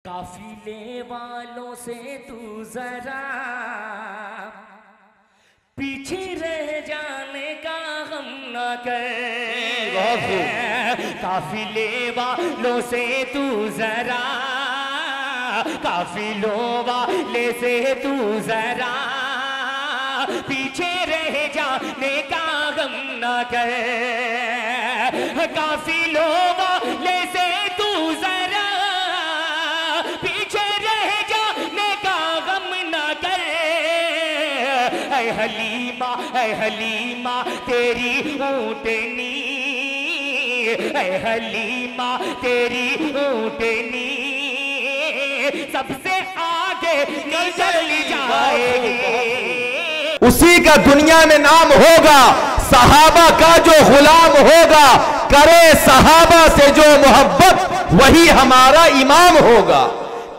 काफिले वालों से तू जरा पीछे रह जाने का गम न कर। काफिले वालों से तू जरा, काफिलों वाले से तू जरा पीछे रह जाने का गम न कर। काफिलों वाले से तू जरा पीछे रह जाने का गम न कर। ऐ हलीमा तेरी ऊँटनी, ऐ हलीमा तेरी ऊँटनी सबसे आगे निकल जाएगी। उसी का दुनिया में नाम होगा, सहाबा का जो गुलाम होगा, करे सहाबा से जो मोहब्बत वही हमारा इमाम होगा।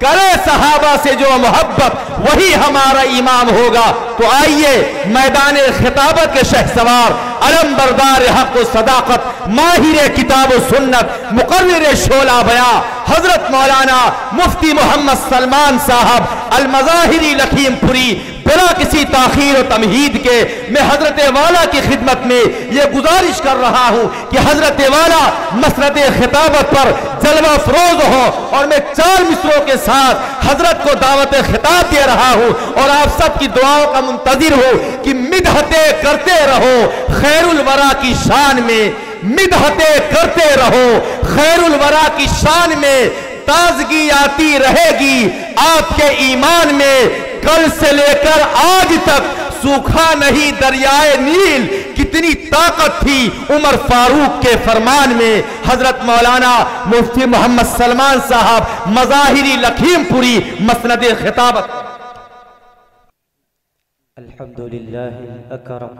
करे सहाबा से जो मोहब्बत वही हमारा इमाम होगा। तो आइए मैदान खिताबत के शहसवार, अलम बरदार हक व सदाकत, माहिर किताब व सुन्नत, मुकर्रिर शोला बया हजरत मौलाना मुफ्ती मोहम्मद सलमान साहब अल मज़ाहिरी लखीमपुरी, बिना किसी ताखीर और तमहीद के मैं हजरत वाला की खिदमत में यह गुजारिश कर रहा हूं कि हजरत वाला मसरत खिताबत पर जलवा फरोज हो। और मैं 4 मिसरों के साथ हजरत को दावत खिताब दे रहा हूं और आप सब की दुआओं का मुंतजिर हो कि मिदहते करते रहो खैरुल वरा की शान में, मिदहते करते रहो खैरुल वरा की शान में, ताजगी आती रहेगी आपके ईमान में। कल से लेकर आज तक सूखा नहीं दरियाए नील, कितनी ताकत थी उमर फारूक के फरमान में। हजरत मौलाना मुफ्ती मोहम्मद सलमान साहब मज़ाहिरी लखीमपुरी मसनद खिताबत। अल्हम्दुलिल्लाह अकरम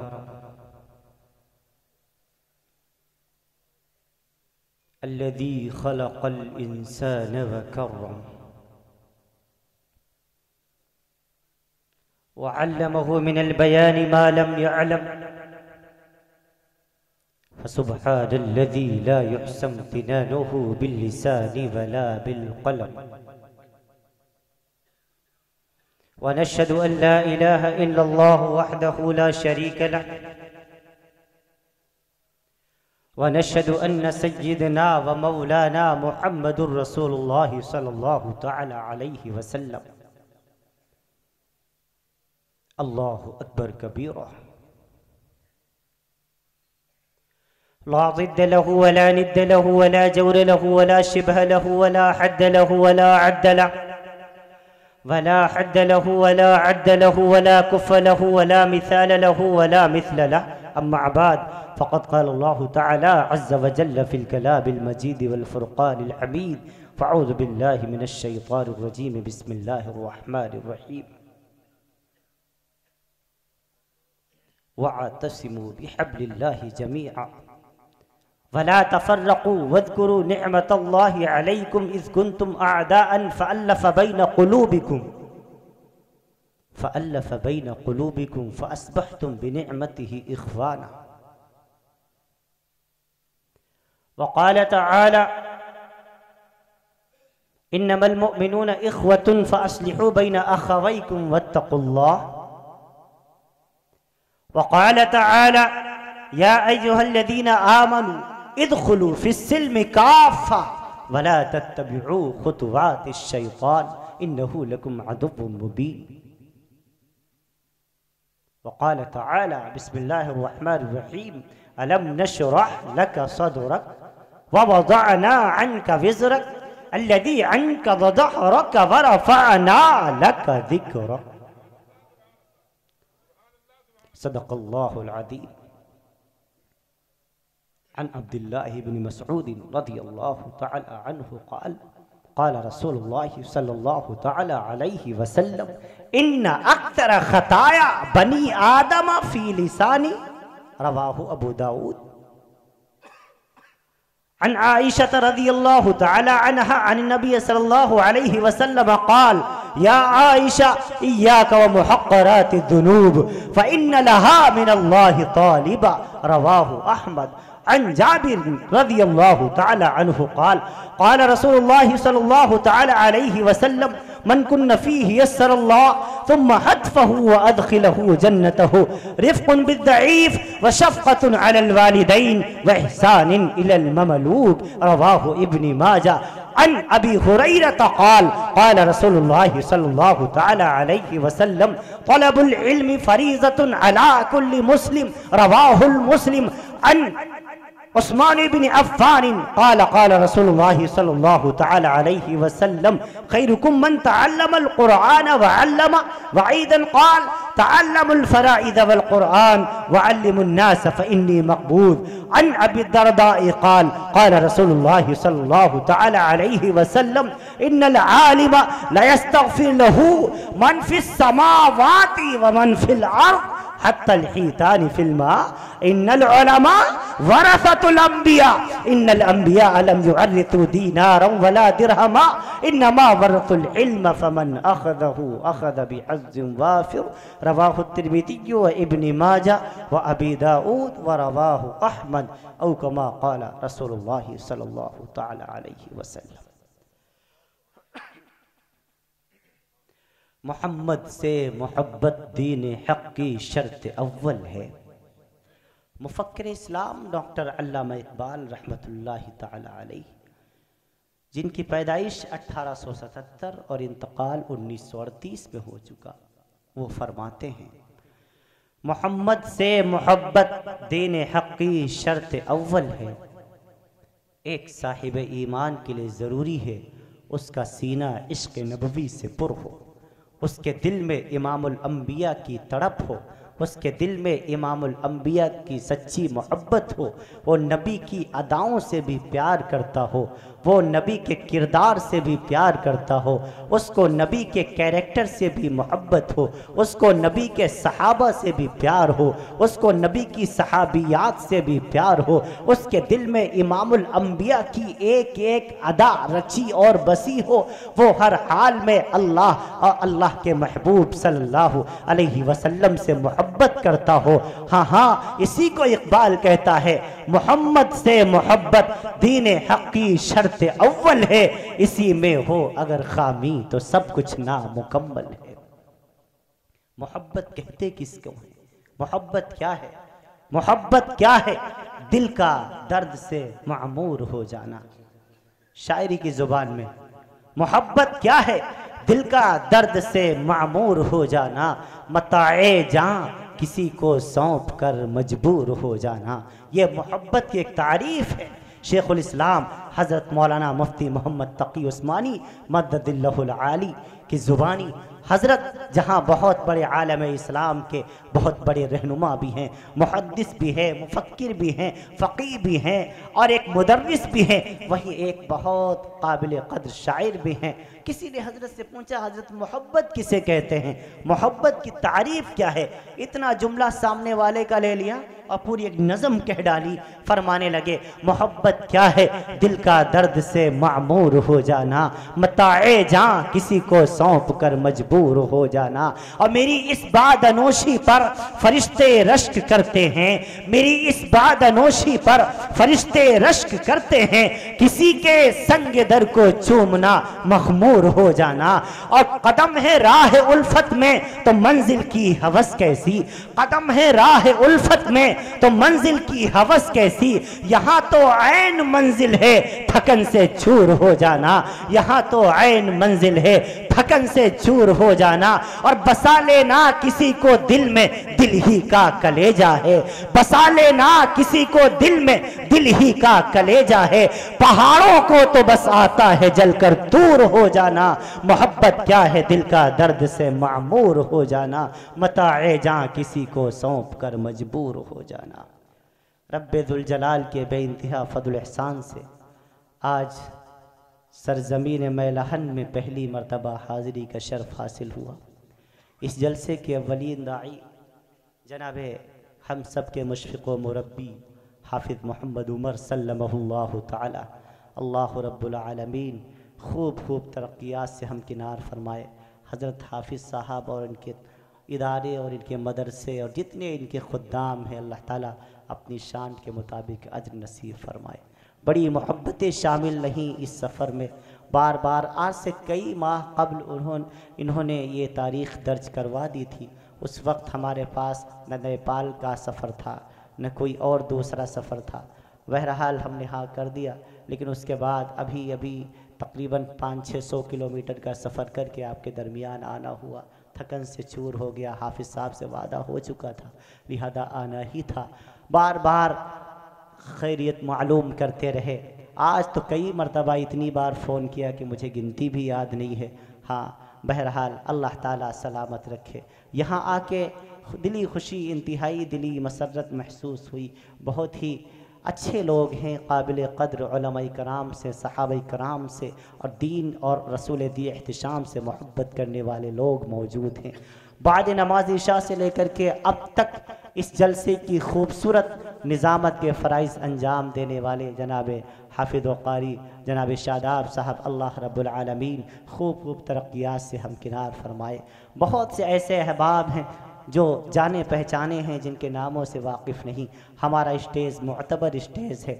अल्लज़ी खलक़ल इंसान व करम व अल्लमहु मिनल बयानि मा लम यअलम फसुब्हानल्लज़ी ला युहसम तिनानुहु बिल्लिसानि वला बिलक़लम व नशहदु अन ला इलाहा इल्लल्लाहु वहदहु ला शरीका लह व नशहदु अन्न सय्यदना व मौलाना मुहम्मदुर रसूलुल्लाह सल्लल्लाहु तआला अलैहि वसल्लम। अल्लाहु अकबर कबीरा ला ज़िद्द लहु वला निद्द लहु वला जौर लहु वला शिबह लहु वला हद्द लहु वला अद्द लहु वला हद्द लहु वला अद्द लहु वला कुफ़ लहु वला मिसाल लहु वला मिस्ल लहु। अम्मा बाद फ़क़द क़ाल अल्लाहु तआला अज़्ज़ व जल्ल फ़िल कलामिल मजीद वल फ़ुरक़ानिल हमीद। फ़अऊज़ु बिल्लाहि मिनश शैतानिर रजीम। बिस्मिल्लाहिर रहमानिर रहीम। वअतसिमू बिहब्लिल्लाहि जमीअन वला तफ़र्रक़ू वज़्कुरू निअमतल्लाहि अलैकुम इज़ कुंतुम अअदाअन फ़अल्लफ़ बैन क़ुलूबिकुम फ़अस्बहतुम बिनिअमतिहि इख़वाना। वक़ाल तआला इन्नमल मुअमिनूना इख़्वतुन फ़अस्लिहू बैन अख़वैकुम वत्तक़ुल्लाह। वक़ाल तआला या अय्युहल्लज़ीना आमनू इदख़ुलू फ़िस्सिल्मि काफ़्फ़ा वला तत्तबिऊ ख़ुतुवातिश शैतान इन्नहु लकुम अदुव्वुम मुबीन। वक़ाल तआला बिस्मिल्लाहिर रहमानिर रहीम अलम नशरह लक सदरक व वज़अना अन्का विज़रक अल्लज़ी अन्क़ज़ ज़हरक व रफ़अना लक ज़िक्रक। सदक़ल्लाहुल अज़ीम। अन अब्दुल्लाह इब्न मसऊद रज़ियल्लाहु तआला अन्हु क़ाल क़ाल रसूलुल्लाह सल्लल्लाहु तआला अलैहि वसल्लम इन्ना अक्सर खताया बनी आदम फी लिसानी। रवाहु अबू दाऊद। अन आइशा रज़ियल्लाहु तआला अन्हा अन नबी सल्लल्लाहु अलैहि वसल्लम क़ाल या आइशा इय्याका व मुहक़्क़रातिज़ ज़ुनूब फ़इन्न लहा मिनल्लाहि तालिबा। रवाहु अहमद। अन जाबिर रज़ियल्लाहु तआला अन्हु क़ाल रसूलुल्लाह सल्लल्लाहु तआला अलैहि वसल्लम मन कुन्न फीहि यस्सरल्लाहु थुम्मा हत्फहु व अदखिलहु जन्नतहु रिफ़्क़ुन बिद्दईफ़ व शफ़क़तुन अलल वालिदैन व इहसानुन इलल ममलूक रवाहु इब्न माजा अन अबी हुरैरा क़ाल रसूलुल्लाह सल्लल्लाहु तआला अलैहि वसल्लम तलबुल इल्मी फ़रीज़तुन अला कुल्लि मुस्लिम रवाहुल मुस्लिम अन उस्मान इब्न अफ़्फ़ान क़ाल रसूलुल्लाह सल्लल्लाहु तआला अलैहि वसल्लम खैरुकुम मन तअल्लमल क़ुरआन व अल्लम व ऐदन क़ाल तअल्लमुल फ़राइद वल क़ुरआन व अल्लिमुन नास फ़इन्नी मक़बूद अन अबी दरदाई क़ाल रसूलुल्लाह सल्लल्लाहु तआला अलैहि वसल्लम इन्नल आलिम ला यस्तग़फ़िर लहू मन फ़िस समावाति व मन फ़िल अर्ज़ हत्तल हीतानि फिल मा इन्नल उलमा वरसतुल अंबिया इन्नल अंबिया लम युअर्रितु दीनारन वला दिरहमा इन्नमा वरसुल इल्म फमन अखज़हु अखज़ बिहज़्ज़िन वाफिर रवाहु तिर्मिज़ी व इब्न माजा व अबी दाऊद व रवाहु अहमद औ कमा क़ाल रसूलुल्लाह सल्लल्लाहु तआला अलैहि वसल्लम। मोहम्मद से मोहब्बत दीन हक़ की शर्त अव्वल है। मुफ़क्किर इस्लाम डॉक्टर अल्लामा इक़बाल रहमतुल्लाहि तआला अलैह, जिनकी पैदाइश 1877 और इंतकाल 1938 में हो चुका, वो फरमाते हैं मोहम्मद से मोहब्बत दीन हक़ की शर्त अव्वल है। एक साहिब ईमान के लिए ज़रूरी है उसका सीना इश्क़ नबवी से पुर हो, उसके दिल में इमामुल अंबिया की तड़प हो, उसके दिल में इमामुल अंबिया की सच्ची मोहब्बत हो, वो नबी की अदाओं से भी प्यार करता हो, वो नबी के किरदार से भी प्यार करता हो, उसको नबी के कैरेक्टर से भी मोहब्बत हो, उसको नबी के सहाबा से भी प्यार हो, उसको नबी की सहाबियात से भी प्यार हो, उसके दिल में इमामुल अंबिया की एक एक अदा रची और बसी हो, वो हर हाल में अल्लाह और अल्लाह के महबूब सल्लल्लाहु अलैहि वसल्लम से मोहब्बत करता हो। हाँ हाँ, इसी को इकबाल कहता है मोहम्मद से मोहब्बत दीन हक़ की शर्त अव्वल है, इसी में हो अगर खामी तो सब कुछ नामुकम्मल है। मोहब्बत कहते किसको है? मोहब्बत क्या है? मोहब्बत क्या है? दिल का दर्द से मामूर हो जाना। शायरी की जुबान में मोहब्बत क्या है? दिल का दर्द से मामूर हो जाना, मताए जां किसी को सौंप कर मजबूर हो जाना। ये मोहब्बत की एक तारीफ है। शेखुल इस्लाम हज़रत मौलाना मुफ्ती मोहम्मद तकी उस्मानी मद्ददिल्लाहुल आली की ज़ुबानी, हज़रत जहाँ बहुत बड़े आलम इस्लाम के बहुत बड़े रहनुमा भी हैं, मुहद्दिस भी हैं, मुफक्किर भी हैं, फ़क़ीह भी हैं और एक मुदर्रिस भी हैं, वहीं एक बहुत काबिल क़द्र शायर भी हैं। किसी ने हज़रत से पूछा, हज़रत मोहब्बत किसे कहते हैं? मोहब्बत की तारीफ़ क्या है? इतना जुमला सामने वाले का ले लिया और पूरी एक नज़म कह डाली। फरमाने लगे मोहब्बत क्या है? दिल का दर्द से मामूर हो जाना, मताए जां किसी को सौंप कर मजबूर हो जाना। और मेरी इस बादनोशी पर फरिश्ते रश्क करते हैं, मेरी इस बादनोशी पर फरिश्ते रश्क करते हैं, किसी के संग दर को चूमना मखमूर हो जाना। और कदम है राह उल्फत में तो मंजिल की हवस कैसी, कदम है राह उल्फत में तो मंजिल की हवस कैसी। यहाँ तो ऐन मंजिल है थकन से चूर हो जाना, यहाँ तो ऐन मंजिल है थकन से चूर हो जाना। और बसा लेना किसी को दिल में, दिल ही का कलेजा है, बसा लेना किसी को दिल में, दिल ही का कलेजा है। पहाड़ों को तो बस आता है जलकर दूर हो जाना। मोहब्बत क्या है? दिल का दर्द से मामूर हो जाना, मताए जां किसी को सौंप कर मजबूर हो जाना। रब्बे दुल जलाल के बेइंतहा फज़ल एहसान से आज सरजमीन मैलहन में पहली मरतबा हाज़िरी का शर्फ हासिल हुआ। इस जलसे के अव्वलीन दाई जनाबे हम सब के मुशफ़िक़ व मुरब्बी हाफिज़ मोहम्मद उमर सल्लल्लाहु तआला अल्लाह रब्बुल आलमीन खूब खूब तरक्कियात से हम किनार फरमाए। हज़रत हाफिज़ साहब और इनके इदारे और इनके मदरसे और जितने इनके खुद्दाम हैं, अल्लाह ताला अपनी शान के मुताबिक अज्र नसीब फरमाए। बड़ी मोहब्बतें शामिल रहीं इस सफ़र में। बार बार आज से कई माह कबल इन्होंने ये तारीख़ दर्ज करवा दी थी। उस वक्त हमारे पास न नेपाल का सफ़र था न कोई और दूसरा सफ़र था। बहरहाल हमने हाँ कर दिया, लेकिन उसके बाद अभी अभी तकरीबन 500-600 किलोमीटर का सफ़र करके आपके दरमियान आना हुआ। थकन से चूर हो गया, हाफिज़ साहब से वादा हो चुका था, लिहाजा आना ही था। बार बार खैरियत मालूम करते रहे। आज तो कई मरतबा इतनी बार फ़ोन किया कि मुझे गिनती भी याद नहीं है। हाँ, बहरहाल अल्लाह ताला सलामत रखे। यहाँ आके दिली खुशी, इंतहाई दिली मसरत महसूस हुई। बहुत ही अच्छे लोग हैं, काबिल क़द्र उलमा कराम से, सहाबा कराम से और दीन और रसूल दी एहतिशाम से मोहब्बत करने वाले लोग मौजूद हैं। बाद नमाज इशा से लेकर के अब तक इस जलसे की खूबसूरत निज़ामत के फ़राइज़ अंजाम देने वाले जनाब हाफिज़ व क़ारी जनाब शादाब साहब, अल्लाह रब्बुल आलमीन खूब खूब तरक्कियात से हमकिनार फरमाए। बहुत से ऐसे अहबाब हैं जो जाने पहचाने हैं, जिनके नामों से वाकिफ़ नहीं। हमारा स्टेज मुअतबर स्टेज है,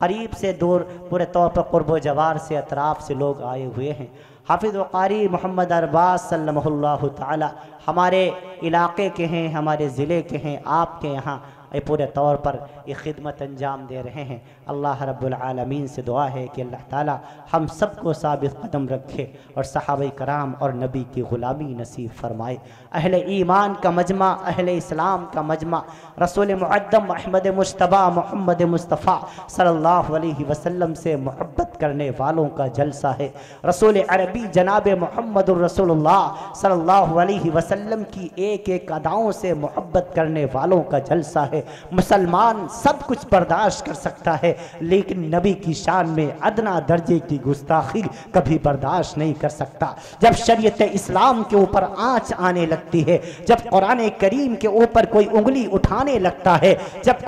करीब से दूर पूरे तौर पर क़ुर्ब जवार से, अतराफ़ से लोग आए हुए हैं। हाफिज़ व क़ारी मोहम्मद अरबाज़ सल्लल्लाहु ताला हमारे इलाके के हैं, हमारे ज़िले के हैं। आपके यहाँ पूरे तौर पर ये खिदमत अंजाम दे रहे हैं। अल्लाह रब्बुल आलमीन से दुआ है कि अल्लाह ताला हम सबको साबित कदम रखे और सहाबा कराम और नबी की ग़ुलामी नसीब फरमाए। अहले ईमान का मजमा, अहले इस्लाम का मजमा, रसूल मुअद्दम अहमद मुश्तबा मोहम्मद मुस्तफ़ा सल्लल्लाहु अलैहि वसल्लम से मोहब्बत करने वालों का जलसा है। रसूल अरबी जनाब मोहम्मदुर रसूलुल्लाह सल्लल्लाहु अलैहि वसल्लम की एक एक अदाओं से मोहब्बत करने वालों का जलसा है। मुसलमान सब कुछ बर्दाश्त कर सकता है, लेकिन नबी की शान में अदना दर्जे की गुस्ताखी कभी बर्दाश्त नहीं कर सकता। जब शरीयत इस्लाम के ऊपर आंच आने लगती है, जब कुरान करीम के ऊपर कोई उंगली उठाने लगता है, जब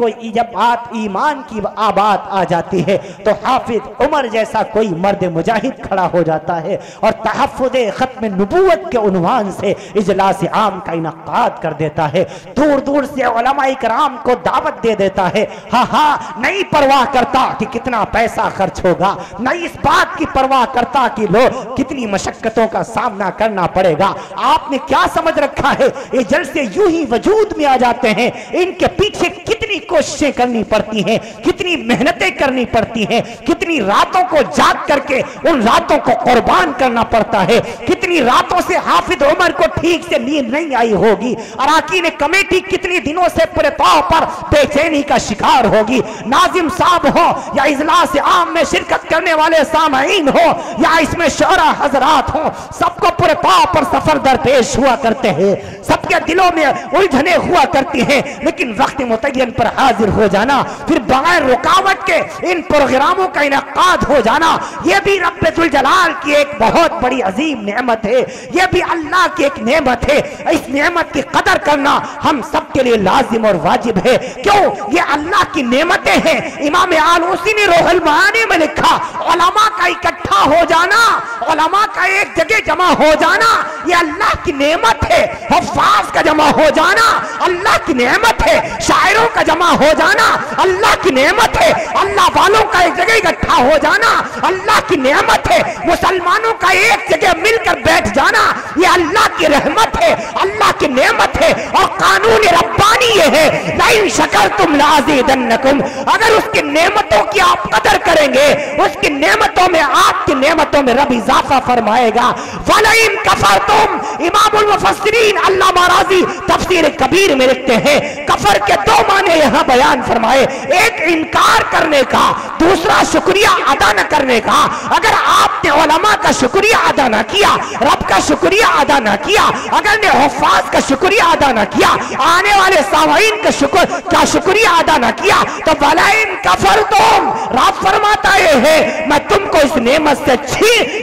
बात ईमान की बात आ जाती है, तो हाफिज उमर जैसा कोई मर्द मुजाहिद खड़ा हो जाता है और तहफ़्फ़ुज़ ख़त्म नबूवत के उन्वान से इजलास आम का इनक़ाद कर देता है। दूर दूर से उलमा इकराम को दावत दे देता है। हाँ, नहीं परवाह करता कि कितना पैसा खर्च होगा, नहीं इस बात की परवाह करता कि लोग कितनी मशक्कतों का सामना करना पड़ेगा। आपने क्या समझ रखा है ये जलसे यूं ही वजूद में आ जाते हैं? इनके पीछे कितनी कोशिशें करनी पड़ती हैं, कितनी मेहनतें करनी पड़ती हैं, कितनी रातों को जाग करके उन रातों को कुर्बान करना पड़ता है। कितनी रातों से हाफिज उमर को ठीक से नींद नहीं आई होगी। अराकीन कमेटी कितनी दिनों से पूरे तौर पर बेचैनी का शिकार होगी। नाजिम साहब हो या इजलास आम में शिरकत करने वाले सामाईन हो या इसमें शोरा हजरात हो, सबको पूरे तौर पर सफर दरपेश हुआ करते हैं, सबके दिलों में उलझने हुआ करती हैं। लेकिन वक्त मुतय्यन पर हाजिर हो जाना, फिर बगैर रुकावट के इन प्रोग्रामों का इनकाद हो जाना, यह भी रब्बुल जलाल की एक बहुत बड़ी अजीम नेमत है। यह भी अल्लाह की एक नेमत है। इस नेमत की कदर करना हम सबके लिए लाजिम और वाजिब है। क्यों? ये अल्लाह की नेमतें हैं। इमाम आलूसी ने रूहुल मानी में लिखा, उलमा का इकट्ठा हो जाना, उलमा का एक जगह जमा हो जाना, ये अल्लाह की नेमत है। हुफ्फाज का जमा हो जाना अल्लाह की नेमत है। शायरों का जमा हो जाना अल्लाह की नेमत है। अल्लाह वालों का एक जगह इकट्ठा हो जाना अल्लाह की नेमत है। मुसलमानों का एक जगह मिलकर बैठ जाना ये अल्लाह की रहमत है, अल्लाह की नेमत है। और कानून रब्बानी ये है, लाइन शकरतुम लाज़िदन्नकुम, अगर उसकी नेमतों की आप कदर करेंगे, उसकी नेमतों में, आपकी नेमतों में रब इजाफा फरमाएगा। वलइन कफरतुम, इमामुल मुफस्सिरीन अल्लामा राज़ी तफसीर कबीर में लिखते हैं, कफर के दो माने यहां बयान फरमाए, एक इनकार करने का, दूसरा शुक्रिया अदा न करने का। अगर आपने उलमा का शुक्रिया अदा न किया, रब का शुक्रिया अदा न किया, अगर ने हुफ्फाज का शुक्रिया अदा न किया, आने वाले सामाईन का शुक्रिया अदा न किया, तो वलइन कफरतुम, रब फरमाता है मैं तुमको इस नेमत से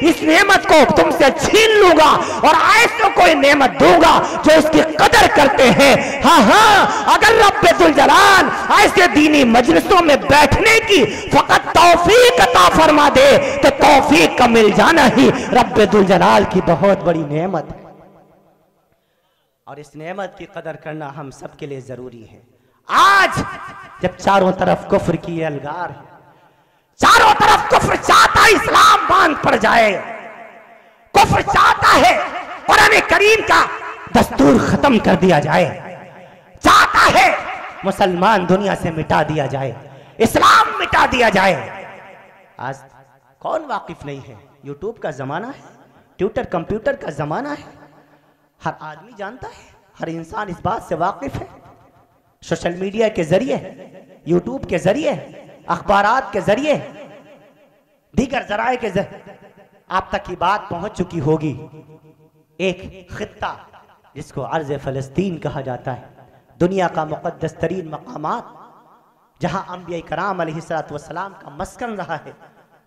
इस नेमत को तुमसे छीन लूंगा और ऐसे कोई नेमत दूंगा जो इसकी कदर करते हैं। हाँ, अगर रब्बुल जलाल ऐसे दीनी मजलिसों में बैठने की फकत तौफीक अता फरमा दे, तो तौफीक का मिल जाना ही रब्बुल जलाल की बहुत बड़ी नेमत है। और इस नेमत की कदर करना हम सब के लिए जरूरी है। आज जब चारों तरफ कुफ्र की अलगार है, चारों तरफ कुफ्र चाहता है इस्लाम बांध पड़ जाए, कुफ्र चाहता है कुरान करीम का दस्तूर खत्म कर दिया जाए, चाहता है मुसलमान दुनिया से मिटा दिया जाए, इस्लाम मिटा दिया जाए। आज कौन वाकिफ नहीं है? यूट्यूब का जमाना है, ट्विटर कंप्यूटर का जमाना है, हर आदमी जानता है, हर इंसान इस बात से वाकिफ है। सोशल मीडिया के जरिए, यूट्यूब के जरिए, अखबारात के जरिए, दीगर जराए के जरिए आप तक की बात पहुंच चुकी होगी। एक खित्ता जिसको अर्ज़ फ़लस्तीन कहा जाता है, दुनिया का मुक़द्दस तरीन मकामात जहां अंबिया कराम अलैहिस्सलातु वस्सलाम का मस्कन रहा है,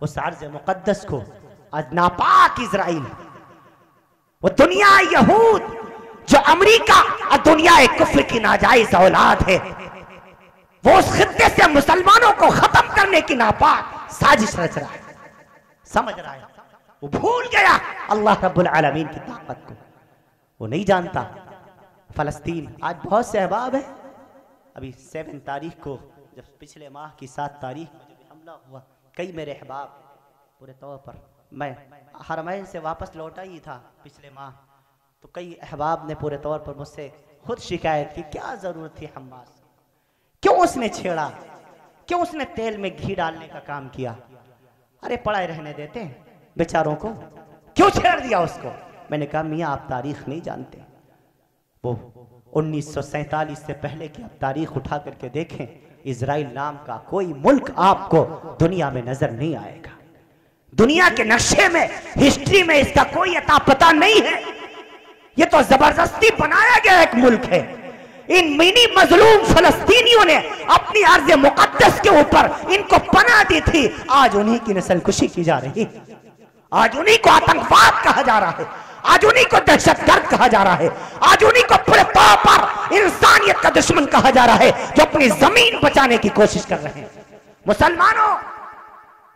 उस अर्ज़ मुक़द्दस को आज नापाक इज़राइल, वो दुनिया यहूद जो अमेरिका और दुनिया कुफ्र की नाजायज औलाद है, वो उस खित्ते से मुसलमानों को खत्म करने की नापाक साजिश रच रहा है, समझ रहा है। वो भूल गया अल्लाह रब्बुल आलमीन की ताकत को, वो नहीं जानता। फलस्तीन आज बहुत से अहबाब है। अभी 7 तारीख को जब पिछले माह की 7 तारीख को जब हमला हुआ, कई मेरे अहबाब पूरे तौर पर, मैं हरमैन से वापस लौटा ही था पिछले माह, तो कई अहबाब ने पूरे तौर पर मुझसे खुद शिकायत की, क्या ज़रूरत थी हम्मास, क्यों उसने छेड़ा, क्यों उसने तेल में घी डालने का काम किया। अरे पढ़ाई रहने देते हैं बेचारों को, क्यों छेड़ दिया उसको। मैंने कहा मियाँ आप तारीख नहीं जानते, वो 1947 से पहले की आप तारीख उठा करके देखें, इजराइल नाम का कोई मुल्क आपको दुनिया में नजर नहीं आएगा। दुनिया के नक्शे में, हिस्ट्री में इसका कोई अता पता नहीं है। ये तो जबरदस्ती बनाया गया एक मुल्क है। इन मिनी मजलूम फलस्तीनियों ने अपनी अर्ज मुकद्दस के ऊपर इनको पनाह दी थी। आज उन्हीं की नस्लकुशी की जा रही है, आज उन्हीं को आतंकवाद कहा जा रहा है, आज उन्हीं को दहशतगर्द कहा जा रहा है, आज उन्हीं को पूरे तौर पर इंसानियत का दुश्मन कहा जा रहा है, जो अपनी जमीन बचाने की कोशिश कर रहे हैं। मुसलमानों,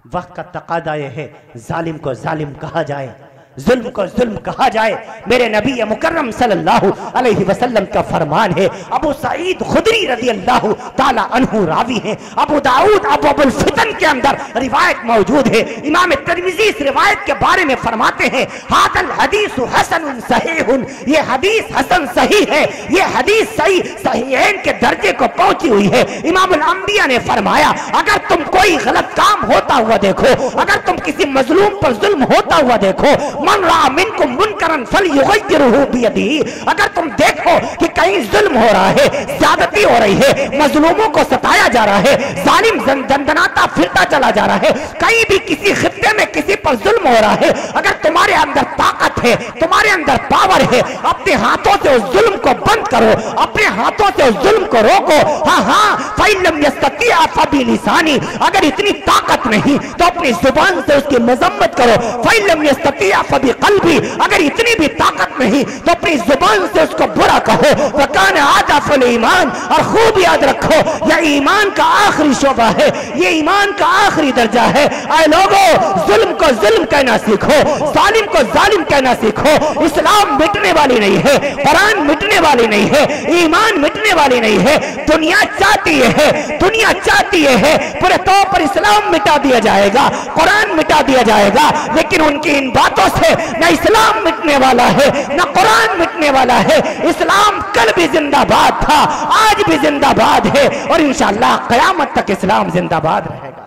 वक्त का तकादा यह है जालिम को जालिम कहा जाए, जुल्म को जुल्म कहा जाए। मेरे नबी मुकर्रम सल्लल्लाहु अलैहि वसल्लम का फरमान है, अबू सईद खुदरी रज़ी अल्लाहु ताला अन्हु रावी हैं, अबू दाऊद अबुल फितन के अंदर रिवायत मौजूद है। इमाम तिर्मिज़ी इस रिवायत के बारे में फरमाते हैं, हादल हदीस हसन सहीहुन, ये हदीस हसन सही है, ये हदीस सही सहीहैन के दर्जे को पहुंची हुई है। इमाम अंबिया ने फरमाया, अगर तुम कोई गलत काम होता हुआ देखो, अगर तुम किसी मजलूम पर जुल्म होता हुआ देखो, मन रहा मिनकुम मुनकरन फलयुगय्यिरहु बियदिही, अगर तुम देखो कि कहीं जुल्म हो रहा है, ज्यादती हो रही है, मजलूमों को सताया जा रहा है, जालिम दंदनाता फिरता चला जा रहा है, कहीं भी किसी खित्ते में किसी पर जुल्म हो रहा है, अगर तुम्हारे अंदर ताकत है, तुम्हारे अंदर पावर है, अपने हाथों से उस जुल्म को बंद करो, अपने हाथों से उस जुल्म को रोको। हाँ हाँ, फइल्लम यस्ततिअ फबिलिसानी, अगर इतनी ताकत नहीं तो अपनी जुबान से उसकी मजम्मत करो। फइल्लम यस्ततिअ फबिक़ल्बी, अगर इतनी भी ताकत नहीं तो अपनी जुबान से उसको बुरा कहो। वकान आदाफुल ईमान, और खूब याद रखो यह ईमान का आखिरी शोबा है, ये ईमान का आखिरी दर्जा है। आए लोगों, जुल्म को जुल्म कहना सीखो, जालिम को जालिम कहना सीखो। इस्लाम मिटने वाली नहीं है, कुरान मिटने वाली नहीं है, ईमान मिटने वाली नहीं है। दुनिया चाहती है, दुनिया चाहती है पूरे तौर पर इस्लाम मिटा दिया जाएगा, कुरान मिटा दिया जाएगा, लेकिन उनकी इन बातों से न इस्लाम मिटने वाला है, न कुरान मिटने वाला है। इस्लाम कल भी जिंदाबाद था, आज भी जिंदाबाद है, और इंशाअल्लाह क़यामत तक इस्लाम जिंदाबाद रहेगा।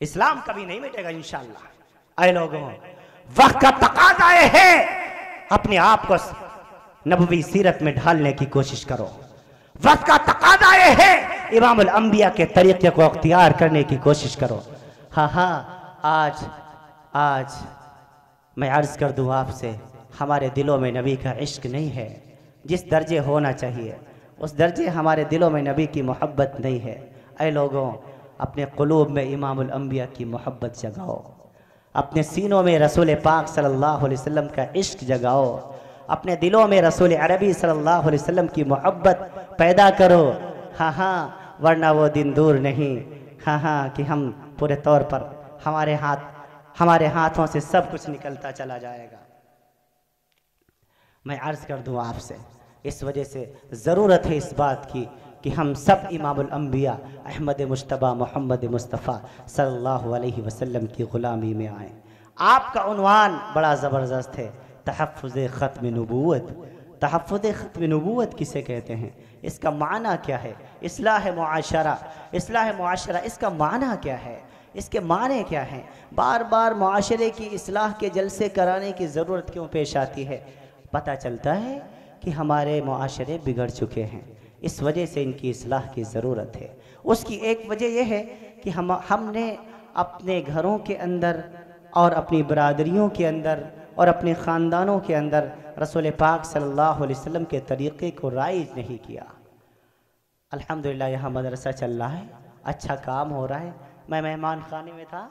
इस्लाम कभी नहीं मिटेगा इंशाअल्लाह। ऐ लोगों, वक्त का तकाज़ा है, अपने आप को नबवी सीरत में ढालने की कोशिश करो। वक्त का तकाज़ा है, इमामुल अंबिया के तरीके को अख्तियार करने की कोशिश करो। हाँ हाँ, आज मैं अर्ज कर दूं आपसे, हमारे दिलों में नबी का इश्क नहीं है, जिस दर्जे होना चाहिए उस दर्जे हमारे दिलों में नबी की मोहब्बत नहीं है। ऐ लोगों, अपने क़ुलूब में इमामुल अंबिया की मोहब्बत जगाओ, अपने सीनों में रसूल पाक सल्लल्लाहु अलैहि वसल्लम का इश्क जगाओ, अपने दिलों में रसूल अरबी सल्लल्लाहु अलैहि वसल्लम की मोहब्बत पैदा करो। हाँ हाँ, वरना वो दिन दूर नहीं, हाँ हाँ, कि हम पूरे तौर पर हमारे हाथों से सब कुछ निकलता चला जाएगा। मैं अर्ज़ कर दूँ आपसे, इस वजह से ज़रूरत है इस बात की कि हम सब इमामुल अंबिया अहमद मुश्तबा मोहम्मद मुस्तफ़ा सल्लल्लाहु अलैहि वसल्लम की ग़ुलामी में आएँ। आपका उन्वान बड़ा ज़बरदस्त है, तहफ़्फ़ुज़ ख़त्म नबूवत। तहफ़्फ़ुज़ ख़त्म नबूवत किसे कहते हैं, इसका माना क्या है? इस्लाह मुआशरा, इस्लाह मुआशरा इसका माना क्या है, इसके माने क्या हैं? बार बार मुआशरे की इस्लाह के जलसे कराने की ज़रूरत क्यों पेश आती है? पता चलता है कि हमारे मुआशरे बिगड़ चुके हैं, इस वजह से इनकी इस्लाह की ज़रूरत है। उसकी एक वजह यह है कि हमने अपने घरों के अंदर और अपनी बरादरियों के अंदर और अपने ख़ानदानों के अंदर रसूल पाक सल्लल्लाहु अलैहि वसल्लम के तरीक़े को राइज नहीं किया। अल्हम्दुलिल्लाह यहाँ मदरसा चल रहा है, अच्छा काम हो रहा है। मैं मेहमान खाने में था,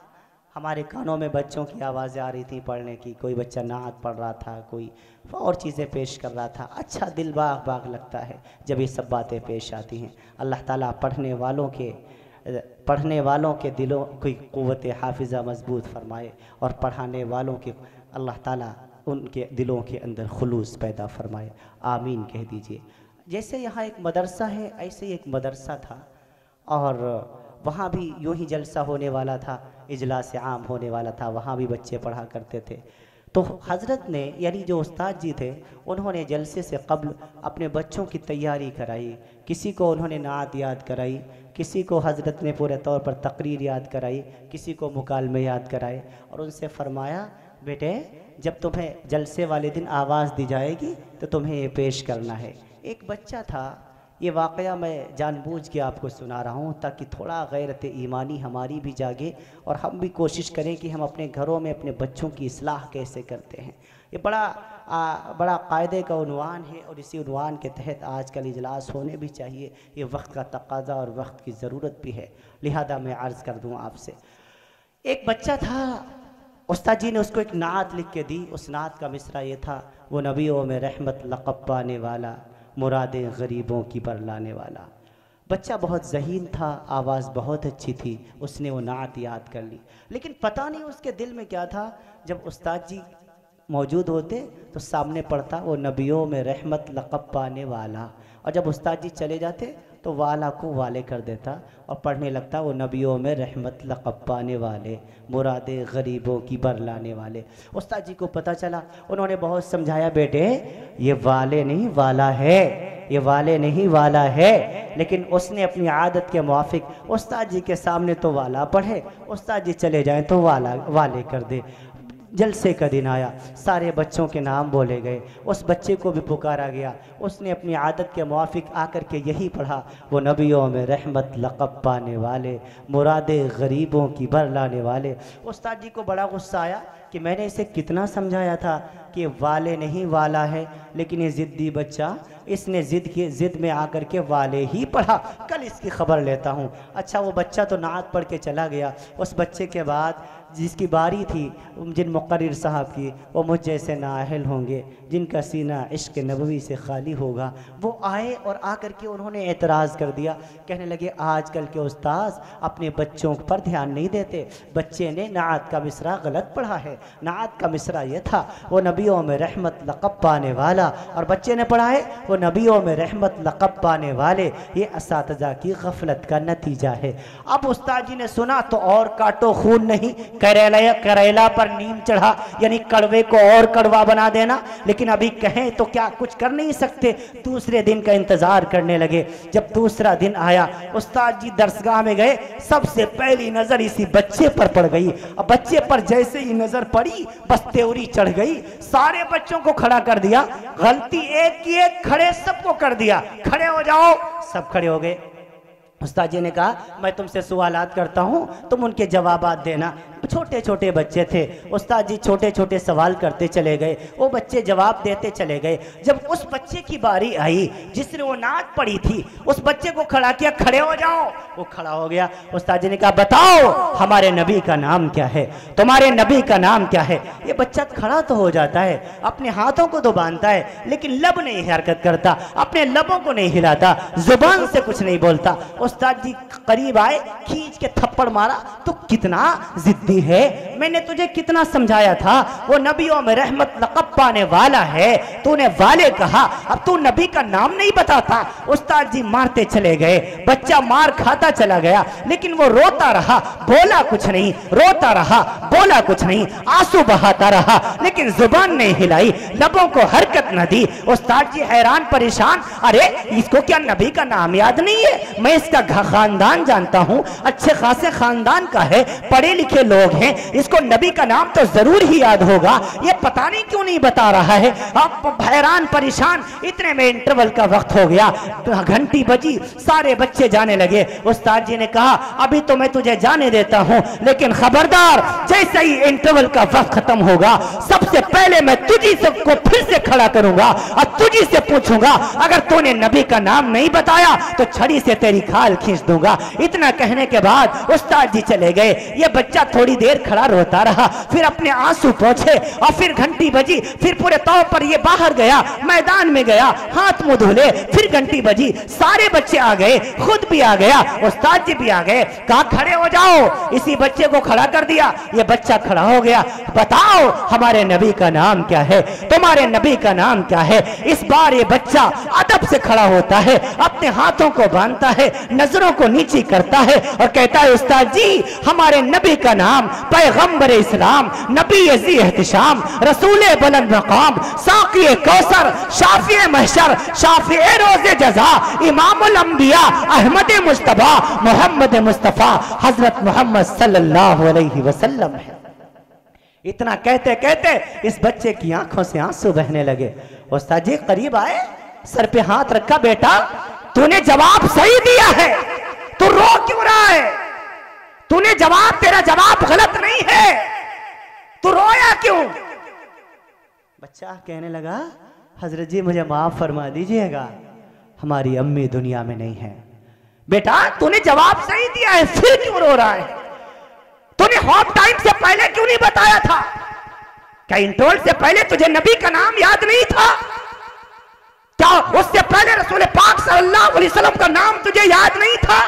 हमारे कानों में बच्चों की आवाज़ें आ रही थी पढ़ने की, कोई बच्चा नात पढ़ रहा था, कोई और चीज़ें पेश कर रहा था। अच्छा दिल बाग बाग लगता है जब ये सब बातें पेश आती हैं। अल्लाह ताला पढ़ने वालों के दिलों की क़ुव्वत हाफिज़ा मजबूत फरमाए और पढ़ाने वालों के अल्लाह ताला उनके दिलों के अंदर खुलूस पैदा फरमाए, आमीन कह दीजिए। जैसे यहाँ एक मदरसा है, ऐसे ही एक मदरसा था और वहाँ भी यूँ ही जलसा होने वाला था, इजलास आम होने वाला था, वहाँ भी बच्चे पढ़ा करते थे। तो हज़रत ने यानी जो उस्ताद जी थे उन्होंने जलसे से क़ब्ल अपने बच्चों की तैयारी कराई। किसी को उन्होंने नात याद कराई, किसी को हज़रत ने पूरे तौर पर तकरीर याद कराई, किसी को मुकालमे याद कराए और उनसे फ़रमाया, बेटे जब तुम्हें जलसे वाले दिन आवाज़ दी जाएगी तो तुम्हें ये पेश करना है। एक बच्चा था, ये वाक़या मैं जानबूझ के आपको सुना रहा हूँ ताकि थोड़ा गैरत ईमानी हमारी भी जागे और हम भी कोशिश करें कि हम अपने घरों में अपने बच्चों की इस्लाह कैसे करते हैं। ये बड़ा कायदे का उन्वान है और इसी उन्वान के तहत आजकल इजलास होने भी चाहिए। ये वक्त का तकाजा और वक्त की ज़रूरत भी है, लिहाजा मैं अर्ज़ कर दूँ आपसे। एक बच्चा था, उस्ताद जी ने उसको एक नात लिख के दी। उस नात का मिसरा ये था, वो नबियों में रहमत लक़ब पाने वाला, मुरादें गरीबों की बरलाने वाला। बच्चा बहुत ज़हीन था, आवाज़ बहुत अच्छी थी, उसने वो नात याद कर ली। लेकिन पता नहीं उसके दिल में क्या था, जब उस्ताद जी मौजूद होते तो सामने पढ़ता वो नबियों में रहमत लक़ब पाने वाला, और जब उस्ताद जी चले जाते तो वाला को वाले कर देता और पढ़ने लगता वो नबियों में रहमत लक़ब पाने वाले, मुरादे गरीबों की बरलाने वाले। उस्ताद जी को पता चला, उन्होंने बहुत समझाया, बेटे ये वाले नहीं वाला है, ये वाले नहीं वाला है। लेकिन उसने अपनी आदत के मुआफिक उस्ताद जी के सामने तो वाला पढ़े, उस्ताद जी चले जाएं तो वाले कर दे। जलसे का दिन आया, सारे बच्चों के नाम बोले गए, उस बच्चे को भी पुकारा गया। उसने अपनी आदत के मुआफिक आकर के यही पढ़ा, वो नबियों में रहमत लक़ब पाने वाले, मुरादे गरीबों की बरलाने वाले। उस्ताद जी को बड़ा गुस्सा आया कि मैंने इसे कितना समझाया था कि वाले नहीं वाला है, लेकिन ये ज़िद्दी बच्चा, इसने ज़िद में आकर के वाले ही पढ़ा, कल इसकी खबर लेता हूँ। अच्छा वो बच्चा तो नात पढ़ के चला गया। उस बच्चे के बाद जिसकी बारी थी, जिन मुक़र्रिर साहब की, वो मुझ जैसे नाअहल होंगे जिनका सीना इश्क़ नबवी से खाली होगा, वो आए और आकर के उन्होंने एतराज़ कर दिया। कहने लगे आजकल के उस्ताद अपने बच्चों पर ध्यान नहीं देते, बच्चे ने नात का मिसरा गलत पढ़ा है। नात का मिसरा ये था, वो नबियों में रहमत लक़ब पाने वाला, और बच्चे ने पढ़ा है वो नबियों में रहमत लक़ब पाने वाले। ये असातिज़ा की गफलत का नतीजा है। अब उस्ताद जी ने सुना तो और काटो खून नहीं, करेला पर नीम चढ़ा, यानी कड़वे को और कड़वा बना देना। लेकिन अभी कहें तो क्या कुछ कर नहीं सकते, दूसरे दिन का इंतजार करने लगे। जब दूसरा दिन आया, उस्ताद जी दरसगाह में गए, सबसे पहली नजर इसी बच्चे पर पड़ गई। अब बच्चे पर जैसे ही नजर पड़ी बस त्योरी चढ़ गई, सारे बच्चों को खड़ा कर दिया, गलती एक की एक, खड़े सबको कर दिया, खड़े हो जाओ, सब खड़े हो गए। उस्ताद जी ने कहा मैं तुमसे सवालात करता हूँ, तुम उनके जवाबात देना। छोटे छोटे बच्चे थे, उस्ताद जी छोटे छोटे सवाल करते चले गए, वो बच्चे जवाब देते चले गए। जब उस बच्चे की बारी आई जिसने वो नात पढ़ी थी, उस बच्चे को खड़ा किया, खड़े हो जाओ, वो खड़ा हो गया। उस्ताद जी ने कहा बताओ हमारे नबी का नाम क्या है, तुम्हारे नबी का नाम क्या है। ये बच्चा खड़ा तो हो जाता है, अपने हाथों को तो बांधता है, लेकिन लब नहीं हरकत करता, अपने लबों को नहीं हिलाता, जुबान से कुछ नहीं बोलता। उस्ताद जी करीब आए, खींच के थप्पड़ मारा तो कितना जिद्दी होती है। मैंने तुझे कितना समझाया था, वो नबियों में रहमत लक़ब पाने वाला है, तूने वाले कहा, अब तू नबी का नाम नहीं बताता। उस्ताद जी मारते चले गए, बच्चा मार खाता चला गया, लेकिन वो रोता रहा, बोला कुछ नहीं, रोता रहा, बोला कुछ नहीं, आंसू बहाता रहा, लेकिन जुबान नहीं हिलाई, लबों को हरकत न दी। उस्ताद जी हैरान परेशान, अरे इसको क्या नबी का नाम याद नहीं है? मैं इसका खानदान जानता हूं, अच्छे खासे खानदान का है, पढ़े लिखे लोग हैं, इसको नबी का नाम तो जरूर ही याद होगा, ये पता नहीं क्यों नहीं बता रहा है। अब हैरान परेशान, इतने में इंटरवल का वक्त हो गया, घंटी बजी, सारे बच्चे जाने लगे। उस्ताद जी ने कहा अभी तो मैं तुझे जाने देता हूं, लेकिन खबरदार, जैसे ही इंटरवल का वक्त खत्म होगा, सबसे पहले मैं तुझी सबको फिर से खड़ा करूंगा और तुझी से पूछूंगा, अगर तूने नबी का नाम नहीं बताया तो छड़ी से तेरी खाल खींच दूंगा। इतना कहने के बाद उस्ताद जी चले गए। ये बच्चा थोड़ी देर खड़ा रोता रहा, फिर अपने आंसू पोंछे और फिर घंटी बजी, फिर पूरे तौर पर ये बाहर गया, मैदान में गया, हाथ मुंह धुले, फिर घंटी बजी, सारे बच्चे आ गए, खुद भी आ गया, उस्ताद जी भी आ गए, कहा खड़े हो जाओ। इसी बच्चे को खड़ा कर दिया, ये बच्चा खड़ा हो गया, बताओ हमारे नबी का नाम क्या है, तुम्हारे नबी का नाम क्या है? इस बार ये बच्चा अदब से खड़ा होता है, अपने हाथों को बांधता है, नजरों को नीची करता है और कहता है उस्ताद जी हमारे नबी का नाम पैगंबर इस्लाम, नबी अज़ी एहतिशाम, रसूल बुलंद मकाम, साक़ी कौसर, शाफ़ी महशर, शाफ़ी रोज़े जज़ा, इमामुल अंबिया, अहमद मुस्तफ़ा, मोहम्मद मुस्तफ़ा, हजरत मोहम्मद सल्लल्लाहु अलैहि वसल्लम है। इतना कहते कहते इस बच्चे की आंखों से आंसू बहने लगे। उस्ताद जी करीब आए, सर पे हाथ रखा, बेटा तूने जवाब सही दिया है, तू रो क्यों रहा है? तूने जवाब, तेरा जवाब गलत नहीं है, तू रोया क्यों? बच्चा कहने लगा हजरत जी मुझे माफ फरमा दीजिएगा, हमारी अम्मी दुनिया में नहीं है। बेटा तूने जवाब सही दिया है, फिर क्यों रो रहा है? तूने हाफ टाइम से पहले क्यों नहीं बताया था? क्या इंटरवल से पहले तुझे नबी का नाम याद नहीं था? क्या उससे पहले रसूल पाक सल्लल्लाहु अलैहि वसल्लम का नाम तुझे याद नहीं था?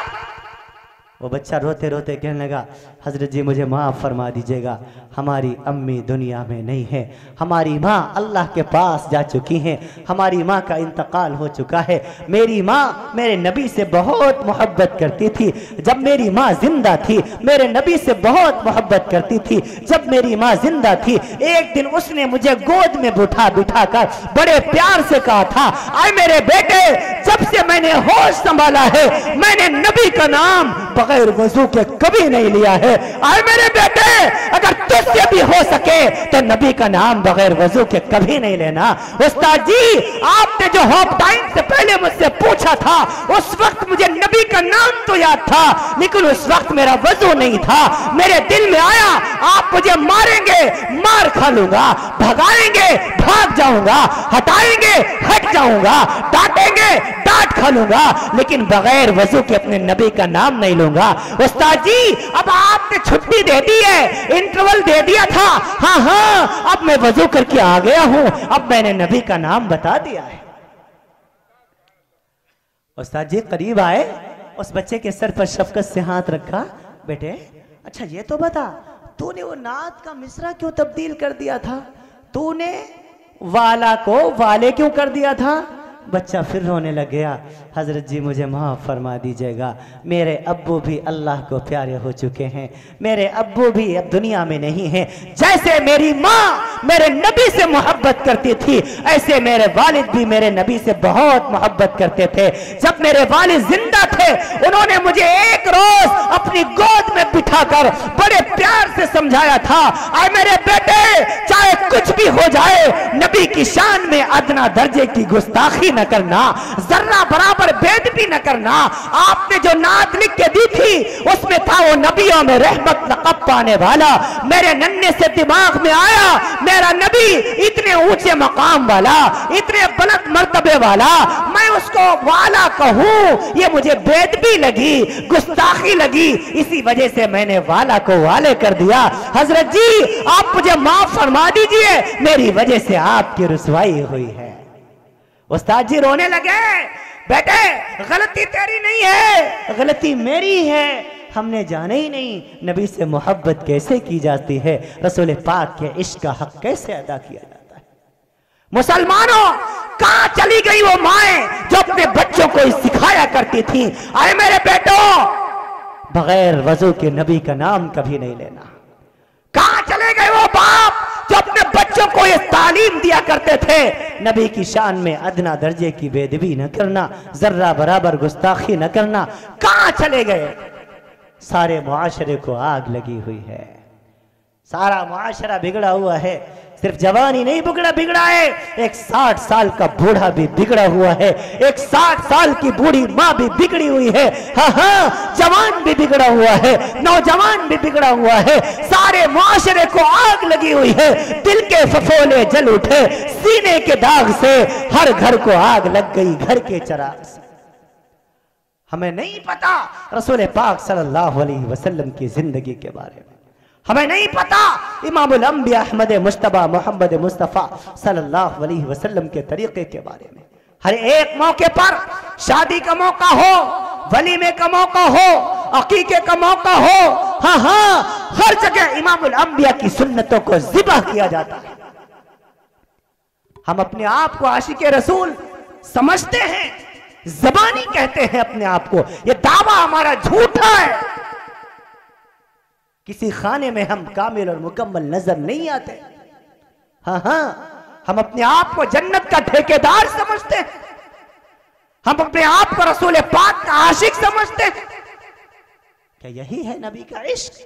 वो बच्चा रोते रोते कहने लगा हजरत जी मुझे माफ़ फरमा दीजिएगा, हमारी अम्मी दुनिया में नहीं है, हमारी माँ अल्लाह के पास जा चुकी हैं, हमारी माँ का इंतकाल हो चुका है। मेरी माँ मेरे नबी से बहुत मोहब्बत करती थी, जब मेरी माँ जिंदा थी मेरे नबी से बहुत मोहब्बत करती थी। जब मेरी माँ जिंदा थी एक दिन उसने मुझे गोद में बिठा कर बड़े प्यार से कहा था, आए मेरे बेटे, जब से मैंने होश संभाला है मैंने नबी का नाम बगैर वजू के कभी नहीं लिया है। आए मेरे बेटे, अगर तुझसे भी हो सके तो नबी का नाम बगैर वजू के कभी नहीं लेना। उस्ताद जी आपने जो हाफ टाइम से पहले मुझसे पूछा था उस वक्त मुझे नबी का नाम तो याद था, लेकिन उस वक्त मेरा वजू नहीं था। मेरे दिल में आया आप मुझे मारेंगे, मार खा लूंगा, भगाएंगे भाग जाऊंगा, हटाएंगे हट जाऊंगा, डांटेंगे डांट खा लूंगा, लेकिन बगैर वजू के अपने नबी का नाम नहीं लूंगा। उस्ताद जी अब आपने छुट्टी दे दी है, इंटरवल दे दिया था, हाँ हाँ अब मैं वजू करके आ गया हूं, अब मैंने नबी का नाम बता दिया है। उस्ताद जी करीब आए, उस बच्चे के सर पर शफकत से हाथ रखा, बेटे अच्छा ये तो बता, तूने वो नात का मिसरा क्यों तब्दील कर दिया था? तूने वाला को वाले क्यों कर दिया था? बच्चा फिर रोने लग गया, हजरत जी मुझे माफ़ फरमा दीजिएगा, मेरे अब्बू भी अल्लाह को प्यारे हो चुके हैं, मेरे अब्बू भी अब दुनिया में नहीं हैं। जैसे मेरी माँ मेरे नबी से मोहब्बत करती थी ऐसे मेरे वालिद भी मेरे नबी से बहुत मोहब्बत करते थे। जब मेरे वालिद जिंदा थे उन्होंने मुझे एक रोज अपनी गोद में बिठाकर बड़े प्यार से समझाया था, आए मेरे बेटे चाहे कुछ भी हो जाए नबी की शान में अदना दर्जे की गुस्ताखी न करना, जर्रा बराबर बेदबी न करना। आपने जो नात लिख के दी थी उसमें था वो नबियों में रहमत लक़ब पाने वाला। मेरे नन्हे से दिमाग में आया मेरा नबी इतने ऊंचे मकाम वाला, इतने बुलंद मर्तबे वाला, मैं उसको वाला कहूं ये मुझे बेदबी लगी, गुस्ताखी लगी, इसी वजह से मैंने वाला को वाले कर दिया। हजरत जी आप मुझे माफ फरमा दीजिए, मेरी वजह से आपकी रुसवाई हुई है। उस्ताद जी रोने लगे, बेटे गलती तेरी नहीं है, गलती मेरी है। हमने जाना ही नहीं नबी से मोहब्बत कैसे की जाती है, रसूल पाक के इश्क का हक कैसे अदा किया जाता है। मुसलमानों, कहां चली गई वो माएं जो अपने बच्चों को सिखाया करती थी, अरे मेरे बेटो बगैर वजू के नबी का नाम कभी नहीं लेना। कहां चले गए वो बाप जो अपने बच्चों को ये तालीम दिया करते थे, नबी की शान में अदना दर्जे की बेदबी न करना, जर्रा बराबर गुस्ताखी न करना। कहां चले गए? सारे मुआशरे को आग लगी हुई है, सारा मुआशरा बिगड़ा हुआ है। सिर्फ जवानी नहीं बिगड़ा है, एक 60 साल का बूढ़ा भी बिगड़ा हुआ है, एक 60 साल की बूढ़ी माँ भी बिगड़ी हुई है। हाँ, जवान भी बिगड़ा हुआ है, नौजवान भी बिगड़ा हुआ है, सारे मुआशरे को आग लगी हुई है। दिल के फफोले जल उठे, सीने के दाग से हर घर को आग लग गई, घर के चिराग से। हमें नहीं पता रसूल पाक सल्लल्लाहु अलैहि वसल्लम की जिंदगी के बारे में, हमें नहीं पता इमामुल अंबिया अहमद मुश्तबा मोहम्मद मुस्तफ़ा सल्लल्लाहु अलैहि वसल्लम के तरीके के बारे में। हर एक मौके पर, शादी का मौका हो, वलीमे का मौका हो, अकीके का मौका हो, हाँ, हर जगह इमामुल अंबिया की सुन्नतों को ज़िबा किया जाता है। हम अपने आप को आशिके रसूल समझते हैं, ज़बानी कहते हैं अपने आप को, यह दावा हमारा झूठा है। किसी खाने में हम कामिल और मुकम्मल नजर नहीं आते। हाँ, हम अपने आप को जन्नत का ठेकेदार समझते हैं, हम अपने आप को रसूल पाक का आशिक समझते हैं। क्या यही है नबी का इश्क?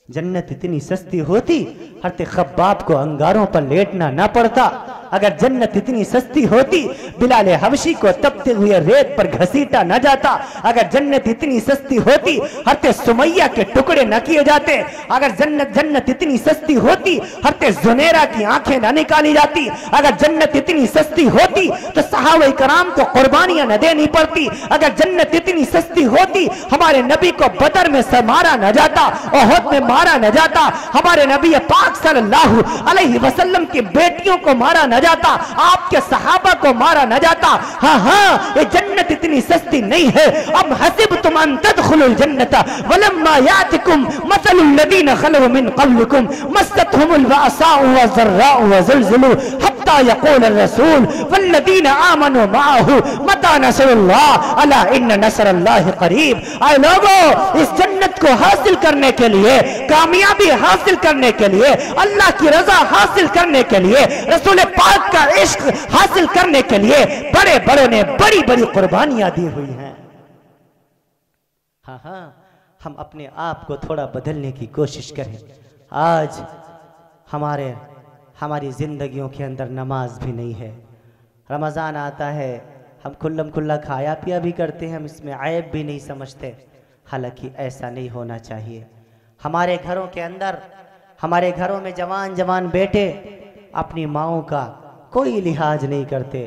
जन्नत इतनी सस्ती होती हरते खब्बाब को अंगारों पर लेटना ना पड़ता। अगर जन्नत इतनी सस्ती होती बिलाल हबशी को तपते हुए रेत पर घसीटा न जाता। अगर जन्नत इतनी सस्ती होती हरते सुमैया के टुकड़े न किए जाते। अगर जन्नत इतनी सस्ती होती हरते जुनेरा की आंखें न निकाली जाती। अगर जन्नत इतनी सस्ती होती तो सहाबा कराम को कुर्बानियां न देनी पड़ती। अगर जन्नत इतनी सस्ती होती हमारे नबी को बदर में मारा न जाता, ओहद में मारा न जाता, हमारे नबी पाक सल्लल्लाहु अलैहि वसल्लम की बेटियों को मारा न जाता, आपके सहाबा को मारा न जाता। हाँ, ये जन्नत इतनी सस्ती नहीं है। अब हसिबतुम अन तदखुलुल जन्नत वलम्मा यातिकुम मसलुल लदीना खलू मिन क़ब्लिकुम मस्सतहुमुल बअसाउ वज़र्राउ वज़ुलज़िलू हत्ता यक़ूल अर्रसूल वल्लदीना आमनू मअहू मता नसरुल्लाह अला इन्न नसरल्लाहि क़रीब। आए लोगों, इस जन्नत को हासिल करने के लिए, कामयाबी हासिल करने के लिए, अल्लाह की रजा हासिल करने के लिए, रसूल पाक का इश्क हासिल करने के लिए बड़े बड़ों ने बड़ी बड़ी कुर्बानियां दी हुई हैं। हाँ, हम अपने आप को थोड़ा बदलने की कोशिश करें। आज हमारी जिंदगियों के अंदर नमाज भी नहीं है। रमज़ान आता है, हम खुल्लम खुल्ला खाया पिया भी करते हैं, हम इसमें ऐब भी नहीं समझते। हालांकि ऐसा नहीं होना चाहिए। हमारे घरों के अंदर, हमारे घरों में जवान जवान बेटे अपनी माओं का कोई लिहाज नहीं करते,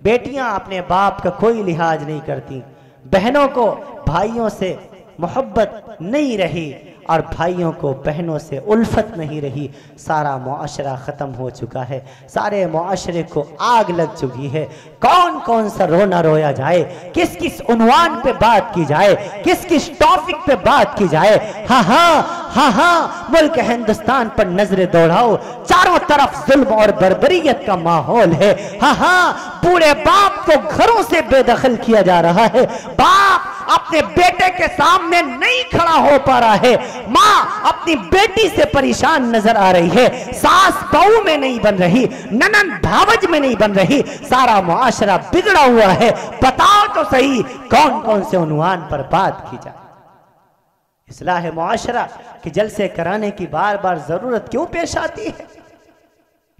बेटियां अपने बाप का कोई लिहाज नहीं करती, बहनों को भाइयों से मोहब्बत नहीं रही और भाइयों को बहनों से उल्फत नहीं रही। सारा मुआशरा ख़त्म हो चुका है, सारे मुआशरे को आग लग चुकी है। कौन कौन सा रोना रोया जाए, किस किस उन्वान पे बात की जाए, किस किस टॉपिक पे बात की जाए। हाँ, मुल्क हिंदुस्तान पर नजरें दौड़ाओ, चारों तरफ जुल्म और बर्बरियत का माहौल है। हाँ, बूढ़े बाप को घरों से बेदखल किया जा रहा है। बाप अपने बेटे के सामने नहीं खड़ा हो पा रहा है, माँ अपनी बेटी से परेशान नजर आ रही है, सास बहू में नहीं बन रही, ननद भावज में नहीं बन रही, सारा मुआशरा बिगड़ा हुआ है। बताओ तो सही कौन कौन से उन्वान पर बात की जाए। इस्लाह मुआशरा कि जलसे कराने की बार बार जरूरत क्यों पेश आती है?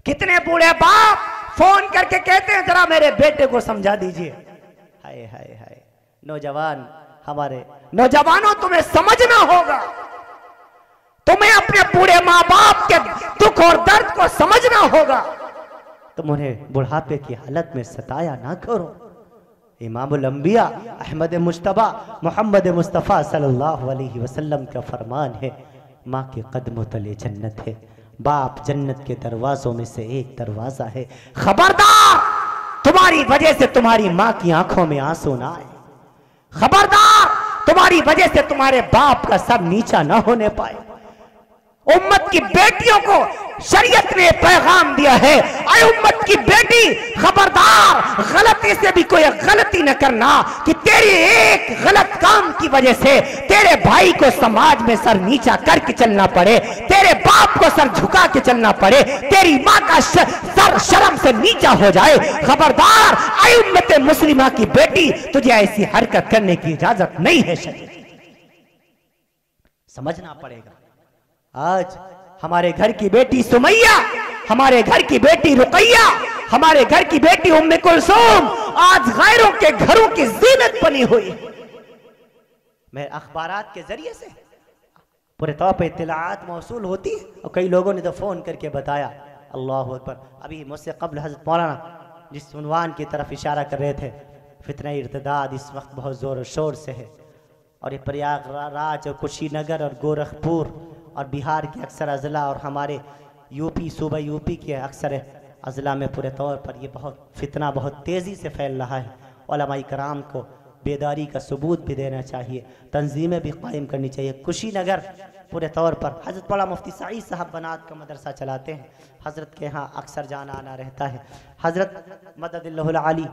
कितने बूढ़े बाप फोन करके कहते हैं जरा मेरे बेटे को समझा दीजिए। हाय हाय हाय, नौजवान, हमारे नौजवानों, तुम्हें समझना होगा, तुम्हें अपने बूढ़े माँ बाप के दुख और दर्द को समझना होगा। तुम उन्हें बुढ़ापे की हालत में सताया ना करो। इमामुल अंबिया अहमद मुश्तबा मोहम्मद मुस्तफ़ा सल्लल्लाहु अलैहि वसल्लम का फरमान है, माँ के कदमों तले जन्नत है, बाप जन्नत के दरवाजों में से एक दरवाजा है। खबरदार, तुम्हारी वजह से तुम्हारी माँ की आंखों में आंसू ना आए। खबरदार, तुम्हारी तुम्हारी वजह से तुम्हारे बाप का सर नीचा ना होने पाए। उम्मत की बेटियों को शरीयत ने पैगाम दिया है, अरे उम्मत की बेटी खबरदार, गलती से भी कोई गलती न करना कि तेरी एक गलत काम की वजह से तेरे भाई को समाज में सर नीचा करके चलना पड़े, तेरे बाप को सर झुका के चलना पड़े, तेरी माँ का सर शर्म से नीचा हो जाए। खबरदार, अरे उम्मत मुस्लिमा की बेटी, तुझे ऐसी हरकत करने की इजाजत नहीं है। शरीयत समझना पड़ेगा। आज हमारे घर की बेटी सुमैया, हमारे घर की बेटी रुकैया, हमारे घर की बेटी उम्मे कुलसूम आज गैरों के घरों की जीनत बनी हुई है। मैं अखबारात के जरिए से पूरे तौर पर इत्तलाआत मौसूल होती है और कई लोगों ने तो फोन करके बताया। अल्लाह अकबर। अभी मुझसे कबल हज़रत मौलाना जिस उन्वान की तरफ इशारा कर रहे थे, फितना इर्तिदाद इस वक्त बहुत ज़ोर शोर से है और ये प्रयागराज और कुशीनगर और गोरखपुर और बिहार के अक्सर अज़ला और हमारे यूपी सूबा यूपी के अक्सर अज़ला में पूरे तौर पर ये बहुत फितना बहुत तेज़ी से फैल रहा है। उलमा इकराम को बेदारी का सबूत भी देना चाहिए, तंजीमें भी कायम करनी चाहिए। कुशीनगर पूरे तौर पर हज़रत बड़ा मुफ्ती सईद साहब बनात का मदरसा चलाते हैं, हज़रत के यहाँ अक्सर जाना आना रहता है। हज़रत मददिल्लाहुल आली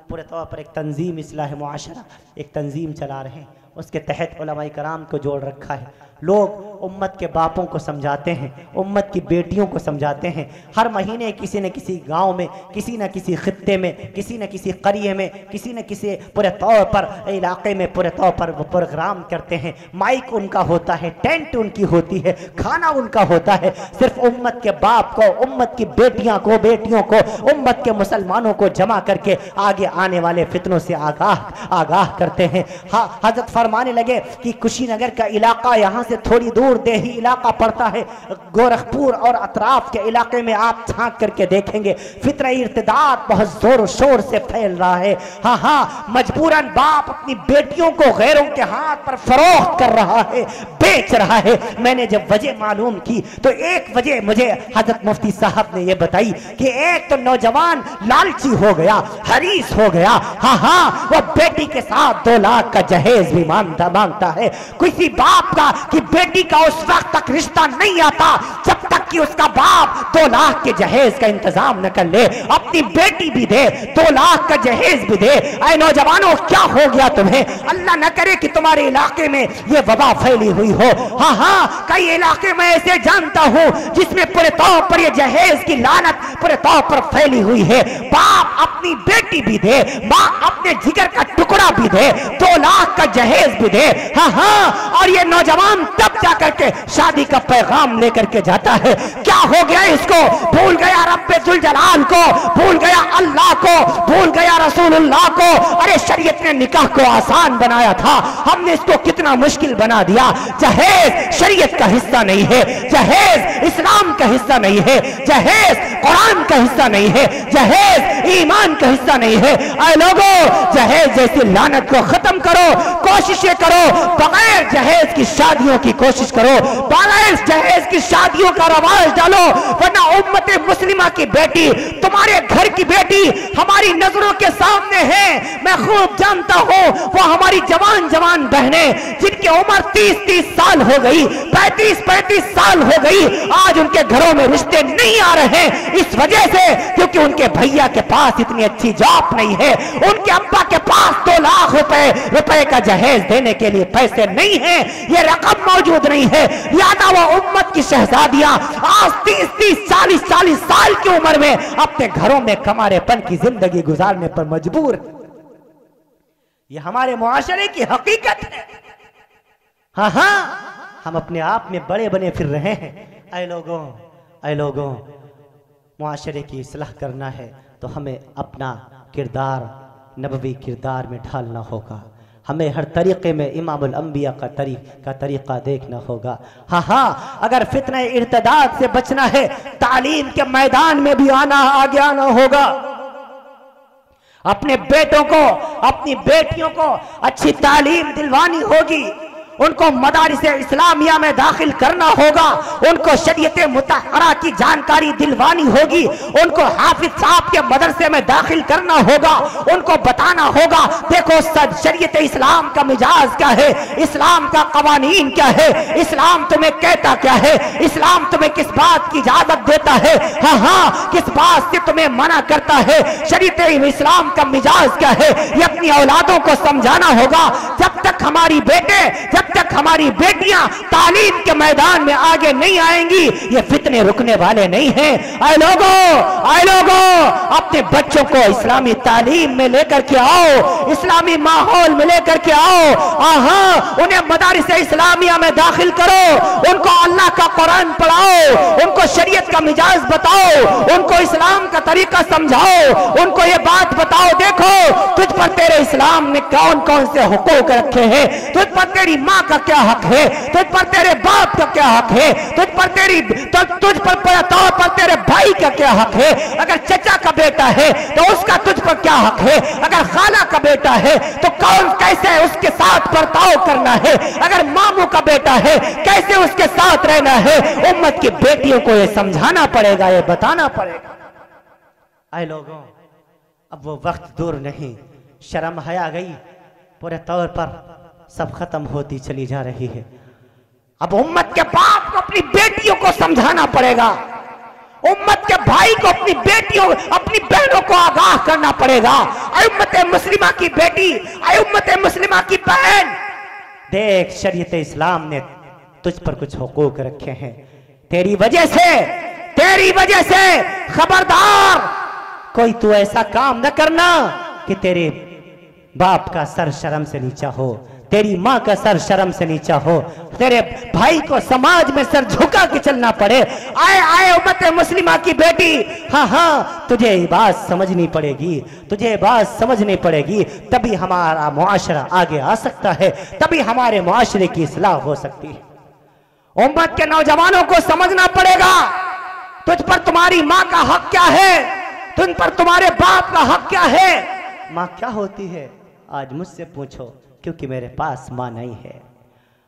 पूरे तौर पर एक तंजीम इस्लाह मुआशरा एक तंजीम चला रहे हैं, उसके तहत उलमा इकराम को जोड़ रखा है। लोग उम्मत के बापों को समझाते हैं, उम्मत की बेटियों को समझाते हैं। हर महीने किसी न किसी गांव में, किसी न किसी खित्ते में, किसी न किसी करिए में, किसी न किसी पूरे तौर पर इलाके में पूरे तौर पर वो प्रोग्राम करते हैं। माइक उनका होता है, टेंट उनकी होती है, खाना उनका होता है। सिर्फ उम्मत के बाप को, उम्मत की बेटियां को, बेटियों को, उम्मत के मुसलमानों को जमा करके आगे आने वाले फितनों से आगाह करते हैं। हाँ, हजरत फरमाने लगे कि कुशीनगर का इलाका यहाँ से थोड़ी दूर देही इलाका पड़ता है, गोरखपुर और अतराफ के इलाके में आप झांक करके देखेंगे फितना इर्तिदाद बहुत जोर शोर से फैल रहा है। हाँ हाँ, मजबूरन बाप अपनी बेटियों को गैरों के हाथ पर फरोख्त कर रहा है, बेच रहा है। मैंने जब वजह मालूम की तो एक वजह मुझे हजरत मुफ्ती साहब ने यह बताई कि एक तो नौजवान लालची हो गया, हरीस हो गया। हाँ हाँ, वो बेटी के साथ 2 लाख का जहेज भी मांगता है। किसी बाप का कि बेटी का उस वक्त तक रिश्ता नहीं आता जब तक कि उसका बाप 2 लाख के जहेज का इंतजाम न कर ले। अपनी बेटी भी दे, 2 लाख का जहेज भी दे। ऐ नौजवानों, क्या हो गया तुम्हें? अल्लाह न करे कि तुम्हारे इलाके में ये वबा फैली हुई हो। हाँ हाँ, कई इलाके में ऐसे जानता हूं जिसमें पूरे तौर पर ये जहेज की लानत पूरे तौर पर फैली हुई है। बाप अपनी बेटी भी दे, माँ अपने जिगर का टुकड़ा भी दे, 2 लाख का जहेज भी दे। हाँ हाँ, और ये नौजवान तब जाकर के शादी का पैगाम लेकर के जाता है। क्या हो गया इसको? भूल गया रब्बे जुल जलाल को, भूल गया अल्लाह को, भूल गया रसूलुल्लाह को। अरे शरीयत ने निकाह को आसान बनाया था, हमने इसको कितना मुश्किल बना दिया। जहेज शरीयत का हिस्सा नहीं है, जहेज इस्लाम का हिस्सा नहीं है, जहेज कुरान का हिस्सा नहीं है, जहेज ईमान का हिस्सा नहीं है। ऐ लोगों, जहेज जैसी लानत को खत्म करो, कोशिशें करो, बगैर जहेज की शादियों की कोशिश करो, बगैर जहेज की शादियों का रवाज डालो, वरना उम्मत मुस्लिमा की बेटी, तुम्हारे घर की बेटी हमारी नजरों के सामने है। मैं खूब जानता हूं वो हमारी जवान जवान बहनें जिनकी उम्र 30-30 साल हो गई, 35-35 साल हो गई, आज उनके घरों में रिश्ते नहीं आ रहे इस वजह से क्योंकि उनके भैया के पास इतनी अच्छी जॉब नहीं है, उनके अब्बा के पास 2 लाख रुपए का जहेज देने के लिए पैसे नहीं है, ये रकम मौजूद नहीं है। यादा वो उम्मत की शहजादियां आज 30-30, 40-40 साल की उम्र में अपने घरों में कमारेपन की जिंदगी गुजारने पर मजबूर। ये हमारे मुआशरे की हकीकत है। हाँ हाँ, हम अपने आप में बड़े बने फिर रहे हैं। ऐ लोगों, मुआशरे की इस्लाह करना है तो हमें अपना किरदार नबवी किरदार में ढालना होगा। हमें हर तरीके में इमामुल अंबिया का तरीका देखना होगा। हाँ हाँ, अगर फितना इर्तिदाद से बचना है, तालीम के मैदान में भी आगे आना होगा। अपने बेटों को, अपनी बेटियों को अच्छी तालीम दिलवानी होगी। उनको मदारिस इस्लामिया में दाखिल करना होगा, उनको शरीयत मुतहरा की जानकारी दिलवानी होगी, उनको हाफिज साहब के मदरसे में दाखिल करना होगा, उनको बताना होगा देखो शरीयत इस्लाम का मिजाज क्या है, इस्लाम का कवानीन क्या है, इस्लाम तुम्हें कहता क्या है, इस्लाम तुम्हें किस बात की इजाजत देता है, हाँ हाँ किस बात से तुम्हें मना करता है, शरीयत इस्लाम का मिजाज क्या है, ये अपनी औलादों को समझाना होगा। जब तक हमारी बेटे, जब तक हमारी बेटियां तालीम के मैदान में आगे नहीं आएंगी, ये फितने रुकने वाले नहीं हैं। आए लोगों अपने बच्चों को इस्लामी तालीम में लेकर के आओ, इस्लामी माहौल में लेकर के आओ, उन्हें मदारिस इस्लामिया में दाखिल करो, उनको अल्लाह का कुरान पढ़ाओ, उनको शरीयत का मिजाज बताओ, उनको इस्लाम का तरीका समझाओ, उनको ये बात बताओ देखो तुझ पर तेरे इस्लाम ने कौन कौन से हुकूक रखे हैं, तुझ पर तेरी माँ का क्या हक है, तुझ पर तेरे बाप का क्या हक है, तुझ पर तेरे भाई का क्या हक है, अगर चचा का बेटा है तो उसका तुझ पर क्या हक है, अगर खाला का बेटा है तो कौन कैसे उसके साथ बर्ताव करना है, अगर मामू का बेटा है कैसे उसके साथ रहना है। उम्मत की बेटियों को ये समझाना पड़ेगा, ये बताना पड़ेगा। आए लोगों, अब वो वक्त दूर नहीं, शर्म हया गई पूरे तौर पर सब खत्म होती चली जा रही है। अब उम्मत के बाप को अपनी बेटियों को समझाना पड़ेगा, उम्मत के भाई को अपनी बेटियों, अपनी बहनों को आगाह करना पड़ेगा। आए उम्मत मुस्लिमा की बेटी, आए उम्मत मुस्लिमा की बहन, देख शरीयत इस्लाम ने तुझ पर कुछ हुकूक रखे हैं, तेरी वजह से खबरदार कोई तू ऐसा काम न करना कि तेरे बाप का सर शर्म से नीचा हो, तेरी माँ का सर शर्म से नीचा हो, तेरे भाई को समाज में सर झुका के चलना पड़े। आए उम्मत मुस्लिमा की बेटी, हाँ तुझे ये बात समझनी पड़ेगी, तुझे ये बात समझनी पड़ेगी, तभी हमारा मुआशरा आगे आ सकता है, तभी हमारे मुआशरे की इस्लाह हो सकती है। उम्मत के नौजवानों को समझना पड़ेगा तुझ पर तुम्हारी माँ का हक क्या है, तुम पर तुम्हारे बाप का हक क्या है। माँ क्या होती है आज मुझसे पूछो, क्योंकि मेरे पास माँ नहीं है।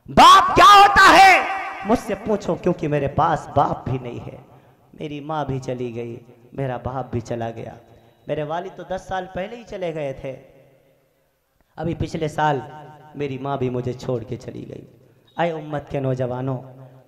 बाप क्या होता है मुझसे पूछो, क्योंकि मेरे पास बाप भी नहीं है। मेरी माँ भी चली गई, मेरा बाप भी चला गया, मेरे वालिद तो 10 साल पहले ही चले गए थे, अभी पिछले साल मेरी माँ भी मुझे छोड़ के चली गई। आए उम्मत के नौजवानों,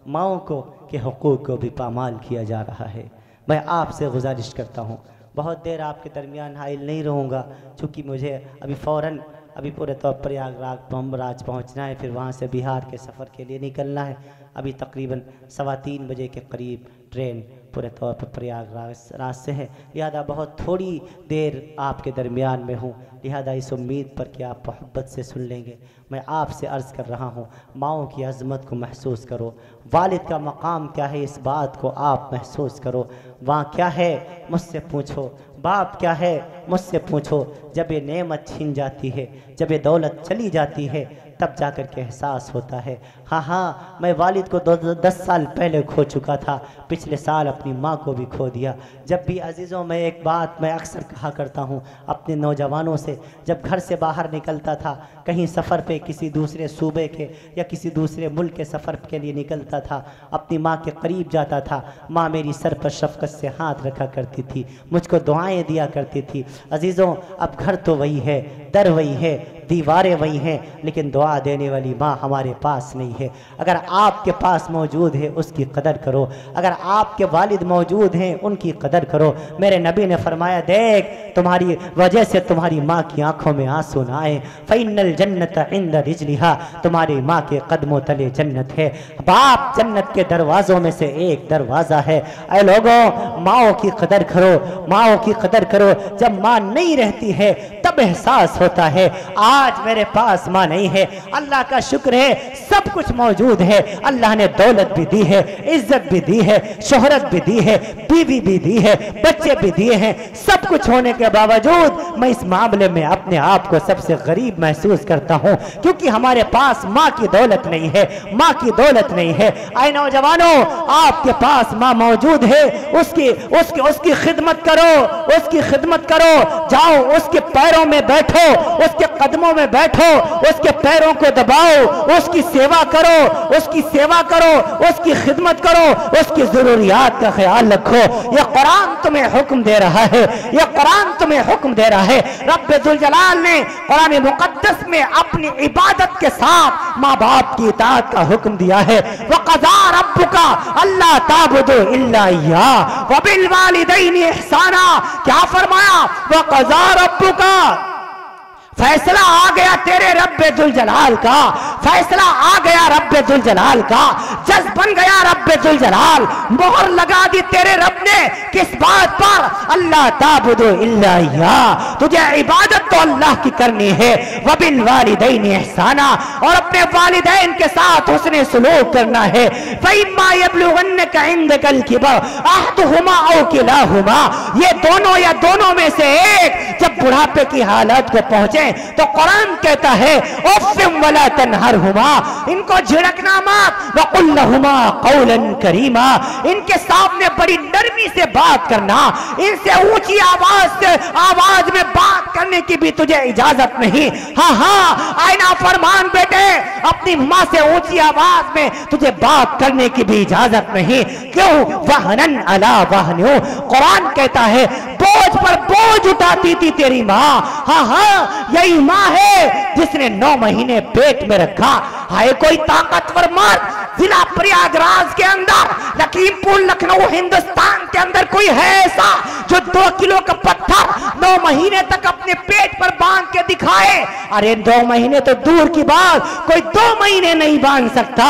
माँओं को के हुकूक को भी पामाल किया जा रहा है। मैं आपसे गुजारिश करता हूँ, बहुत देर आपके दरमियान हाइल नहीं रहूँगा, चूँकि मुझे अभी पूरे तौर पर प्रयागराज पहुँचना है, फिर वहाँ से बिहार के सफ़र के लिए निकलना है। अभी तकरीबन 3:15 बजे के करीब ट्रेन पूरे तौर पर प्रयागराज से है, लिहाजा बहुत थोड़ी देर आपके दरमियान में हूँ, लिहाजा इस उम्मीद पर कि आप मोहब्बत से सुन लेंगे। मैं आपसे अर्ज़ कर रहा हूँ, माओं की अज़मत को महसूस करो, वालिद का मकाम क्या है इस बात को आप महसूस करो। वहाँ क्या है मुझसे पूछो, बाप क्या है मुझसे पूछो। जब ये नेमत छीन जाती है, जब ये दौलत चली जाती है, तब जाकर के एहसास होता है। हाँ, मैं वालिद को 10 साल पहले खो चुका था, पिछले साल अपनी माँ को भी खो दिया। जब भी अजीज़ों में एक बात मैं अक्सर कहा करता हूँ अपने नौजवानों से, जब घर से बाहर निकलता था, कहीं सफ़र पे किसी दूसरे सूबे के या किसी दूसरे मुल्क के सफ़र के लिए निकलता था, अपनी माँ के करीब जाता था, माँ मेरी सर पर शफ़क़त से हाथ रखा करती थी, मुझको दुआएं दिया करती थी। अजीज़ों, अब घर तो वही है, दर वही है, दीवारें वही हैं, लेकिन दुआ देने वाली माँ हमारे पास नहीं है। अगर आपके पास मौजूद है उसकी कदर करो, अगर आपके वालिद मौजूद हैं उनकी कदर करो। मेरे नबी ने फरमाया, देख तुम्हारी वजह से तुम्हारी माँ की आंखों में आंसू न आए, फ़इन्नल जन्नत इंद रिजलिहा, तुम्हारी माँ के कदमों तले जन्नत है। बाप जन्नत के दरवाज़ों में से एक दरवाज़ा है। ऐ लोगों, माँओं की कदर करो, माँओं की कदर करो। जब माँ नहीं रहती है तब एहसास होता है आज मेरे पास माँ नहीं है। अल्लाह का शुक्र है, सब कुछ मौजूद है। अल्लाह ने दौलत भी दी है, इज्जत भी दी है, शोहरत भी दी है, बीवी भी दी है, बच्चे भी दिए हैं। सब कुछ होने के बावजूद मैं इस मामले में अपने आप को सबसे गरीब महसूस करता हूँ, क्योंकि हमारे पास माँ की दौलत नहीं है, माँ की दौलत नहीं है। आए नौजवानों, आपके पास माँ मौजूद है, उसकी खिदमत करो, उसकी खिदमत करो। जाओ उसके पैरों में बैठो, उसके कदमों में बैठो, उसके पैरों को दबाओ, उसकी सेवा करो, उसकी सेवा करो, उसकी खिदमत करो, उसकी जरूरियात का ख्याल रखो। यह कुरान तुम्हें हुक्म दे रहा है, यह कुरान तुम्हें हुक्म दे रहा है। रब्बे जुल जलाल ने कुरान मुकद्दस में अपनी इबादत के साथ माँ बाप की इताअत का हुक्म दिया है। वक़ज़ा रब्बुका अल्ला ताबुदू इल्ला इय्याह व बिल वालिदैनि इहसाना। क्या फरमाया? वक़ज़ा रब्बुका, फैसला आ गया तेरे रब्बे दुल जलाल का, फैसला आ गया रब्बे दुल जलाल का, जज बन गया रब्बे दुल जलाल। मोहर लगा दी तेरे रब ने किस बात पर? अल्लाह ताबुदू इल्ला इय्याह, तुझे इबादत तो अल्लाह की करनी है। वबिल वालिदैनि इहसाना, और अपने वालिदैन के साथ हुस्ने सुलूक करना है। फइम्मा यबलुगन्नका इंदकल किबर अहदुहुमा औ किलाहुमा, ये दोनों या दोनों में से एक जब बुढ़ापे की हालत को पहुंचे तो कुरान कहता है उफ़्फ़िम वला तनहरहुमा, इनको झिड़कना मत। वक़ुल लहुमा क़ौलन करीमा, इनके सामने बड़ी नरमी से बात करना, इनसे ऊंची आवाज में बात करने की भी तुझे इजाजत नहीं। हाँ हाँ आईना फरमान बेटे, अपनी माँ से ऊंची आवाज में तुझे बात करने की भी इजाजत नहीं। क्यों? वहनन अला वहनु, कुरान कहता है बोझ पर बोझ उठाती थी तेरी माँ। हाँ हाँ यही माँ है जिसने 9 महीने पेट में रखा। हाय कोई ताकतवर मर्द जिला प्रयागराज के अंदर, लखीमपुर, लखनऊ, हिंदुस्तान के अंदर कोई है ऐसा जो 2 किलो का पत्थर 9 महीने तक अपने पेट पर बांध के दिखाए? अरे 2 महीने तो दूर की बात, कोई 2 महीने नहीं बांध सकता,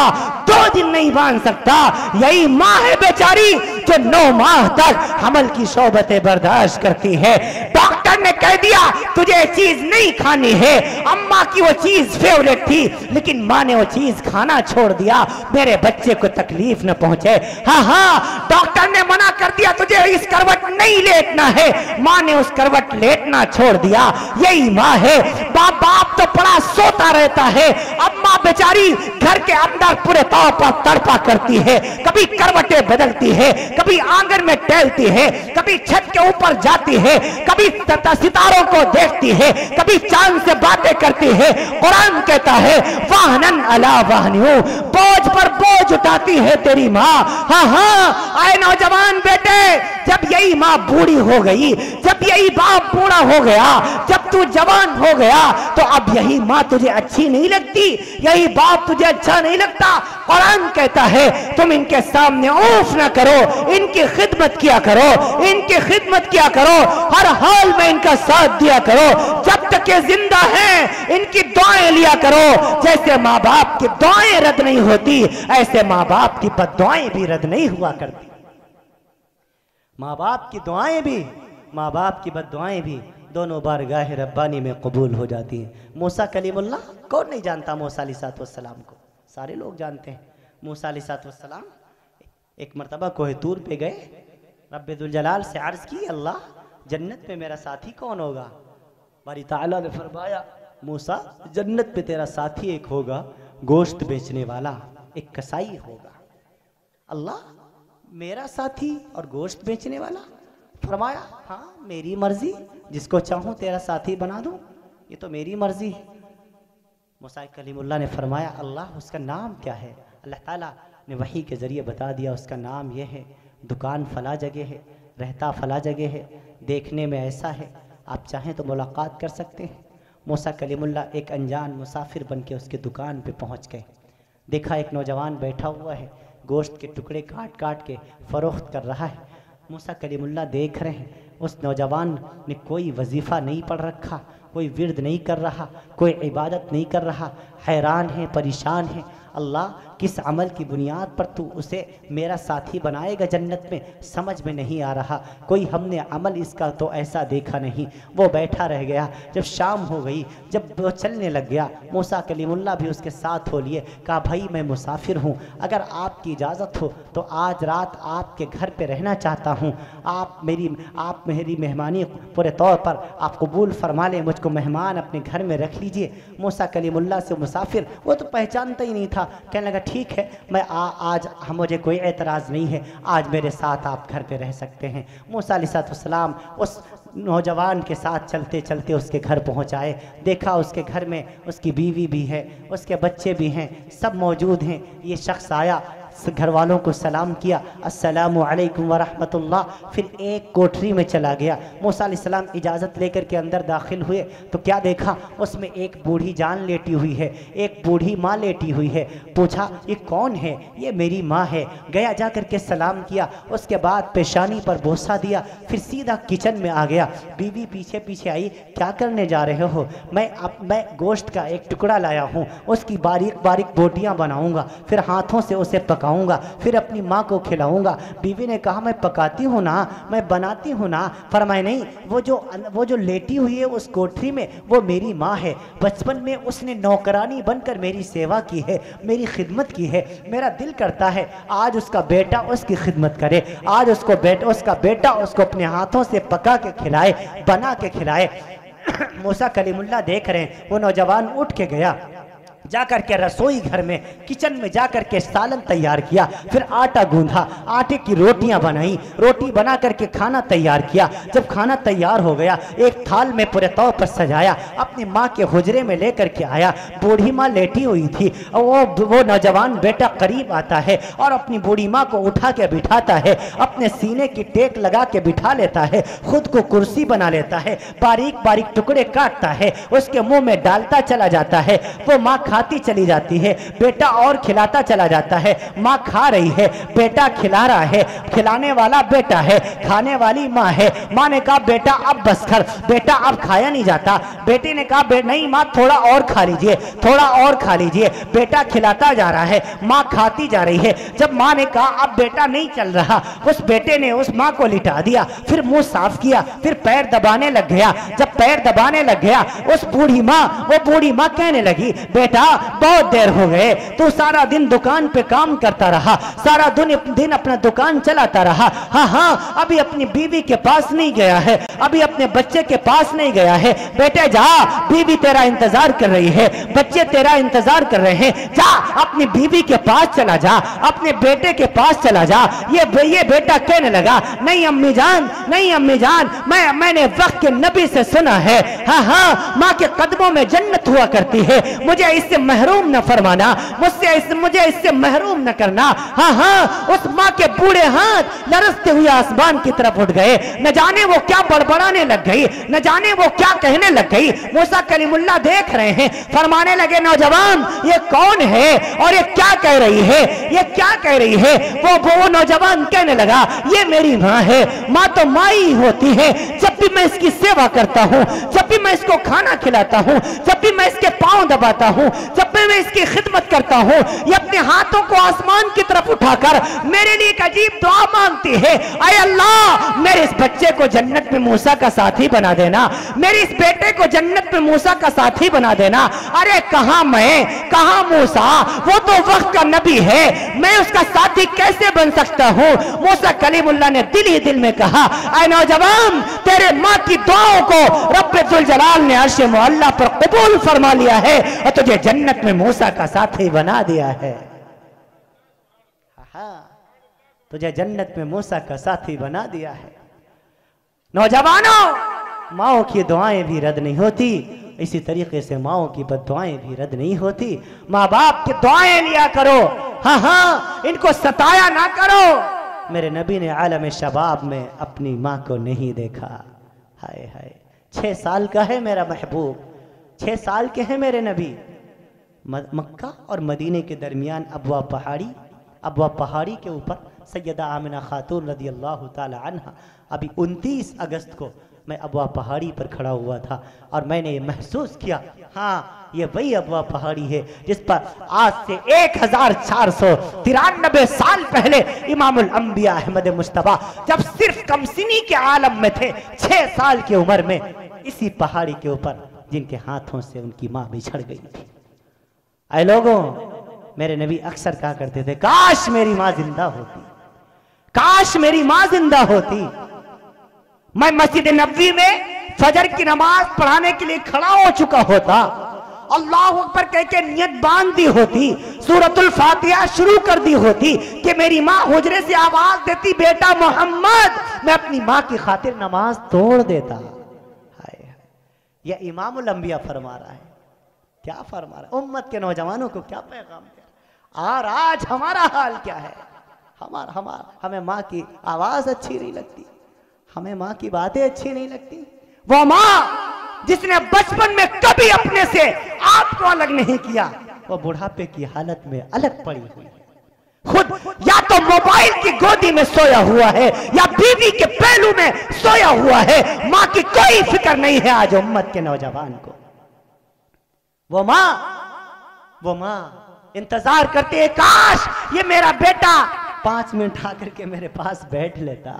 2 दिन नहीं बांध सकता। यही माँ है बेचारी जो 9 माह तक हमल की शौबतें बर्दाश्त करती है। डॉक्टर ने कह दिया तुझे चीज नहीं खानी है। अम्मा की वो चीज फेवरेट थी, लेकिन माँ ने वो चीज खाना छोड़ दिया, मेरे बच्चे को तकलीफ न पहुंचे। हाँ हाँ डॉक्टर ने मना कर दिया तुझे इस करवट नहीं लेटना है, माँ ने उस करवट लेटना छोड़ दिया। यही माँ है। बाप तो बड़ा सोता रहता है, अम्मा बेचारी घर के अंदर पूरे तौर पर तड़पा करती है, कभी करवटें बदलती है, कभी आंगन में टहलती है, कभी छत के ऊपर जाती है, कभी सितारों को देखती है, कभी चांद से बातें करती है। कुरान कहता है वाहनन अला वाहनु, बोझ पर बोझ उठाती है तेरी माँ। हाँ हाँ आए नौजवान बेटे, जब यही माँ बूढ़ी हो गई, जब यही बाप बूढ़ा हो गया, जब तू जवान हो गया, तो अब यही माँ तुझे अच्छी नहीं लगती, यही बाप तुझे अच्छा नहीं लगता। कुरान कहता है तुम इनके सामने औफ ना करो, इनकी खिदमत किया करो, इनकी खिदमत किया करो, हर हाल में इनका साथ दिया करो। जब तक ये जिंदा हैं इनकी दुआएं लिया करो। जैसे माँ बाप की दुआएं रद्द नहीं होती, ऐसे माँ बाप की बद्दुआएं भी रद्द नहीं हुआ करती। माँ बाप की दुआएं भी, माँ बाप की बद्दुआएं भी दोनों बारगाह रब्बानी में कबूल हो जाती हैं। मूसा कलीमुल्लाह, कौन नहीं जानता मूसा अलैहिस्सलाम को? सारे लोग जानते हैं। मूसा अलैहिस्सलाम एक मरतबा कोहे तूर पे गए, रब्बे दुल जलाल से अर्ज की अल्लाह जन्नत में मेरा साथी कौन होगा? बारी ताला ने फरमाया मूसा जन्नत पे तेरा साथी एक होगा, गोश्त बेचने वाला, एक कसाई होगा। अल्लाह मेरा साथी और गोश्त बेचने वाला? फरमाया हाँ मेरी मर्जी, जिसको चाहूँ तेरा साथी बना दूँ, ये तो मेरी मर्जी। मूसा कलीमुल्लाह ने फरमाया अल्लाह उसका नाम क्या है? अल्लाह ताला ने वही के ज़रिए बता दिया उसका नाम यह है, दुकान फला जगह है, रहता फला जगह है, देखने में ऐसा है, आप चाहें तो मुलाकात कर सकते हैं। मूसा कलीमुल्लाह एक अनजान मुसाफिर बन के उसके दुकान पे पहुंच गए। देखा एक नौजवान बैठा हुआ है, गोश्त के टुकड़े काट काट के फ़रोख्त कर रहा है। मूसा कलीमुल्लाह देख रहे हैं उस नौजवान ने कोई वजीफ़ा नहीं पढ़ रखा, कोई विर्द नहीं कर रहा, कोई इबादत नहीं कर रहा, हैरान है, परेशान है। अल्लाह किस अमल की बुनियाद पर तू उसे मेरा साथी बनाएगा जन्नत में, समझ में नहीं आ रहा। कोई हमने अमल इसका तो ऐसा देखा नहीं। वो बैठा रह गया। जब शाम हो गई, जब वो चलने लग गया, मूसा कलीमुल्लाह भी उसके साथ हो लिए। कहा भाई मैं मुसाफिर हूँ, अगर आपकी इजाज़त हो तो आज रात आपके घर पे रहना चाहता हूँ। आप मेरी मेहमानी पूरे तौर पर आप कबूल फरमा लें, मुझको मेहमान अपने घर में रख लीजिए। मूसा कलीमुल्लाह से मुसाफिर वो तो पहचानता ही नहीं था, कहने लगा ठीक है मैं आज मुझे कोई एतराज़ नहीं है, आज मेरे साथ आप घर पे रह सकते हैं। मूसा अलैहिस्सलाम उस नौजवान के साथ चलते चलते उसके घर पहुंचाए। देखा उसके घर में उसकी बीवी भी है, उसके बच्चे भी हैं, सब मौजूद हैं। ये शख्स आया, घर वालों को सलाम किया, अस्सलामु अलैकुम व रहमतुल्लाह। फिर एक कोठरी में चला गया। मूसा अलैहिस्सलाम इजाज़त लेकर के अंदर दाखिल हुए तो क्या देखा, उसमें एक बूढ़ी जान लेटी हुई है, एक बूढ़ी माँ लेटी हुई है। पूछा ये कौन है? ये मेरी माँ है। गया जा कर के सलाम किया, उसके बाद पेशानी पर बोसा दिया, फिर सीधा किचन में आ गया। बीवी पीछे पीछे आई, क्या करने जा रहे हो? मैं गोश्त का एक टुकड़ा लाया हूँ, उसकी बारीक बारीक बोटियाँ बनाऊँगा, फिर हाथों से उसे पकाऊंगा, फिर अपनी माँ को खिलाऊंगा। बीवी ने कहा मैं पकाती हूँ ना, मैं बनाती हूँ ना। फरमाए नहीं, वो जो लेटी हुई है उस कोठरी में वो मेरी माँ है। बचपन में उसने नौकरानी बनकर मेरी सेवा की है, मेरी खिदमत की है। मेरा दिल करता है आज उसका बेटा उसकी खिदमत करे, आज उसका बेटा उसको अपने हाथों से पका के खिलाए, बना के खिलाए। मूसा कलीमुल्लाह देख रहे हैं, वो नौजवान उठ के गया, जाकर के रसोई घर में किचन में जाकर के सालन तैयार किया, फिर आटा गूंधा, आटे की रोटियां बनाई, रोटी बना करके खाना तैयार किया। जब खाना तैयार हो गया, एक थाल में पूरे तौर पर सजाया, अपनी माँ के हुजरे में लेकर के आया। बूढ़ी माँ लेटी हुई थी, वो नौजवान बेटा करीब आता है और अपनी बूढ़ी माँ को उठा के बिठाता है, अपने सीने की टेक लगा के बिठा लेता है, खुद को कुर्सी बना लेता है, बारीक बारीक टुकड़े काटता है, उसके मुंह में डालता चला जाता है। वो माँ खाती चली जाती है, बेटा और खिलाता चला जाता है। माँ खा रही है, बेटा खिला रहा है, खिलाने वाला बेटा है, खाने वाली माँ है। माँ ने कहा बेटा अब बस कर, बेटा अब खाया नहीं जाता। बेटे ने कहा नहीं माँ थोड़ा और खा लीजिए, थोड़ा और खा लीजिए। बेटा खिलाता जा रहा है, माँ खाती जा रही है। जब माँ ने कहा अब बेटा नहीं चल रहा, उस बेटे ने उस माँ को लिटा दिया, फिर मुंह साफ किया, फिर पैर दबाने लग गया। जब पैर दबाने लग गया, वो बूढ़ी माँ कहने लगी बेटा बहुत देर हो गए, तू सारा दिन दुकान पे काम करता रहा, सारा दिन अपना दुकान चलाता रहा। हाँ अभी अपनी बीवी के पास नहीं गया है, अभी अपने बच्चे के पास नहीं गया है। बेटे जा, बीवी तेरा इंतजार कर रही है, बच्चे तेरा इंतजार कर रहे हैं। जा अपनी बीवी के पास चला जा, अपने बेटे के पास चला जा। ये बेटा कहने लगा नहीं अम्मी जान, नहीं अम्मी जान, मैंने वक्त के नबी से सुना है, हाँ माँ के कदमों में जन्नत हुआ करती है, मुझे इससे महरूम न फरमाना, मुझे इससे महरूम न करना। हाँ उस माँ के बूढ़े हाथ लरसते हुए आसमान की तरफ उठ गए। न जाने वो क्या बड़बड़ाने लग गई, न जाने वो क्या कहने लग गई। मूसा कलीमुल्लाह देख रहे हैं, फरमाने लगे नौजवान ये कौन है और ये क्या कह रही है, ये क्या कह रही है? वो नौजवान कहने लगा ये मेरी माँ है। माँ तो माँ ही होती है। जब भी मैं इसकी सेवा करता हूँ, जब भी मैं इसको खाना खिलाता हूँ, जब भी मैं इसके पाँव दबाता हूँ, जब भी मैं इसकी खिदमत करता हूँ, ये अपने हाथों को आसमान की तरफ उठाकर मेरे लिए एक अजीब दुआ मांगती है, ऐ अल्लाह मेरे इस बच्चे को जन्नत में मूसा का साथी बना देना, मेरे इस बेटे को जन्नत में मूसा का साथी बना देना। अरे कहाँ मैं, कहाँ मूसा, वो तो वक्त का नबी है, मैं उसका साथी कैसे बन सकता हूँ? मूसा कलीमुल्लाह ने दिल ही दिल में कहा ऐ नौजवान, तेरे माँ की दुआओं को रब्बे जुल जलाल ने अर्श मुअल्ला पर कबूल फरमा लिया है और तुझे जन्नत में मूसा का साथी बना दिया है। तुझे जन्नत में मूसा का साथी बना दिया है। नौजवानों, माओ की दुआएं भी रद्द नहीं होती, इसी तरीके से माओ की बद्दुआएं भी रद्द नहीं होती। माँ बाप की दुआएं लिया करो, हाँ इनको सताया ना करो। मेरे नबी ने आलम शबाब में अपनी माँ को नहीं देखा। हाय हाय, 6 साल का है मेरा महबूब, 6 साल के हैं मेरे नबी। मक्का और मदीने के दरमियान अबवा पहाड़ी के ऊपर सैयदा आमिना खातून रदी अल्लाह ताला अन्हा, अभी 29 अगस्त को मैं अबवा पहाड़ी पर खड़ा हुआ था और मैंने ये महसूस किया, हाँ ये वही अबवा पहाड़ी है जिस पर आज से 1493 साल पहले इमामुल अंबिया अहमद मुस्तफा जब सिर्फ कमसिनी के आलम में थे, 6 साल की उम्र में, इसी पहाड़ी के ऊपर जिनके हाथों से उनकी माँ बिछड़ गई थी। ऐ लोगों, मेरे नबी अक्सर कहा करते थे काश मेरी माँ जिंदा होती, काश मेरी माँ जिंदा होती, मैं मस्जिद नबवी में फजर की नमाज पढ़ाने के लिए खड़ा हो चुका होता, अल्लाह अकबर कह के नियत बांध दी होती, सूरतुल फातिहा शुरू कर दी होती कि मेरी माँ हुजरे से आवाज देती, बेटा मोहम्मद, मैं अपनी माँ की खातिर नमाज तोड़ देता। हाय, यह इमामुल अंबिया फरमा रहा है। क्या फरमा रहा है? उम्मत के नौजवानों को क्या पैगाम दे। और आज हमारा हाल क्या है? हमें माँ की आवाज अच्छी नहीं लगती, हमें माँ की बातें अच्छी नहीं लगती। वो माँ जिसने बचपन में कभी अपने से आपको अलग नहीं किया, वो बुढ़ापे की हालत में अलग पड़ी हुई है। खुद या तो मोबाइल की गोदी में सोया हुआ है या बीवी के पहलू में सोया हुआ है। माँ की कोई फिक्र नहीं है आज उम्मत के नौजवान को। वो माँ इंतजार करती है, काश ये मेरा बेटा 5 मिनट आकर के मेरे पास बैठ लेता,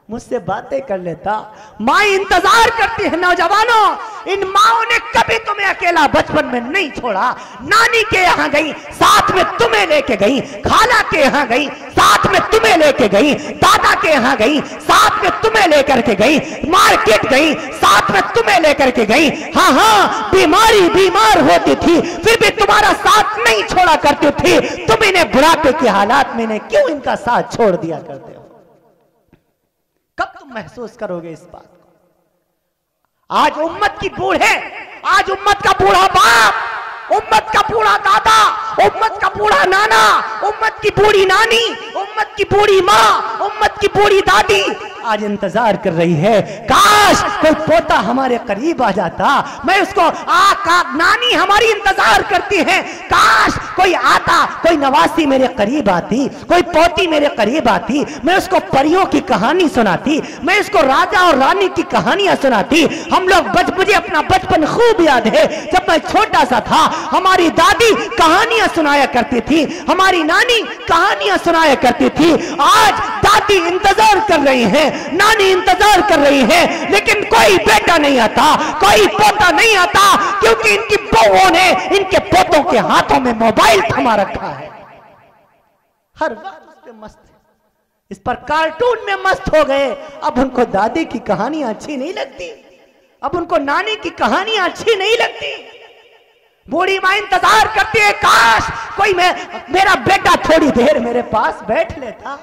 मुझसे बातें कर लेता। माँ इंतजार करती है। नौजवानों, इन माओं ने कभी तुम्हें अकेला बचपन में नहीं छोड़ा। नानी के यहाँ गई, साथ में तुम्हें लेके गई। खाला के यहाँ गई, साथ में तुम्हें लेके गई। दादा के यहाँ गई, साथ में तुम्हें लेकर के गई। मार्केट गई, साथ में तुम्हें लेकर के गई। हाँ, बीमार होती थी फिर भी तुम्हारा साथ नहीं छोड़ा करती थी। तुम इन्हें बुढ़ापे की हालात में क्यों इनका साथ छोड़ दिया करते हो? कब तुम महसूस करोगे इस बात को? आज उम्मत की बूढ़े, आज उम्मत का बूढ़ा बाप, उम्मत का बूढ़ा दादा, उम्मत का बूढ़ा नाना, उम्मत की बूढ़ी नानी, उम्मत की बूढ़ी माँ, उम्मत की बूढ़ी दादी आज इंतजार कर रही है, काश कोई पोता हमारे करीब आ जाता। मैं उसको नानी हमारी इंतजार करती है, काश कोई आता, कोई नवासी मेरे करीब आती, कोई पोती मेरे करीब आती। मैं उसको परियों की कहानी सुनाती, मैं उसको राजा और रानी की कहानियां सुनाती। हम लोग मुझे अपना बचपन खूब याद है। जब मैं छोटा सा था, हमारी दादी कहानियां सुनाया करती थी, हमारी नानी कहानियां सुनाया करती थी। आज दादी इंतजार कर रही है, नानी इंतजार कर रही है, लेकिन कोई बेटा नहीं आता, कोई पोता नहीं आता, क्योंकि इनकी बहुओं ने इनके पोतों के हाथों में मोबाइल थमा रखा है। हर वक्त उस पे मस्त है, इस पर कार्टून में मस्त हो गए। अब उनको दादी की कहानियां अच्छी नहीं लगती, अब उनको नानी की कहानियां अच्छी नहीं लगती। बूढ़ी माँ इंतजार करती है, काश कोई मेरा बेटा थोड़ी देर मेरे पास बैठ लेता,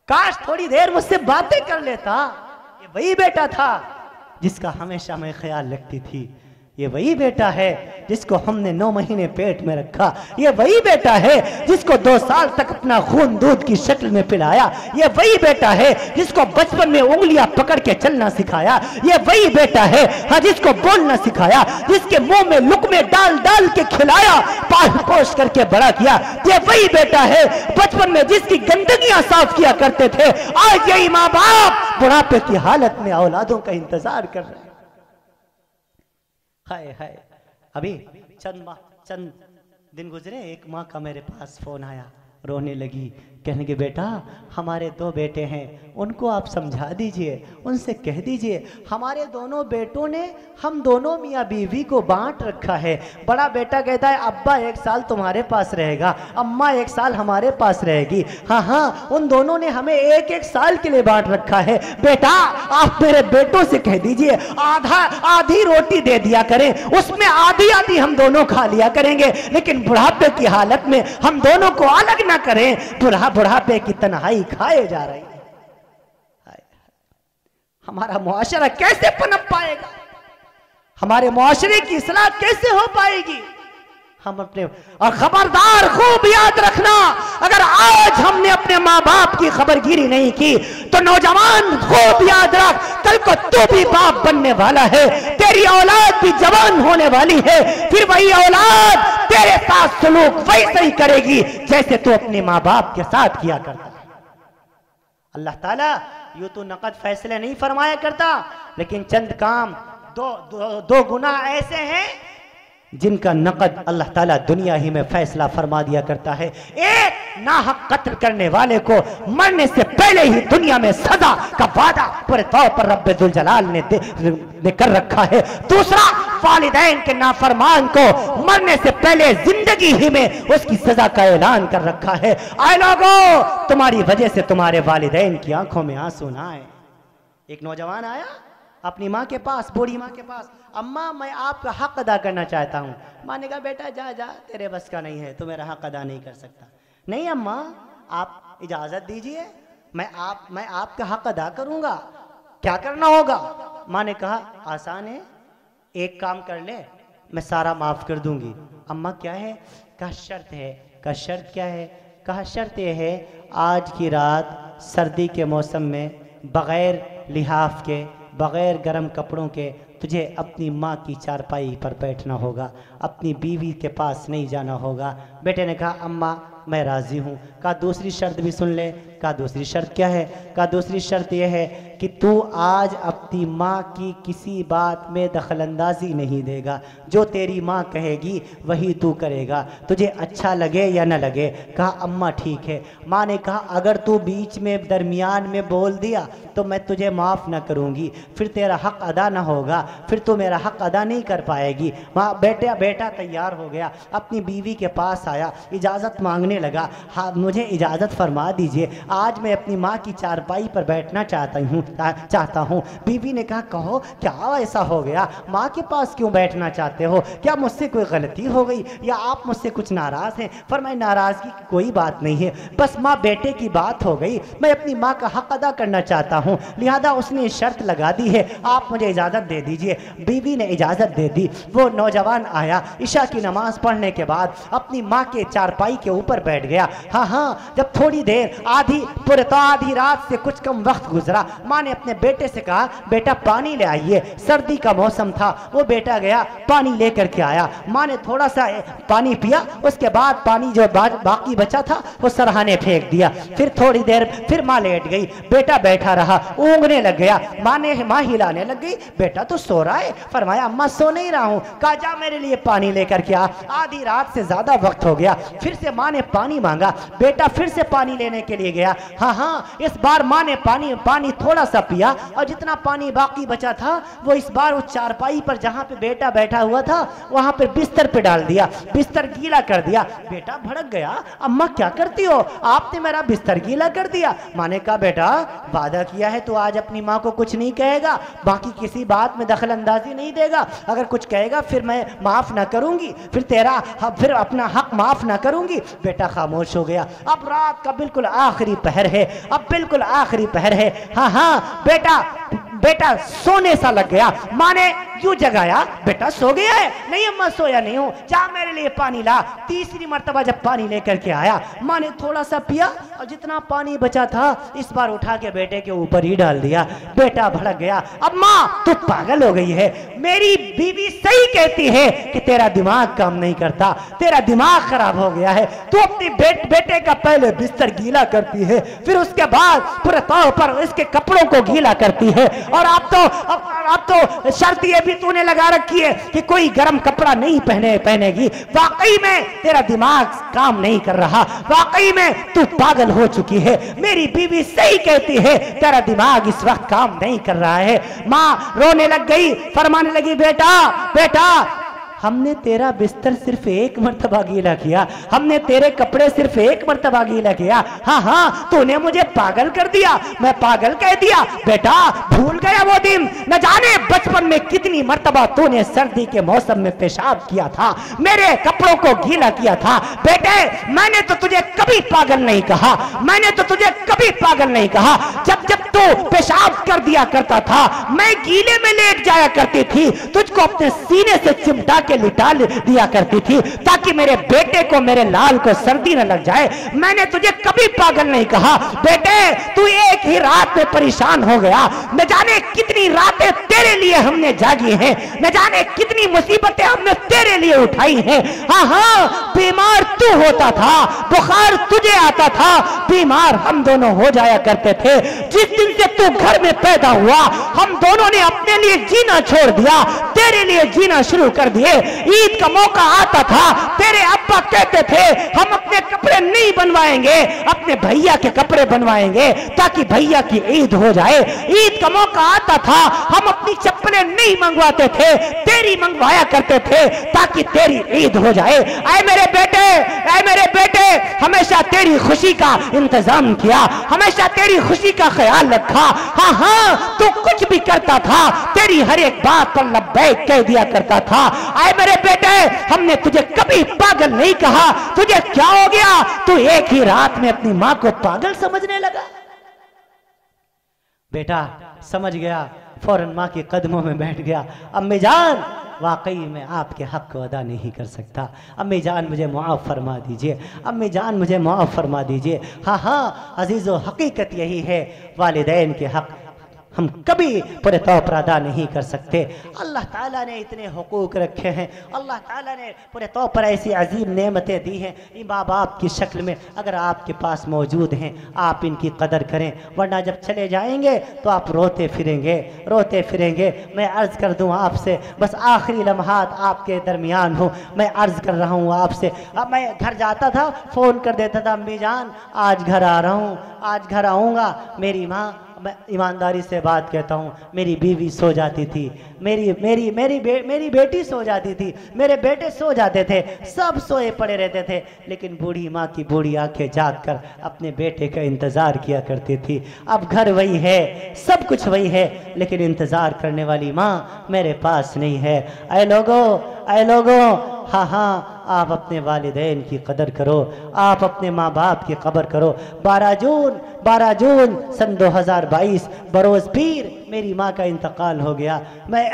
काश थोड़ी देर मुझसे बातें कर लेता। ये वही बेटा था जिसका हमेशा मैं ख्याल रखती थी। ये वही बेटा है जिसको हमने 9 महीने पेट में रखा। ये वही बेटा है जिसको 2 साल तक अपना खून दूध की शक्ल में पिलाया। ये वही बेटा है जिसको बचपन में उंगलियां पकड़ के चलना सिखाया। ये वही बेटा है हाँ जिसको बोलना सिखाया, जिसके मुंह में लुकमे डाल डाल के खिलाया, पाल पोष करके बड़ा किया। ये वही बेटा है बचपन में जिसकी गंदगियां साफ किया करते थे। आज यही माँ बाप बुढ़ापे की हालत में औलादों का इंतजार कर रहे हैं। हाय हाय, अभी चंद दिन गुजरे, एक माँ का मेरे पास फोन आया, रोने लगी, कहने के बेटा हमारे 2 बेटे हैं, उनको आप समझा दीजिए, उनसे कह दीजिए हमारे दोनों बेटों ने हम दोनों मियाँ बीवी को बांट रखा है। बड़ा बेटा कहता है अब्बा 1 साल तुम्हारे पास रहेगा, अम्मा 1 साल हमारे पास रहेगी। हाँ, उन दोनों ने हमें 1-1 साल के लिए बांट रखा है। बेटा आप मेरे बेटों से कह दीजिए आधी रोटी दे दिया करें, उसमें आधी हम दोनों खा लिया करेंगे, लेकिन बुढ़ापे की हालत में हम दोनों को अलग ना करें। बुढ़ापे की तन्हाई खाए जा रही है। हमारा मुआशरा कैसे पनप पाएगा? हमारे मुआशरे की इस्लाह कैसे हो पाएगी? हम अपने और खबरदार खूब याद रखना, अगर आज हमने अपने माँ बाप की खबरगिरी नहीं की तो नौजवान खूब याद रख, कल को तू भी बाप बनने वाला है, तेरी औलाद भी जवान होने वाली है, फिर वही औलाद तेरे साथ सलूक वैसे ही करेगी जैसे तू अपने माँ बाप के साथ किया करता है। अल्लाह ताला यूं तो नकद फैसले नहीं फरमाया करता, लेकिन चंद काम दो गुनाह ऐसे हैं जिनका नकद अल्लाह ताला दुनिया ही में फैसला फरमा दिया करता है। एक, नाहक कत्ल करने वाले को मरने से पहले ही दुनिया में सजा का वादा पूरे तौर पर रब्बे दुल जलाल ने कर रखा है। दूसरा, वालिदैन के नाफरमान को मरने से पहले जिंदगी ही में उसकी सजा का ऐलान कर रखा है। आए लोगों, तुम्हारी वजह से तुम्हारे वालिदैन की आंखों में आंसू ना आए। एक नौजवान आया, अपनी माँ के पास, बूढ़ी माँ के पास, अम्मा मैं आपका हक अदा करना चाहता हूँ। माँ ने कहा बेटा जा जा, तेरे बस का नहीं है, तो मेरा हक अदा नहीं कर सकता। नहीं अम्मा आप इजाज़त दीजिए, मैं आपका हक अदा करूँगा, क्या करना होगा? माँ ने कहा आसान है, एक काम कर ले, मैं सारा माफ़ कर दूँगी। अम्मा क्या है? कहा शर्त है। कहा शर्त क्या है? कहा शर्त यह है आज की रात सर्दी के मौसम में बग़ैर लिहाफ के, बग़ैर गर्म कपड़ों के तुझे अपनी माँ की चारपाई पर बैठना होगा, अपनी बीवी के पास नहीं जाना होगा। बेटे ने कहा अम्मा मैं राज़ी हूँ। कहा दूसरी शर्त भी सुन ले। कहा दूसरी शर्त क्या है? कहा दूसरी शर्त यह है कि तू आज अपनी माँ की किसी बात में दखलंदाजी नहीं देगा, जो तेरी माँ कहेगी वही तू करेगा, तुझे अच्छा लगे या न लगे। कहा अम्मा ठीक है। माँ ने कहा अगर तू बीच में दरमियान में बोल दिया तो मैं तुझे माफ़ न करूँगी, फिर तेरा हक़ अदा न होगा, फिर तू मेरा हक़ अदा नहीं कर पाएगी। माँ बेटा तैयार हो गया, अपनी बीवी के पास आया, इजाज़त मांगने लगा। हाँ मुझे इजाज़त फरमा दीजिए, आज मैं अपनी माँ की चारपाई पर बैठना चाहता हूँ। बीवी ने कहा कहो क्या ऐसा हो गया, माँ के पास क्यों बैठना चाहते हो? क्या मुझसे कोई गलती हो गई या आप मुझसे कुछ नाराज़ हैं? फरमाया नाराज़गी की कोई बात नहीं है, बस माँ बेटे की बात हो गई, मैं अपनी माँ का हक़ अदा करना चाहता हूँ, लिहाजा उसने शर्त लगा दी है, आप मुझे इजाज़त दे दीजिए। बीवी ने इजाज़त दे दी। वो नौजवान आया, इशा की नमाज़ पढ़ने के बाद अपनी माँ के चारपाई के ऊपर बैठ गया। हाँ जब थोड़ी देर आधी रात से कुछ कम वक्त गुजरा, माँ ने अपने बेटे से कहा बेटा पानी ले आइए। सर्दी का मौसम था, वो बेटा गया पानी लेकर के आया। माँ ने थोड़ा सा पानी पिया, उसके बाद पानी जो बाकी बचा था वो सरहाने फेंक दिया। फिर थोड़ी देर फिर माँ लेट गई, बेटा बैठा रहा, ऊँघने लग गया। माँ हिलाने लग गई, बेटा तो सो रहा है। फरमाया अम्मा सो नहीं रहा हूँ। कहा जा मेरे लिए पानी लेकर के आ, आधी रात से ज्यादा वक्त हो गया। फिर से माँ ने पानी मांगा, बेटा फिर से पानी लेने के लिए गया। हाँ इस बार माँ ने पानी थोड़ा सा पिया और जितना पानी बाकी बचा था वो इस बार उस चारपाई पर जहाँ पे बेटा बैठा हुआ था वहाँ पे बिस्तर पे डाल दिया, बिस्तर गीला कर दिया। बेटा भड़क गया, अम्मा क्या करती हो, आपने मेरा बिस्तर गीला कर दिया। माँ ने कहा बेटा वादा किया है तो आज अपनी माँ को कुछ नहीं कहेगा, बाकी किसी बात में दखल अंदाजी नहीं देगा, अगर कुछ कहेगा फिर मैं माफ़ ना करूँगी, फिर अपना हक माफ़ ना करूँगी। बेटा खामोश हो गया। अब रात का बिल्कुल आखिरी पहर है, अब बिल्कुल आखिरी पहर है। हाँ बेटा सोने सा लग गया। माँ ने यूं जगाया, बेटा सो गया है? नहीं अम्मा सोया नहीं हूँ, जा मेरे लिए पानी ला। तीसरी मर्तबा जब पानी लेकर के आया, माँ ने थोड़ा सा पिया और जितना पानी बचा था इस बार उठा के बेटे के ऊपर ही डाल दिया। बेटा भड़क गया, अम्मा तू पागल हो गई है, मेरी बीवी सही कहती है कि तेरा दिमाग काम नहीं करता, तेरा दिमाग खराब हो गया है। तू अपनी बेटे का पहले बिस्तर गीला करती है, फिर उसके बाद पूरे तौर पर इसके कपड़ों को गीला करती है, और अब तो शर्त ये भी तूने लगा रखी है कि कोई गर्म कपड़ा नहीं पहनेगी। वाकई में तेरा दिमाग काम नहीं कर रहा, वाकई में तू पागल हो चुकी है, मेरी बीवी सही कहती है तेरा दिमाग इस वक्त काम नहीं कर रहा है। माँ रोने लग गई, फरमाने लगी बेटा हमने तेरा बिस्तर सिर्फ एक मर्तबा गीला किया, हमने तेरे कपड़े सिर्फ एक मर्तबा गीला किया। हाँ तूने मुझे पागल कर दिया, मैं पागल कह दिया। बेटा भूल गया वो दिन, न जाने बचपन में कितनी मर्तबा तूने सर्दी के मौसम में पेशाब किया था, मेरे कपड़ों को गीला किया था। बेटे मैंने तो तुझे कभी पागल नहीं कहा, मैंने तो तुझे कभी पागल नहीं कहा। जब तू पेशाब कर दिया करता था मैं गीले में लेट जाया करती थी, तुझको अपने सीने से चिमटा लिटा दिया करती थी ताकि मेरे बेटे को, मेरे लाल को सर्दी न लग जाए। मैंने तुझे कभी पागल नहीं कहा। बेटे तू एक ही रात में परेशान हो गया, न जाने कितनी रातें तेरे लिए हमने जागी हैं, न जाने कितनी मुसीबतें हमने तेरे लिए उठाई हैं। हाँ बीमार तू होता था, बुखार तुझे आता था, बीमार हम दोनों हो जाया करते थे। जिस दिन से तू घर में पैदा हुआ हम दोनों ने अपने लिए जीना छोड़ दिया, तेरे लिए जीना शुरू कर दिए। ईद का मौका आता था, तेरे अब्बा कहते थे हम अपने कपड़े नहीं बनवाएंगे, अपने भैया के कपड़े बनवाएंगे ताकि भैया की ईद हो जाए। ईद का मौका आता था, हम अपनी चप्पलें नहीं मंगवाते थे, तेरी मंगवाया करते थे ताकि तेरी ईद हो जाए। ऐ मेरे बेटे, हमेशा तेरी खुशी का इंतजाम किया, हमेशा तेरी खुशी का ख्याल रखा। हाँ हाँ, तू कुछ भी करता था, तेरी हर एक बात पर लब्बैक कह दिया करता था। ऐ मेरे बेटे, हमने तुझे कभी पागल नहीं कहा। तुझे क्या हो गया? तू एक ही रात में अपनी मां को पागल समझने लगा। बेटा समझ गया, फौरन मां के कदमों में बैठ गया। अम्मी जान, वाकई मैं आपके हक को अदा नहीं कर सकता, अम्मी जान मुझे मुआफ़ फरमा दीजिए, अम्मी जान मुझे मुआफ़ फरमा दीजिए। हाँ हाँ अजीज़ो, हकीकत यही है, वालिदैन के हक हम कभी पूरे तौर पर अदा नहीं कर सकते। अल्लाह ताला ने इतने हुकूक रखे हैं, अल्लाह ताला ने पूरे तौर पर ऐसी अजीम नेमतें दी हैं, इन माँ बाप की शक्ल में अगर आपके पास मौजूद हैं, आप इनकी कदर करें, वरना जब चले जाएंगे तो आप रोते फिरेंगे। मैं अर्ज़ कर दूँ आपसे, बस आखिरी लम्हात आपके दरमियान हूँ, मैं अर्ज़ कर रहा हूँ आपसे। अब मैं घर जाता था, फ़ोन कर देता था, अम्मी जान आज घर आ रहा हूँ, आज घर आऊँगा। मेरी माँ, मैं ईमानदारी से बात कहता हूँ, मेरी बीवी सो जाती थी, मेरी बेटी सो जाती थी, मेरे बेटे सो जाते थे, सब सोए पड़े रहते थे, लेकिन बूढ़ी माँ की बूढ़ी आंखें जाग कर अपने बेटे का इंतज़ार किया करती थी। अब घर वही है, सब कुछ वही है, लेकिन इंतज़ार करने वाली माँ मेरे पास नहीं है। ऐ लोगों, हाँ हाँ, आप अपने वालिदैन की कदर करो, आप अपने माँ बाप की कदर करो। 12 जून सन 2022 बरोज़ पीर मेरी माँ का इंतकाल हो गया। मैं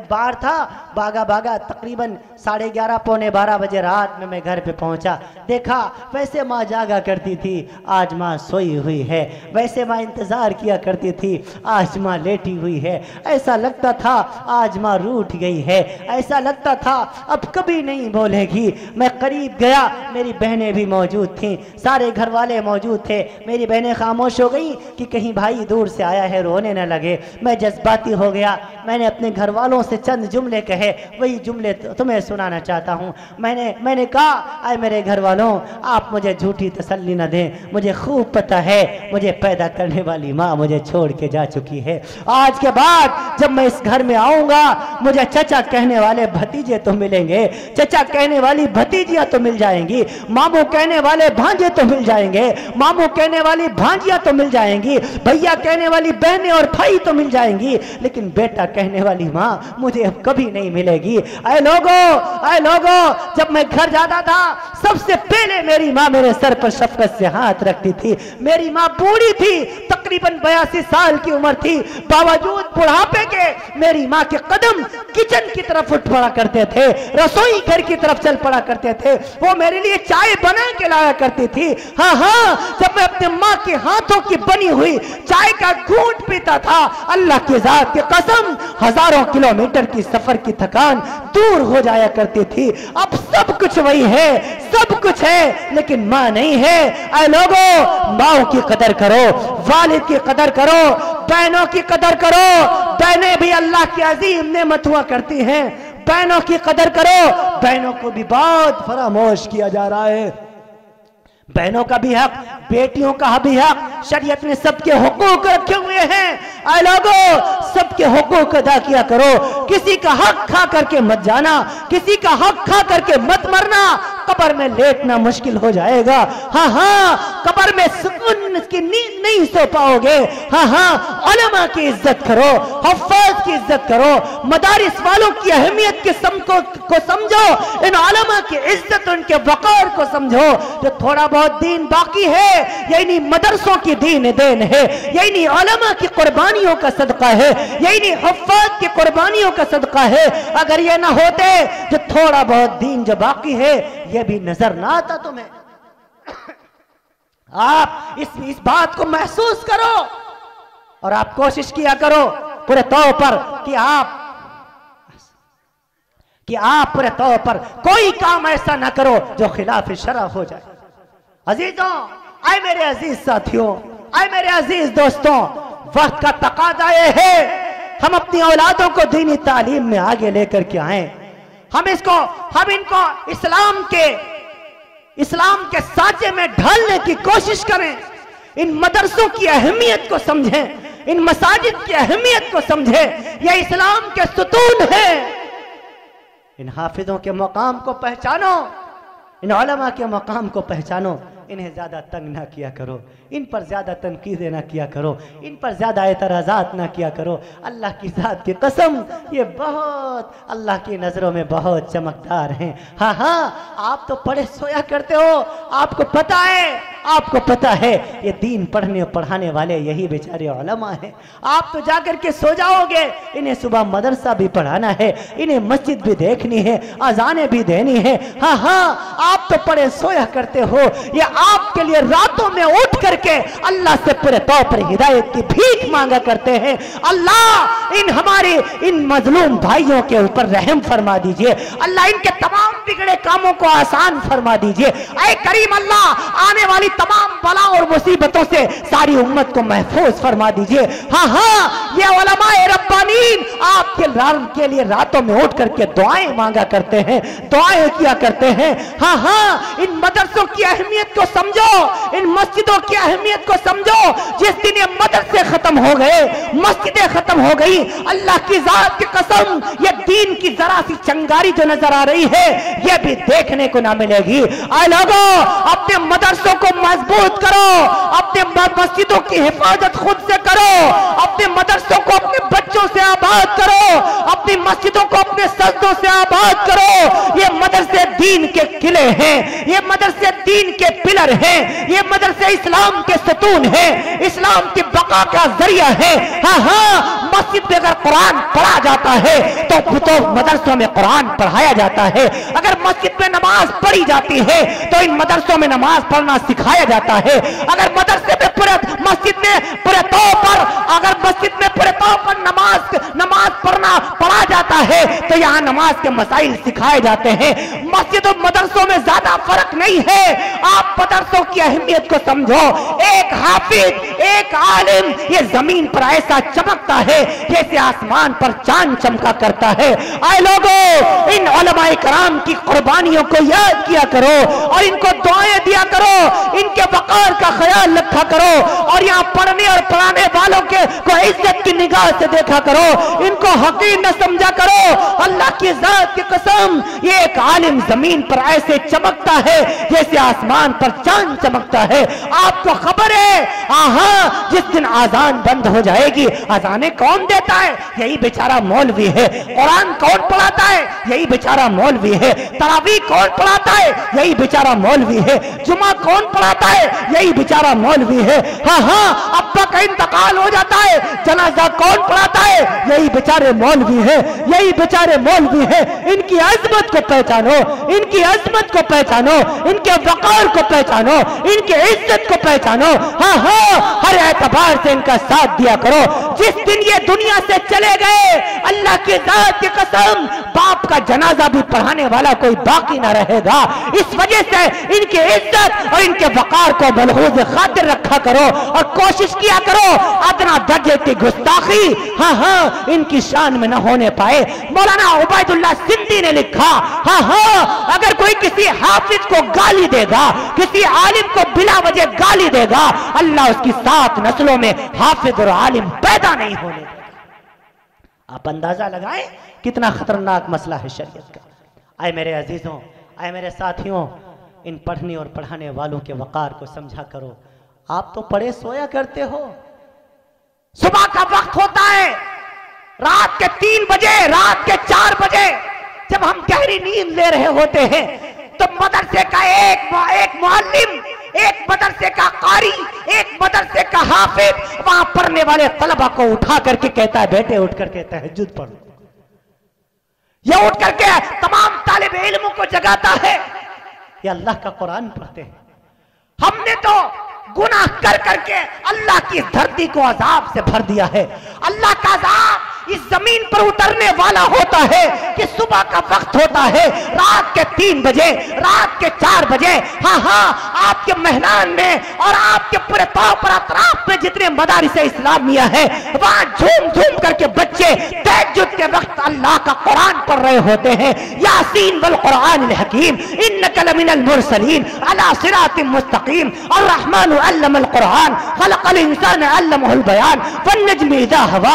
बाहर था, भागा तकरीबन 11:30 पौने 12 बजे रात में मैं घर पे पहुंचा। देखा वैसे माँ जागा करती थी, आज माँ सोई हुई है। वैसे माँ इंतज़ार किया करती थी, आज माँ लेटी हुई है। ऐसा लगता था आज माँ रूठ गई है, ऐसा लगता था अब कभी नहीं बोलेगी। मैं करीब गया, मेरी बहनें भी मौजूद थीं, सारे घर वाले मौजूद थे। मेरी बहनें खामोश हो गई कि कहीं भाई दूर से आया है, रोने न लगे। मैं जज्बाती हो गया, मैंने अपने घर वालों से चंद जुमले कहे, वही जुमले तुम्हें सुनाना चाहता हूँ। मैंने कहा, आए मेरे घर वालों, आप मुझे झूठी तसल्ली न दें, मुझे खूब पता है मुझे पैदा करने वाली माँ मुझे छोड़ के जा चुकी है। आज के बाद जब मैं इस घर में आऊँगा, मुझे चचा कहने वाले भतीजे तो मिलेंगे, चचा कहने वाली भतीजियाँ तो मिल जाएंगी, मामू कहने वाले भांजे तो मिल जाएंगे, मामू कहने वाली भांजियाँ तो मिल जाएंगी, भैया कहने वाली बहनें और भाई तो मिल जाएंगी, लेकिन बेटा कहने वाली माँ मुझे अब कभी नहीं मिलेगी। ऐ लोगों, जब मैं घर जाता था, सबसे पहले मेरी माँ मेरे सर पर शफकत से हाथ रखती थी। मेरी माँ बूढ़ी थी, तकरीबन 82 साल की उम्र थी, बावजूद बुढ़ापे के मेरी माँ के कदम किचन की तरफ उठ पड़ा करते थे, रसोई घर की तरफ चल पड़ा करते थे। वो मेरे लिए चाय बना के लाया करती थी। हाँ, जब मैं अपने माँ के हाथों की बनी हुई चाय का घूंट पीता था, अल्लाह की जात की कसम, हजारों किलोमीटर की सफर की थकान दूर हो जाया करती थी। अब सब कुछ वही है, सब कुछ है, लेकिन माँ नहीं है। ऐ लोगों, माँ की कदर करो, वालिद की कदर करो, बहनों की कदर करो। बहनें भी अल्लाह की अजीम नेमत हुआ करती हैं, बहनों की कदर करो। बहनों को भी बहुत फरामोश किया जा रहा है। बहनों का भी हक, बेटियों का भी हक, शरीयत ने सबके हुकूक रखे हुए हैं। ऐ लोगों, सबके हुकूक अदा किया करो। किसी का हक खा करके मत जाना, किसी का हक खा करके मत मरना, कब्र में लेटना मुश्किल हो जाएगा। हाँ, कब्र में सुकून की नींद नहीं सो पाओगे। हाँ, उलमा की इज्जत करो, हफ्फाज की इज्जत करो, मदारिस वालों की अहमियत के को समझो, इन उलमा की इज्जत, उनके वक़ार को समझो। जो थोड़ा बहुत दीन बाकी है, यही नहीं मदरसों की दीन देन है, यही नहीं उलमा की कुर्बानियों का सदका है, यही नहीं हफ्फाज की कुर्बानियों का सदका है। अगर ये ना होते, जो थोड़ा बहुत दीन जो बाकी है, ये भी नजर ना आता तुम्हें। आप इस बात को महसूस करो और आप कोशिश किया करो पूरे तौर पर कि आप पूरे तौर पर कोई काम ऐसा ना करो जो खिलाफ शरअ हो जाए। अजीजों, आए मेरे अजीज साथियों, आए मेरे अजीज दोस्तों, वक्त का तकाजा ये है हम अपनी औलादों को दीनी तालीम में आगे लेकर के आए। हम इनको इस्लाम के सांचे में ढालने की कोशिश करें। इन मदरसों की अहमियत को समझें, इन मसाजिद की अहमियत को समझें। यह इस्लाम के सुतून है। इन हाफिजों के मकाम को पहचानो, इन उलमा के मकाम को पहचानो। इन्हें ज्यादा तंग ना किया करो, इन पर ज्यादा तनकीदें ना किया करो, इन पर ज्यादा एतराज़ात ना किया करो। अल्लाह की ज़ात की कसम, ये बहुत अल्लाह की नज़रों में बहुत चमकदार हैं। हाँ हाँ, आप तो पढ़े सोया करते हो, आपको पता है ये दीन पढ़ने और पढ़ाने वाले यही बेचारे उलमा हैं। आप तो जाकर के सो जाओगे, इन्हें सुबह मदरसा भी पढ़ाना है, इन्हें मस्जिद भी देखनी है, अजानें भी देनी है। हाँ हाँ, आप तो पढ़े सोया करते हो। ये आपके लिए रातों में उठ करके अल्लाह से पूरे तौर पर हिदायत की भीख मांगा करते हैं। अल्लाह इन मजलूम भाइयों के ऊपर रहम फरमा दीजिए। अल्लाह इनके तमाम बिगड़े कामों को आसान फरमा दीजिए। ऐ करीम अल्लाह, आने वाली तमाम बला और मुसीबतों से सारी उम्मत को महफूज फरमा दीजिए। हाँ हाँ, ये उलमाए रब्बानीन आपके लिए रातों में उठ करके दुआएं मांगा करते हैं, दुआएं किया करते हैं। हाँ हाँ, इन मदरसों की अहमियत को समझो, इन मस्जिदों की अहमियत को समझो। जिस दिन ये मदरसे खत्म हो गए, मस्जिदें खत्म हो गई, अल्लाह की जात की कसम, ये दीन की जरा सी चंगारी जो नजर आ रही है, ये भी देखने को ना मिलेगी। आए लोगों, अपने मदरसों को मजबूत करो, अपने मस्जिदों की हिफाजत खुद से करो, अपने मदरसों को अपने बच्चों से आबाद करो, अपनी मस्जिदों को अपने सजदों से आबाद करो। ये मदरसे दीन के किले हैं, ये मदरसे दीन के पिलर हैं, ये मदरसे इस्लाम के सतून हैं, इस्लाम की बका का जरिया है। हाँ हाँ, मस्जिद में अगर कुरान पढ़ा जाता है तो मदरसों में कुरान पढ़ाया जाता है। अगर मस्जिद में नमाज पढ़ी जाती है तो इन मदरसों में नमाज पढ़ना सिखाया जाता है। अगर मदरसे में मस्जिद में पूरे तौर पर नमाज पढ़ा जाता है तो यहाँ नमाज के मसाइल सिखाए जाते हैं। मस्जिद और मदरसों में ज्यादा फर्क नहीं है। आप मदरसों की अहमियत को समझो। एक हाफिज, एक आलिम ये जमीन पर ऐसा चमकता है जैसे आसमान पर चांद चमका करता है। आए लोगों, इन उलमाए कराम की कुर्बानियों को याद किया करो और इनको दुआएं दिया करो, इनके वकार का ख्याल रखा करो और यहाँ पढ़ने और पढ़ाने वालों को इज्जत की निगाह से देखा करो, इनको हकीर न समझा करो। अल्लाह की जात की कसम, ये एक आलिम जमीन पर ऐसे चमकता है जैसे आसमान पर चांद चमकता है। आपको खबर है, हाँ, जिस दिन आजान बंद हो जाएगी, अजाने कौन देता है? यही बेचारा मौलवी है। कुरान कौन पढ़ाता है? यही बेचारा मौलवी है। तरावी कौन पढ़ाता है? यही बेचारा मौलवी है। जुमा कौन पढ़ाता है? यही बेचारा मौलवी है। हाँ हाँ, अब्बा का इंतकाल हो जाता है, जनाजा कौन पढ़ाता है? यही बेचारे मौलवी है, यही बेचारे मौलवी है। इनकी अजमत को पहचानो, इनकी अजमत को पहचानो, इनके वकार को पहचानो, इनके इज्जत को पहचानो। हाँ हाँ, हर एतबार से इनका साथ दिया करो। जिस दिन ये दुनिया से चले गए, अल्लाह की जात की कसम, बाप का जनाजा भी पढ़ाने वाला कोई बाकी ना रहेगा। इस वजह से इनकी इज्जत और इनके वकार को मलहूज खातिर रखा करो और कोशिश किया करो अदना दर्जे की गुस्ताखी, हाँ हाँ, इनकी शान में न होने पाए। मौलाना उबैदुल्लाह सिंधी ने लिखा, हाँ हाँ, अगर कोई किसी हाफिज को गाली देगा, किसी आलिम को बिला वजह गाली देगा, अल्लाह उसकी 7 नस्लों में हाफिज और आलिम पैदा नहीं होने देगा। आप अंदाजा लगाएं कितना खतरनाक मसला है शरीयत का। आए मेरे अजीजों, आए मेरे साथियों, इन पढ़ने और पढ़ाने वालों के वकार को समझा करो। आप तो पढ़े सोया करते हो। सुबह का वक्त होता है, रात के 3 बजे, रात के 4 बजे जब हम गहरी नींद ले रहे होते हैं तो मदरसे का एक मुअल्लिम, एक मदरसे का कारी, एक मदरसे का हाफिज वहां पढ़ने वाले तलबा को उठा करके कहता है, बेटे उठ करके तहज्जुद पढ़ो। यह उठ करके तमाम तालिब इल्मों को जगाता है, ये अल्लाह का कुरान पढ़ते हैं। हमने तो गुनाह कर करके अल्लाह की धरती को अजाब से भर दिया है। अल्लाह का अजाब इस जमीन पर उतरने वाला होता है कि सुबह का वक्त होता है, रात के 3 बजे, रात के 4 बजे। हाँ हाँ, आपके महलान में और आपके पूरे तौर पर अतराफ में जितने मदारिस इस्लामिया है, वहां झूम झूम करके बच्चे तहज्जुद के वक्त अल्लाह का कुरान पढ़ रहे होते हैं। यासीन वल कुरानिल हकीम इन्नका लमिनल मुरसलीन अला सिरातिम मुस्तकीम और रहमान अल्लमल कुरान खलकल इंसान अल्लमहुल बयान वन नज्मि इज़ा हवा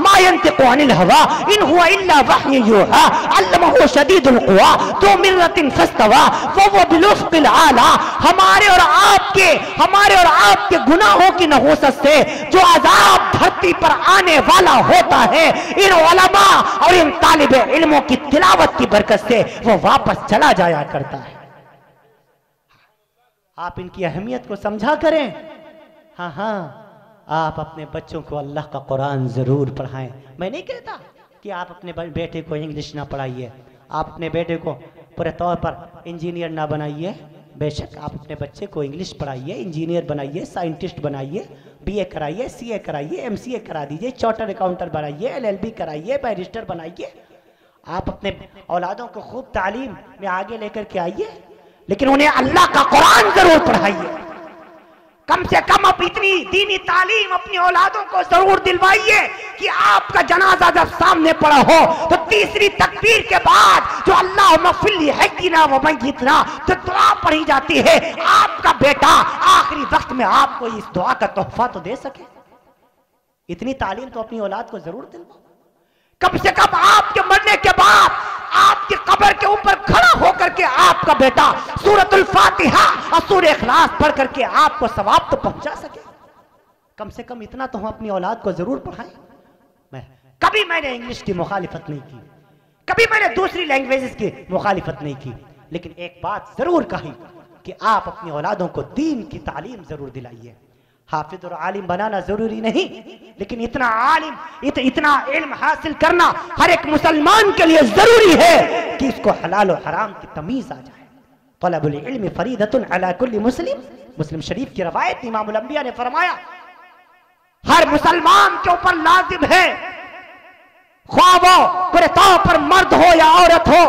मा यंतिकु अनिल हवा इन हुवा इल्ला वह्युन यूहा अल्लमहु शदीदुल कुवा तो मिर्रतिन फस्तवा वहुवा बिल उफ़क़िल आला। हमारे और आपके गुनाहों की नहुसत से जो अजाब धरती पर आने वाला होता है, इन उलमा और इन तालिब इल्मों की तिलावत की बरकत से वो वापस चला जाया करता है। आप इनकी अहमियत को समझा करें। हाँ हाँ, आप अपने बच्चों को अल्लाह का कुरान ज़रूर पढ़ाएं। मैं नहीं कहता कि आप अपने बेटे को इंग्लिश ना पढ़ाइए, आप अपने बेटे को पूरे तौर पर इंजीनियर ना बनाइए। बेशक आप अपने बच्चे को इंग्लिश पढ़ाइए, इंजीनियर बनाइए, साइंटिस्ट बनाइए, BA कराइए, CA कराइए, MCA करा दीजिए, चार्टर्ड अकाउंटेंट बनाइए, LLB कराइए, बैरिस्टर बनाइए। आप अपने औलादों को खूब तालीम में आगे लेकर के आइए, लेकिन उन्हें अल्लाह का कुरान जरूर पढ़ाइए। कम से कम आप इतनी दीनी तालीम अपनी औलादों को जरूर दिलवाइए कि आपका जनाजा जब सामने पड़ा हो तो तीसरी तकबीर के बाद जो अल्लाह मग़फ़िरली हक़्क़िना व मय्यितना तो दुआ पढ़ी जाती है, आपका बेटा आखिरी वक्त में आपको इस दुआ का तोहफा तो दे सके। इतनी तालीम तो अपनी औलाद को जरूर दिलवाओ। कम से कम आपके मरने के बाद आपकी कब्र के ऊपर खड़ा होकर के आपका बेटा सूरतुल फातिहा और सूरह इखलास पढ़ करके आपको सवाब तो पहुंचा सके। कम से कम इतना तो हम अपनी औलाद को जरूर पढ़ाएं। कभी मैंने इंग्लिश की मुखालिफत नहीं की, कभी मैंने दूसरी लैंग्वेजेस की मुखालिफत नहीं की, लेकिन एक बात जरूर कही कि आप अपनी औलादों को दीन की तालीम जरूर दिलाइए। हाफिज और आलिम बनाना जरूरी नहीं, लेकिन इतना आलिम इतना इल्म हासिल करना हर एक मुसलमान के लिए जरूरी है कि इसको हलाल और हराम की तमीज आ जाए। तलबुल इल्म फरीदतुन अला कुल्ली मुस्लिम। मुस्लिम शरीफ की रवायत इमामुल अंबिया ने फरमाया, हर मुसलमान के ऊपर लाजिम है, ख्वाह वो पूरे तौर पर मर्द हो या औरत हो,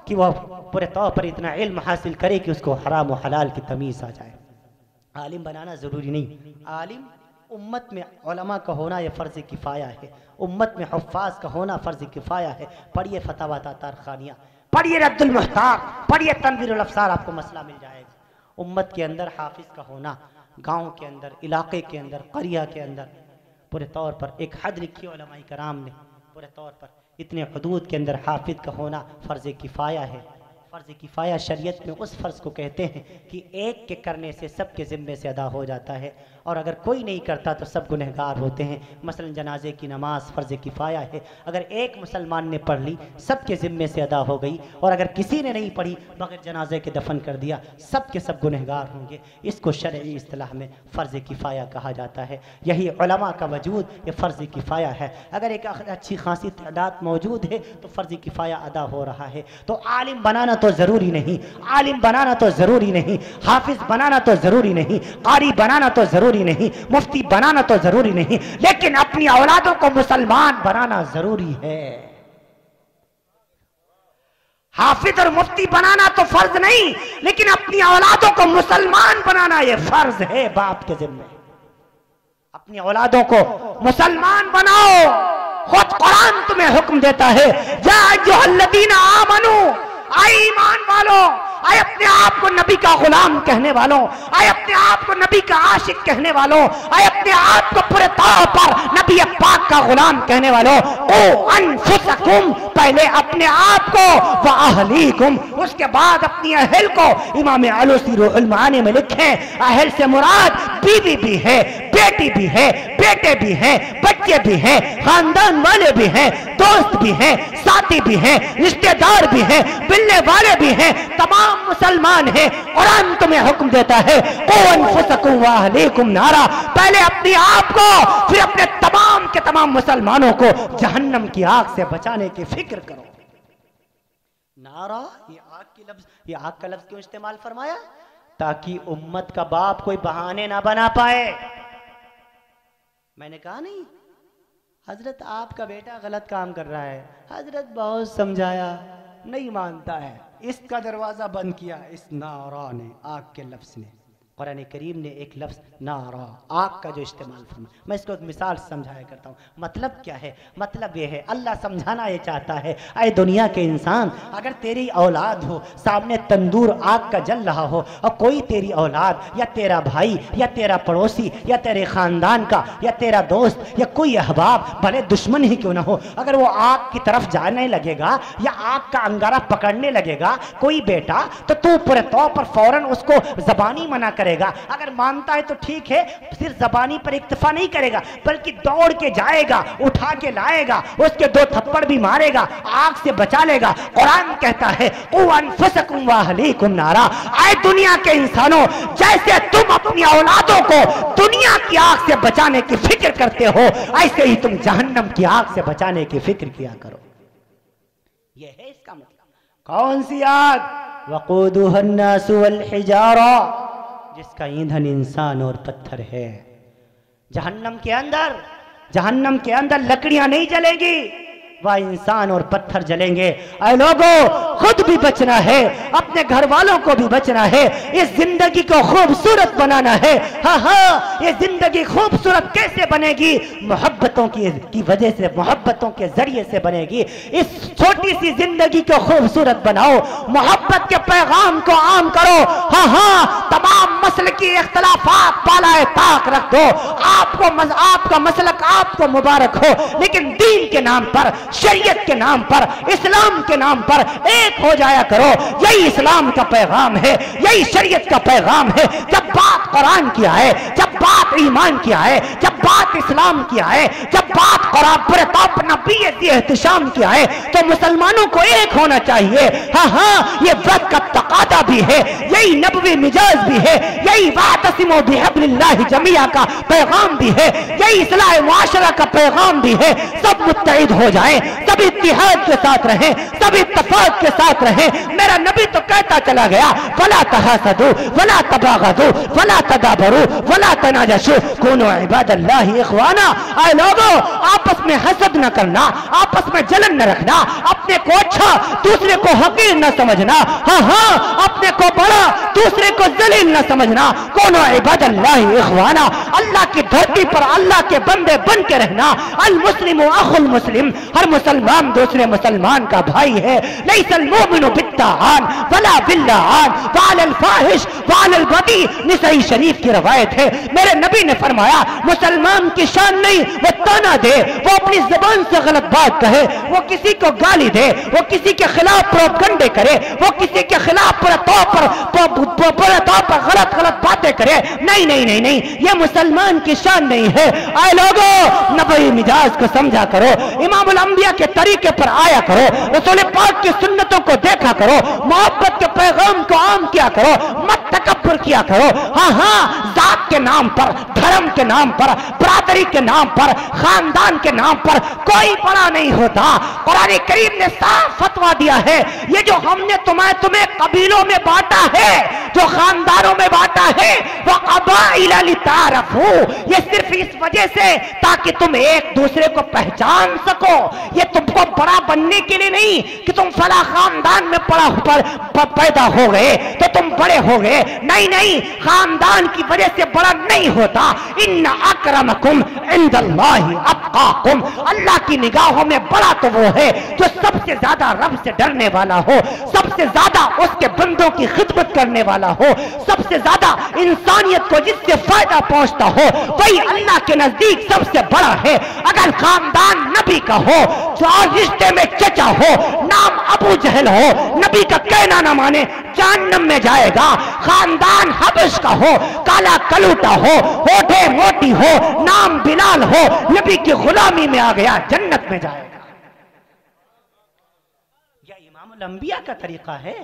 कि वह पूरे तौर पर इतना इल्म हासिल करे कि उसको हराम और हलाल की तमीज आ जाए। आलिम बनाना जरूरी नहीं, आलिम उम्मत में उलमा का होना यह फ़र्ज़ किफ़ाया है, उम्मत में हुफ़्फ़ाज़ का होना फ़र्ज़ किफ़ाया है। पढ़िए फतावा तारखानिया, पढ़िए रद्दुल मुहतार, पढ़िए तनवीरुल अफ़सार, आपको मसला मिल जाएगा। उम्मत के अंदर हाफिज़ का होना, गाँव के अंदर, इलाके के अंदर, क़रिया के अंदर पूरे तौर पर एक हद लिखी उलमाए कराम ने, पूरे तौर पर इतने हदूद के अंदर हाफिज़ का होना फ़र्ज़ किफ़ाया है। फ़र्ज़ किफ़ाया शरीयत में उस फ़र्ज़ को कहते हैं कि एक के करने से सब के ज़िम्मे से अदा हो जाता है, और अगर कोई नहीं करता तो सब गुनहगार होते हैं। मसलन जनाजे की नमाज फ़र्ज़ किफ़ाया है, अगर एक मुसलमान ने पढ़ ली सब के ज़िम्मे से अदा हो गई, और अगर किसी ने नहीं पढ़ी बगैर जनाजे के दफन कर दिया, सब के सब गुनहगार होंगे। इसको शरई इस्तिलाह में फ़र्ज़ किफ़ाया कहा जाता है। यही उलमा का वजूद ये फ़र्ज़ किफ़ाया है। अगर एक अच्छी खासी तादाद मौजूद है तो फ़र्ज़ किफ़ाया अदा हो रहा है। तो आलिम बनाना तो ज़रूरी नहीं, आलिम बनाना तो ज़रूरी नहीं, हाफिज़ बनाना तो ज़रूरी नहीं, कारी बनाना तो ज़रूरी नहीं, मुफ्ती बनाना तो ज़रूरी नहीं, लेकिन अपनी औलादों को मुसलमान बनाना ज़रूरी है। हाफिज़ और मुफ्ती बनाना तो फ़र्ज़ नहीं, लेकिन अपनी औलादों को मुसलमान बनाना यह फ़र्ज़ है बाप के ज़िम्मे। अपनी औलादों को मुसलमान बनाओ। खुद कुरान तुम्हें हुक्म देता है, या अय्युहल्लज़ीना आमनू, आए ईमान वालों, आए अपने आप को नबी का गुलाम कहने वालों, आए अपने आप को नबी का आशिक कहने वालों, आए अपने आप को पूरे तौर पर नबी पाक का गुलाम कहने वालों, ओ अनफुसकुम, पहले अपने आप को, व अहलीकुम, उसके बाद अपनी अहल को। इमाम अलूसी रूहुल मानी में लिखे, अहल से मुराद बीवी भी है, बेटी भी है, बेटे भी हैं, बच्चे भी हैं, खानदान वाले भी हैं, दोस्त भी हैं, साथी भी हैं, रिश्तेदार भी हैं, मिलने वाले भी हैं, तमाम मुसलमान हैं। कुरान तुम्हें हुक्म देता है, क़ू अनफुसकुम व अहलीकुम नारा, पहले अपने आप को फिर अपने तमाम के तमाम मुसलमानों को जहन्नम की आग से बचाने की फिक्र करो। नारा, ये आग का लफ्ज क्यों इस्तेमाल फरमाया? ताकि उम्मत का बाप कोई बहाने ना बना पाए। मैंने कहा नहीं हजरत आपका बेटा गलत काम कर रहा है। हजरत बहुत समझाया, नहीं मानता है। इसका दरवाज़ा बंद किया इस नारा ने, आग के लफ्ज़ ने। कुरान करीम ने एक लफ्ज़ नारा, आग का जो इस्तेमाल फरमाया। मैं इसको एक मिसाल समझाया करता हूँ। मतलब क्या है? मतलब ये है, अल्लाह समझाना ये चाहता है, ऐ दुनिया के इंसान, अगर तेरी औलाद हो, सामने तंदूर आग का जल रहा हो, और कोई तेरी औलाद या तेरा भाई या तेरा पड़ोसी या तेरे ख़ानदान का या तेरा दोस्त या कोई अहबाब, भले दुश्मन ही क्यों ना हो, अगर वो आग की तरफ जाने लगेगा या आग का अंगारा पकड़ने लगेगा कोई बेटा, तो तू पूरे तौर पर फौरन उसको ज़बानी मना करेगा। अगर मानता है तो ठीक है, सिर्फ ज़बानी पर इक्तफा नहीं करेगा, बल्कि दौड़ के जाएगा, उठा के लाएगा, उसके 2 थप्पड़ भी मारेगा, आग से बचा लेगा। कुरान कहता है क़ू अनफुसकुम व अहलीकुम नारा, आए दुनिया के इंसानों, जैसे तुम अपनी औलादों को दुनिया की आग से बचाने की फिक्र करते हो, ऐसे ही तुम जहन्नम की आग से बचाने की फिक्र किया करो। यह है इसका मतलब। कौन सी आग? वक़ूदुहन्नासु वल हिजारा, जिसका ईंधन इंसान और पत्थर है। जहन्नम के अंदर लकड़ियां नहीं जलेगी, वह इंसान और पत्थर जलेंगे। ऐ लोगों, खुद भी बचना है, अपने घर वालों को भी बचना है, इस जिंदगी को खूबसूरत बनाना है। हाँ हाँ, ये जिंदगी खूबसूरत कैसे बनेगी? मोहब्बतों की वजह से, मोहब्बतों के जरिए से बनेगी। इस छोटी सी जिंदगी को खूबसूरत बनाओ, मोहब्बत के पैगाम को आम करो। हाँ हाँ, तमाम मसल की इख्तलाफात पालाए ताक रख दो। आपका मसलक आपको मुबारक हो, लेकिन दीन के नाम पर, शरीयत के नाम पर, इस्लाम के नाम पर एक हो जाया करो। यही इस्लाम का पैगाम है, यही शरीयत का पैगाम है। जब बात कुरान की आए, जब बात ईमान की आए, जब बात इस्लाम की आए, जब बात कुरान नबीयत की एहतिशाम की आए, तो मुसलमानों को एक होना चाहिए। हाँ हाँ, ये वक्त का तकादा भी है, यही नबवी मिजाज भी है, यही वातसिमू बिहब्लिल्लाहि जमीआ का पैगाम भी है, यही इस्लाह मुआशरा का पैगाम भी है। सब मुत्तहिद हो जाए, सब इत्तिहाद के साथ रहे, सब इत्तफाक के साथ रहे। मेरा नबी तो कहता चला गया, वला तहासदू वला तबागदू वला तदाबरू वला तनाजशू कूनू इबादल्लाहि इखवाना। ऐ लोगों, आपस में हसद न करना, आपस में जलन न रखना, अपने को अच्छा दूसरे को हकीर न समझना। हाँ हाँ, अपने को बड़ा दूसरे को जलील न समझना। कूनू इबादल्लाहि इखवाना, अल्लाह की धरती पर अल्लाह के बंदे बन के रहना। अल मुस्लिम अखुल मुस्लिम, हर मुसलमान दूसरे मुसलमान का भाई है। लैसल मोमिनु बित्ताआन वला बिल्लाआन वालल फाहिश वालल बदी, निसाई शरीफ की रवायत है। मेरे नबी ने फरमाया, मुसलमान की शान नहीं वो ताना दे, वो अपनी जबान से गलत बात कहे, वो किसी को गाली दे, वो किसी के खिलाफ प्रोपगंडे करे, वो किसी के खिलाफ पूरे तौर पर गलत बातें करे। नहीं नहीं नहीं नहीं, ये मुसलमान की शान नहीं है। आए लोगों, नबी मिजाज को समझा करो, इमामुल अंबिया के तरीके पर आया करो, रसूल पाक की सुन्नतों को देखा करो, मोहब्बत के पैगाम को आम किया करो, मत तकब्बुर किया करो। हाँ हाँ, जात के नाम पर, धर्म के नाम पर, बरादरी के नाम पर, खानदान के नाम पर कोई बड़ा नहीं होता। कुरान करीम ने साफ फतवा दिया है, ये जो हमने तुम्हें कबीलों में बांटा है, जो खानदानों में बांटा है, वो कबाइल लितारफू, ये सिर्फ इस वजह से ताकि तुम एक दूसरे को पहचान सको। ये तुमको बड़ा बनने के लिए नहीं कि तुम फला खानदान में पैदा हो गए तो तुम बड़े हो गए। नहीं नहीं, खानदान की वजह से बड़ा नहीं होता। इन्ना अक्रमकुम इंदल्लाहि अत्काकुम, अल्लाह की निगाहों में बड़ा तो वो है जो सबसे ज्यादा रब से डरने वाला हो, सबसे ज्यादा उसके बंदों की खिदमत करने वाला हो, सबसे ज्यादा इंसानियत को जिससे फायदा पहुंचता हो, वही अल्लाह के नजदीक सबसे बड़ा है। अगर खानदान नबी का हो, जो रिश्ते में चचा हो, नाम अबू जहल हो, नबी का कहना न माने जहन्नम में जाएगा। खानदान हबश का हो, काला कलूटा हो, होठे मोटी हो, नाम बिलाल हो, नबी की गुलामी में आ गया, जन्नत में जाएगा। यह इमामुल अंबिया का तरीका है,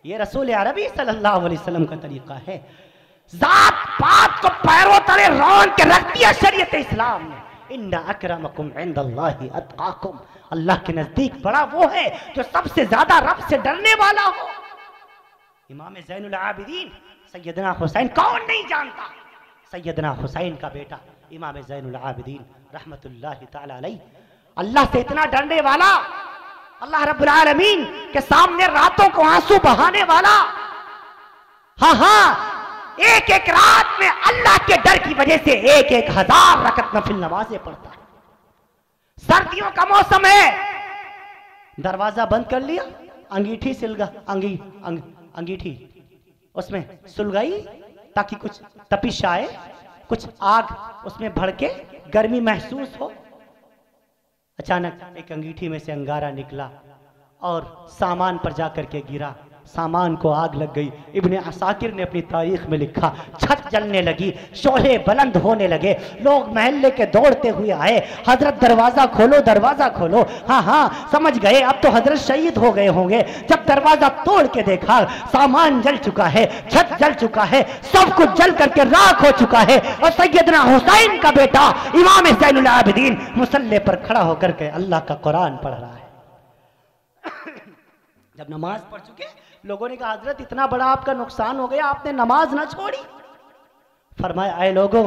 ये रसूल अरबी सल्लल्लाहु अलैहि वसल्लम का तरीका है। जात पात को पैरों तले रौन के रख दिया शरीयत इस्लाम ने। इन्ना अक्रमकुम इंदल्लाहि अत्काकुम, अल्लाह के नजदीक बड़ा वो है जो सबसे ज्यादा रब से डरने वाला हो। इमाम ज़ैनुल आबिदीन सैयदना हुसैन, कौन नहीं जानता, सैयदना हुसैन का बेटा इमाम ज़ैनुल आबिदीन रहमतुल्लाहि तआला अलैह, अल्लाह से इतना डरने वाला, अल्लाह रब्बुल आलमीन के सामने रातों को आंसू बहाने वाला। हाँ हाँ, एक एक रात में अल्लाह के डर की वजह से 1,000 रकत नफिल नमाजें पढ़ता है। सर्दियों का मौसम है, दरवाजा बंद कर लिया, अंगीठी सिलगा अंगीठी उसमें सुलगाई ताकि कुछ तपिश आए, कुछ आग उसमें भड़के, गर्मी महसूस हो। अचानक एक अंगीठी में से अंगारा निकला और सामान पर जाकर के गिरा, सामान को आग लग गई। इब्ने असाकिर ने अपनी तारीख में लिखा, छत जलने लगी, शोले बुलंद होने लगे, लोग महल्ले के दौड़ते हुए आए, हजरत दरवाजा खोलो दरवाजा खोलो। हाँ हाँ, समझ गए अब तो हजरत शहीद हो गए होंगे। जब दरवाजा तोड़ के देखा, सामान जल चुका है, छत जल चुका है, सब कुछ जल करके राख हो चुका है और सैयदना हुसैन का बेटा इमाम ज़ैनुल आबिदीन मुसल्ले पर खड़ा होकर के अल्लाह का कुरान पढ़ रहा है। जब नमाज पढ़ चुके, लोगों ने कहा हजरत इतना बड़ा आपका नुकसान हो गया, आपने नमाज ना छोड़ी। फरमाया, आए लोगों,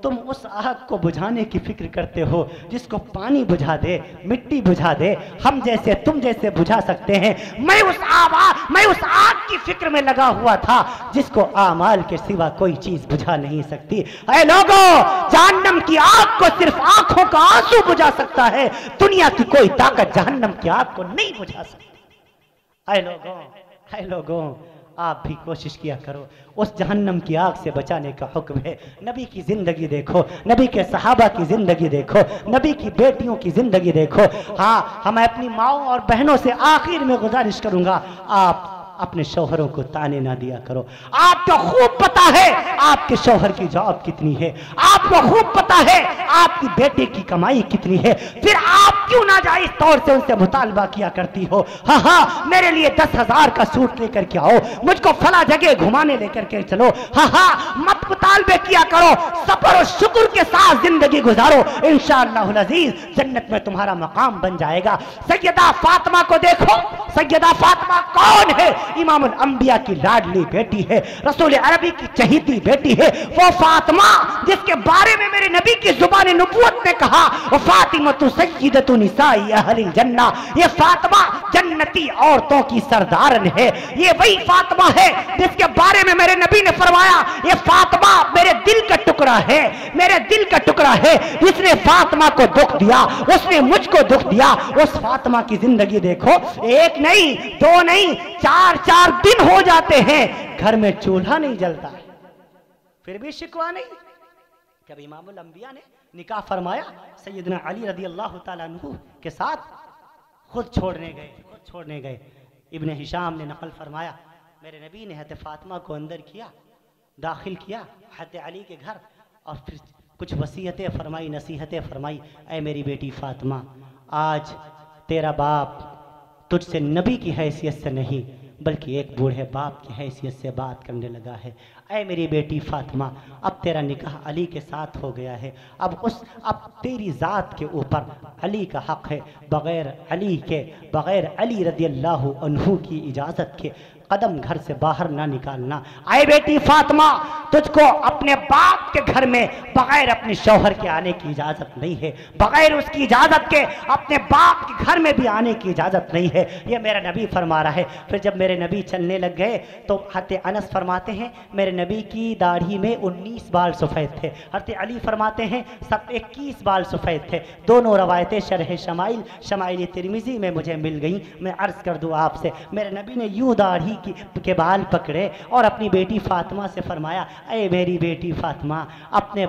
तुम उस आग को बुझाने की फिक्र करते हो जिसको पानी बुझा दे, मिट्टी बुझा दे, हम जैसे तुम जैसे बुझा सकते हैं। मैं उस आग की फिक्र में लगा हुआ था जिसको आमाल के सिवा कोई चीज बुझा नहीं सकती। आए लोगों, जहन्नम की आग को सिर्फ आंखों का आंसू बुझा सकता है, दुनिया की कोई ताकत जहन्नम की आग को नहीं बुझा सकती। आए लोगों, आप भी कोशिश किया करो, उस जहन्नम की आग से बचाने का हुक्म है। नबी की जिंदगी देखो, नबी के सहाबा की जिंदगी देखो, नबी की बेटियों की जिंदगी देखो। हाँ, मैं अपनी माओं और बहनों से आखिर में गुजारिश करूंगा, आप अपने शौहरों को ताने ना दिया करो। आपको खूब पता है आपके शौहर की जॉब कितनी है, आपको खूब पता है आपकी बेटे की कमाई कितनी है, फिर आप क्यों ना जायज तौर से उनसे मुतालबा किया करती हो। हाँ हाँ, मेरे लिए 10,000 का सूट लेकर के आओ, मुझको फला जगह घुमाने लेकर के चलो। हाँ हाँ, मत मुतालबे किया करो, सब्र और शुक्र के साथ जिंदगी गुजारो, इंशाअल्लाह अज़ीज जन्नत में तुम्हारा मकाम बन जाएगा। सैयदा फातिमा को देखो, सैयदा फातिमा कौन है? इमामुल अंबिया की लाडली बेटी है, रसूल अरबी की चहीती बेटी है। वो फातिमा जिसके बारे में मेरे नबी की जुबान नबूवत ने कहा, वो फातिमा तो सय्यदतु निसाई अहलिल जन्ना, ये फातिमा जन्नती औरतों की सरदारन है। ये वही फातिमा है जिसके बारे में मेरे नबी ने फरमाया, ये फातिमा मेरे दिल का टुकड़ा है, मेरे दिल का टुकड़ा है। जिसने फातिमा को दुख दिया उसने मुझको दुख दिया। उस फातिमा की जिंदगी देखो, एक नहीं, दो नहीं, 4 दिन हो जाते हैं घर में चूल्हा नहीं जलता है, फिर भी शिकवा नहीं। जब इमामुल अंबिया ने निकाह फरमाया सैयदना अली रज़ी अल्लाह ताला अन्हु के साथ, खुद छोड़ने गए। इब्ने हिशाम ने नकल फरमाया, मेरे नबी ने हज़रत फातिमा को अंदर किया, दाखिल किया हज़रत अली के घर, और फिर कुछ वसीयतें फरमाई, नसीहतें फरमाई। ऐ मेरी बेटी फातिमा, आज तेरा बाप तुझसे नबी की हैसियत से नहीं बल्कि एक बूढ़े बाप की हैसियत से बात करने लगा है। ऐ मेरी बेटी फातिमा, अब तेरा निकाह अली के साथ हो गया है, अब तेरी ज़ात के ऊपर अली का हक़ है। बग़ैर अली रज़ी अल्लाह अन्हु की इजाज़त के कदम घर से बाहर ना निकालना। आए बेटी फातिमा, तुझको अपने बाप के घर में बगैर अपने शौहर के आने की इजाज़त नहीं है, बगैर उसकी इजाज़त के अपने बाप के घर में भी आने की इजाज़त नहीं है। ये मेरा नबी फरमा रहा है। फिर जब मेरे नबी चलने लग गए तो हज़रत अनस फरमाते हैं मेरे नबी की दाढ़ी में 19 बाल सफ़ेद थे, हज़रत अली फरमाते हैं 21 बाल सफ़ेद थे। दोनों रवायतें शरह शमाइल तिरमिज़ी में मुझे मिल गई। मैं अर्ज़ कर दूँ आपसे, मेरे नबी ने यूँ दाढ़ी के बाल पकड़े और अपनी बेटी फातिमा से फरमाया, ऐ मेरी बेटी फातिमा, अपने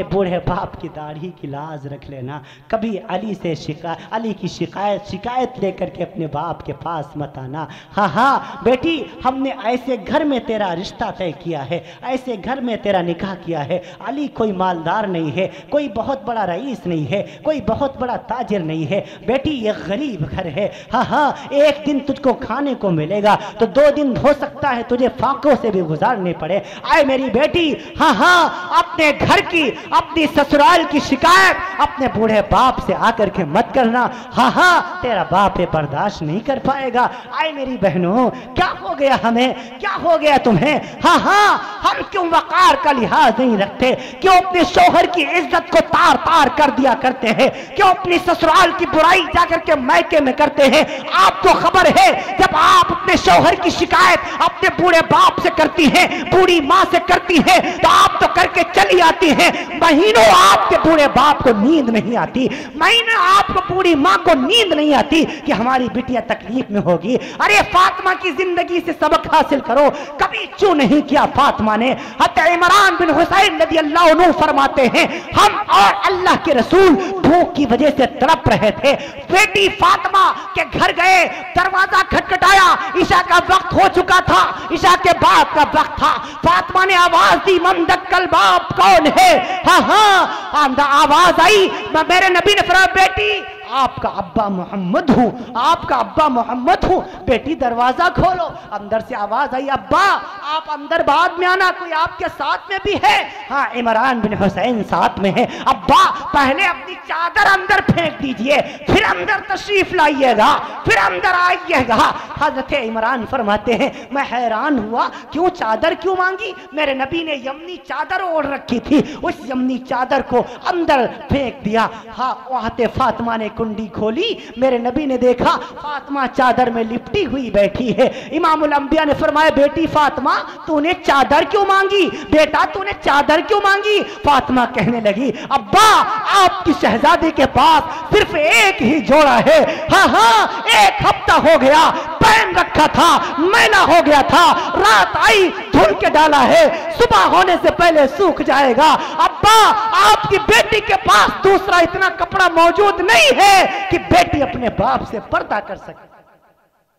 बूढ़े बाप की दाढ़ी की लाज रख लेना, कभी अली की शिकायत लेकर के अपने बाप के पास मत आना। हाँ हाँ बेटी, हमने ऐसे घर में तेरा रिश्ता तय किया है, ऐसे घर में तेरा निकाह किया है। अली कोई मालदार नहीं है, कोई बहुत बड़ा रईस नहीं है, कोई बहुत बड़ा ताजिर नहीं है बेटी, ये गरीब घर है। हाँ हाँ, एक दिन तुझको खाने को मिलेगा तो 2 दिन हो सकता है तुझे फाकों से भी गुजारने पड़े। आए मेरी बेटी, हाँ हाँ, अपने घर की, अपनी ससुराल की शिकायत अपने बूढ़े बाप से आकर के मत करना। हाँ हाँ, तेरा बाप ये बर्दाश्त नहीं कर पाएगा। आए मेरी बहनों, क्या हो गया हमें, क्या हो गया तुम्हें? हाँ हाँ, हम क्यों वकार का लिहाज नहीं रखते? क्यों अपने शोहर की इज्जत को तार तार कर दिया करते हैं? क्यों अपनी ससुराल की बुराई जाकर के मैके में करते हैं? आपको खबर है, जब आप अपने शोहर की शिकायत अपने बूढ़े बाप से करती हैं, बूढ़ी माँ से करती हैं, तो आप तो करके चली आती हैं, महीनों आपके बूढ़े बाप को नींद नहीं आती, महीना आपको बूढ़ी माँ को नींद नहीं आती कि हमारी बिटिया तकलीफ में होगी। अरे फातिमा की जिंदगी से सबक हासिल करो। कभी क्यों नहीं किया फातिमा ने? हज़रत इमरान बिन हुसैन रज़ियल्लाहु अन्हु फरमाते हैं, हम और अल्लाह के रसूल भूख की वजह से तड़प रहे थे। बेटी फातिमा के घर गए, दरवाजा खटखटाया, ईशा का वक्त हो चुका था, ईशा के बाद का वक्त था। फातिमा ने आवाज दी, मन दक्कल बाप कौन है? हाँ हाँ, आवाज आई, मेरे नबी ने फरमाया, बेटी आपका अब्बा मोहम्मद हूँ, आपका अब्बा मोहम्मद हूँ, बेटी दरवाजा खोलो। अंदर से आवाज आई, अब्बा आप अंदर बाद में आना, कोई आपके साथ में भी है? हाँ, इमरान बिन हुसैन साथ में है। अब्बा पहले अपनी चादर अंदर फेंक दीजिए, फिर अंदर तशरीफ लाइएगा, फिर अंदर आइएगा। हजरत इमरान फरमाते हैं, मैं हैरान हुआ, क्यों चादर क्यों मांगी? मेरे नबी ने यमनी चादर ओढ़ रखी थी, उस यमनी चादर को अंदर फेंक दिया। हाँ, वहां फातिमा ने कुंडी खोली, मेरे नबी ने देखा फातिमा चादर में लिपटी हुई बैठी है। इमामुल अंबिया ने फरमाया, बेटी फातिमा तूने चादर क्यों मांगी? बेटा तूने चादर क्यों मांगी? फातिमा कहने लगी, अब्बा आपकी शहजादी के पास सिर्फ एक ही जोड़ा है। हाँ हाँ, 1 हफ्ता हो गया पहन रखा था, मैला हो गया था, रात आई धुल के डाला है, सुबह होने से पहले सूख जाएगा। अब्बा आपकी बेटी के पास दूसरा इतना कपड़ा मौजूद नहीं है कि बेटी अपने बाप से पर्दा कर सके।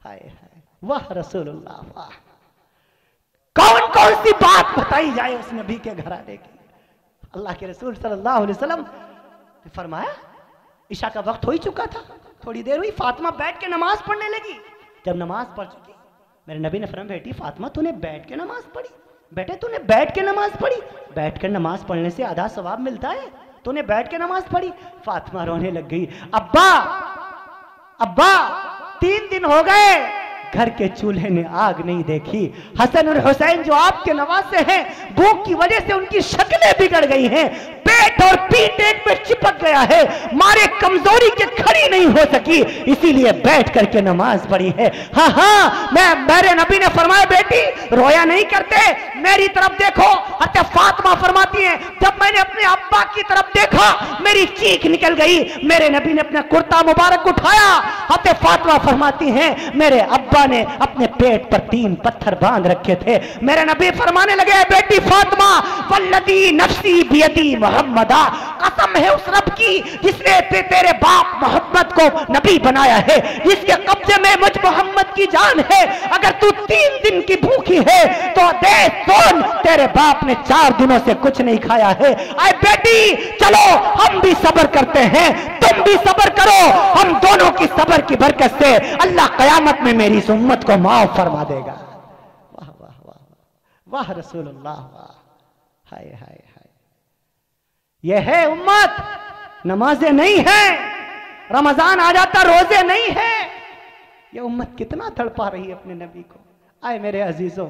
हाय हाय, वाह रसूलुल्लाह, वाह। कौन कौन सी बात बताई जाए उस नबी के घराने की। अल्लाह के रसूल सल्लल्लाहु अलैहि वसल्लम ने फरमाया, ईशा का वक्त हो ही चुका था, थोड़ी देर हुई, फातिमा बैठ के नमाज पढ़ने लगी। जब नमाज पढ़ चुकी, मेरे नबी ने फरमाया, बेटी फातिमा तूने बैठ के नमाज पढ़ी? बेटे तूने बैठ के नमाज पढ़ी? बैठ कर नमाज पढ़ने से आधा सवाब मिलता है, तूने बैठ के नमाज पढ़ी? फातिमा रोने लग गई, अब्बा अब्बा 3 दिन हो गए घर के चूल्हे ने आग नहीं देखी। हसन और हुसैन जो आपके नवासे हैं, भूख की वजह से उनकी शक्लें बिगड़ गई हैं, पेट और पीठ एक पे चिपक गया है, मारे कमजोरी के खड़ी नहीं हो सकी, इसीलिए बैठ करके नमाज पढ़ी है। हाँ हाँ, मेरे नबी ने फरमाया, बेटी रोया नहीं करते, मेरी तरफ देखो। हत्या फातिमा फरमाती है, जब मैंने अपने अब्बा की तरफ देखा मेरी चीख निकल गई। मेरे नबी ने अपना कुर्ता मुबारक उठाया। हत्या फातिमा फरमाती हैं, मेरे अब्बा ने अपने पेट पर 3 पत्थर बांध रखे थे। मेरे नबी फरमाने लगे, बेटी फातिमा, वल्लदी नफ्सी बियदी मोहम्मदा, कसम है उस रब की जिसने तेरे बाप मोहम्मद को नबी बनाया है, जिसके कब्जे में मुझ मोहम्मद की जान है। अगर तू 3 दिन की भूखी है तो देख सुन, तेरे बाप ने 4 दिनों से कुछ नहीं खाया है। आए बेटी चलो हम भी सब्र करते हैं, तुम भी सब्र करो, हम दोनों की सब्र की बरकत से अल्लाह कयामत में मेरी इस उम्मत को माफ फरमा देगा। वाह वाह वाह वाह रसूलुल्लाह, वाह, हाय हाय हाय। यह है उम्मत, नमाजें नहीं है, रमजान आ जाता रोजे नहीं है। यह उम्मत कितना तड़पा रही है अपने नबी को। आए मेरे अजीजों,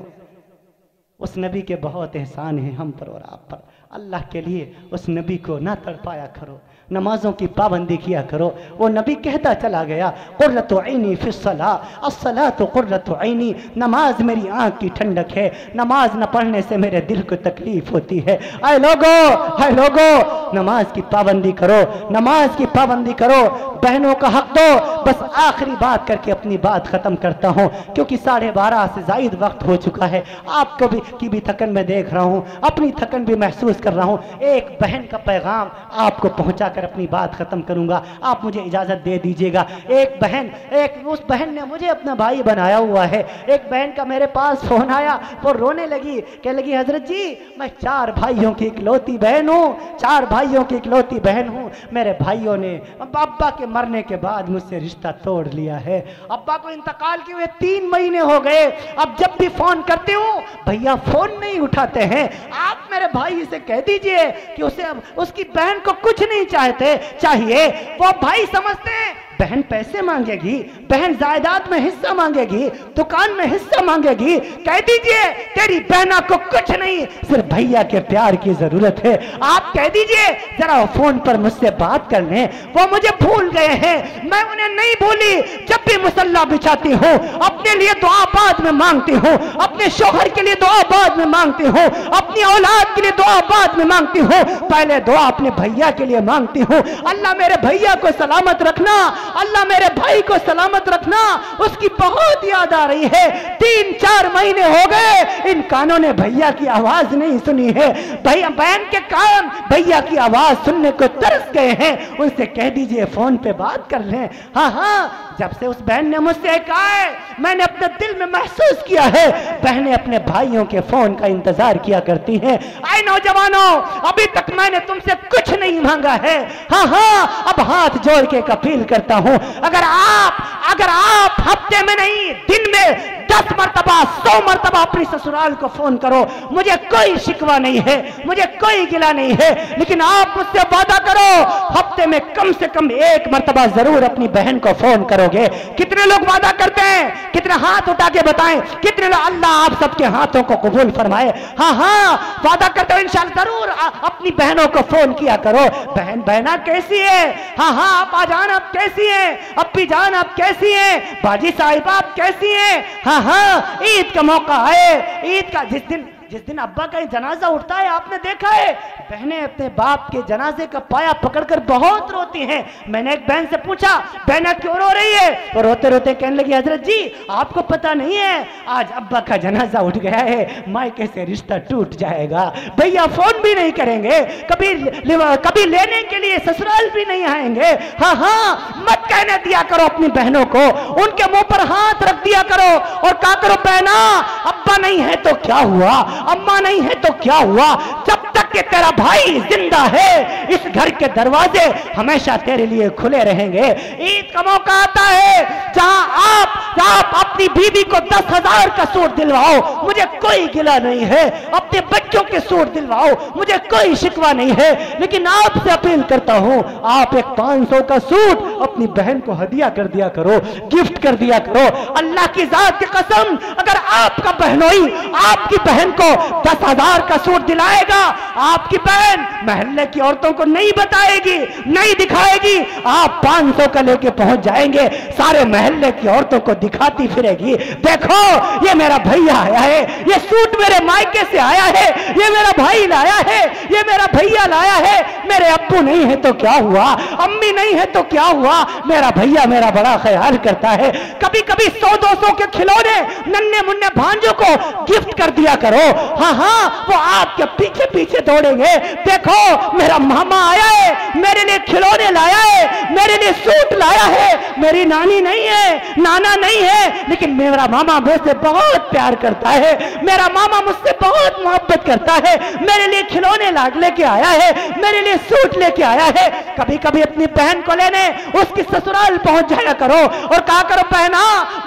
उस नबी के बहुत एहसान हैं हम पर और आप पर। अल्लाह के लिए उस नबी को ना तड़पाया करो, नमाजों की पाबंदी किया करो। वो नबी कहता चला गया, कुर्रतु ऐनी फिस्सलाह, अस्सलातु कुर्रतु ऐनी, नमाज मेरी आंख की ठंडक है, नमाज न पढ़ने से मेरे दिल को तकलीफ होती है। ऐ लोगो, नमाज की पाबंदी करो, नमाज की पाबंदी करो, बहनों का हक दो। बस आखिरी बात करके अपनी बात खत्म करता हूँ, क्योंकि 12:30 से जायद वक्त हो चुका है। आपको भी की भी थकन मैं देख रहा हूँ, अपनी थकन भी महसूस अर्ज कर रहा हूँ, एक बहन का पैगाम आपको पहुँचाकर अपनी बात ख़त्म करूँगा, आप मुझे इजाज़त दे दीजिएगा। उस बहन ने मुझे अपना भाई बनाया हुआ है। एक बहन का मेरे पास फ़ोन आया, वो रोने लगी, कह लगी हजरत जी मैं 4 भाइयों की इकलौती बहन हूँ, 4 भाइयों की इकलौती बहन हूँ। मेरे भाइयों ने अब्बा के मरने के बाद मुझसे रिश्ता तोड़ लिया है। अब्बा को इंतकाल किए हुए 3 महीने हो गए। अब जब भी फ़ोन करते हो भैया फ़ोन नहीं उठाते हैं। आप मेरे भाई से कह दीजिए कि उसे उसकी बहन को कुछ नहीं चाहिए। वो भाई समझते हैं बहन पैसे मांगेगी, बहन जायदाद में हिस्सा मांगेगी, दुकान में हिस्सा मांगेगी। कह दीजिए तेरी बहना को कुछ नहीं, सिर्फ भैया के प्यार की जरूरत है। आप कह दीजिए जरा फोन पर मुझसे बात कर लें, वो मुझे भूल गए हैं, मैं उन्हें नहीं भूली। जब भी मुसल्ला बिछाती हूँ अपने लिए दुआ बाद में मांगती हूँ, अपने शौहर के लिए दुआ बाद में मांगती हूँ, अपनी औलाद के लिए दुआ बाद में मांगती हूँ, पहले दुआ अपने भैया के लिए मांगती हूँ। अल्लाह मेरे भैया को सलामत रखना, अल्लाह मेरे भाई को सलामत रखना। उसकी बहुत याद आ रही है, 3-4 महीने हो गए इन कानों ने भैया की आवाज नहीं सुनी है। भैया बहन के कान भैया की आवाज सुनने को तरस गए हैं। उनसे कह दीजिए फोन पे बात कर लें। हाँ, जब से उस बहन ने मुझसे कहा है मैंने अपने दिल में महसूस किया है बहनें अपने भाइयों के फोन का इंतजार किया करती हैं। आए नौजवानों, अभी तक मैंने तुमसे कुछ नहीं मांगा है। हाँ, अब हाथ जोड़ के अपील करता हूं, अगर आप हफ्ते में नहीं दिन में 10 मरतबा 100 मरतबा अपनी ससुराल को फोन करो, मुझे कोई शिकवा नहीं है, मुझे कोई गिला नहीं है, लेकिन आप मुझसे वादा करो हफ्ते में कम से कम 1 मरतबा जरूर अपनी बहन को फोन करोगे। कितने लोग वादा करते हैं? कितने हाथ उठा के बताएं, कितने लोग? अल्लाह आप सबके हाथों को कबूल फरमाए। हाँ, वादा करते हो इंशाअल्लाह जरूर अपनी बहनों को फोन किया करो। बहना कैसी है? हाँ, आप आजान आप कैसी हैं? अप्पी जान आप कैसी हैं? बाजी साहिबा आप कैसी हैं? हाँ, ईद का मौका है, ईद का जिस दिन अब्बा का जनाजा उठता है आपने देखा है बहनें अपने बाप के जनाजे का पाया पकड़कर बहुत रोती हैं। मैंने एक बहन से पूछा बहना क्यों रो रही है? वो रोते रोते कहने लगी हजरत जी आपको पता नहीं है आज अब्बा का जनाजा उठ गया है, मायके से रिश्ता टूट जाएगा, भैया फोन भी नहीं करेंगे, कभी लेने के लिए ससुराल भी नहीं आएंगे। हाँ, मत कहने दिया करो अपनी बहनों को, उनके मुंह पर हाथ रख दिया करो और कहा करो बहना अब्बा नहीं है तो क्या हुआ, अम्मा नहीं है तो क्या हुआ, जब तक कि तेरा भाई जिंदा है इस घर के दरवाजे हमेशा तेरे लिए खुले रहेंगे। ईद का मौका आता है जहां आप अपनी बीवी को 10,000 का सूट दिलवाओ, मुझे कोई गिला नहीं है, अपने बच्चों के सूट दिलवाओ, मुझे कोई शिकवा नहीं है, लेकिन आपसे अपील करता हूं आप एक 500 का सूट अपनी बहन को हदिया कर दिया करो, गिफ्ट कर दिया करो। अल्लाह की जात की कसम अगर आपका बहनोई आपकी बहन को 10,000 का सूट दिलाएगा, आपकी बहन महल्ले की औरतों को नहीं बताएगी, नहीं दिखाएगी, आप 500 का लेके पहुंच जाएंगे, सारे महल्ले की औरतों को दिखाती फिरेगी, देखो ये मेरा भैया आया है, ये सूट मेरे मायके से आया है, ये मेरा भाई लाया है, ये मेरा भैया लाया है, मेरे अब्बू नहीं है तो क्या हुआ, अम्मी नहीं है तो क्या हुआ, मेरा भैया मेरा बड़ा ख्याल करता है। कभी कभी 100-200 के खिलौने नन्हे मुन्ने भांजों को गिफ्ट कर दिया करो। हाँ, वो आपके पीछे पीछे दौड़ेंगे, देखो मेरा मामा आया है, मेरे लिए खिलौने लाया है, मेरे लिए सूट लाया है, मेरी नानी नहीं है, नाना नहीं है, लेकिन मेरा मामा मुझसे बहुत प्यार करता है, मेरा मामा मुझसे बहुत मोहब्बत करता है, मेरे लिए खिलौने लेके आया है, मेरे लिए सूट लेके आया है। कभी कभी अपनी बहन को लेने उसकी ससुराल पहुंच जाया करो और कहा करो बहना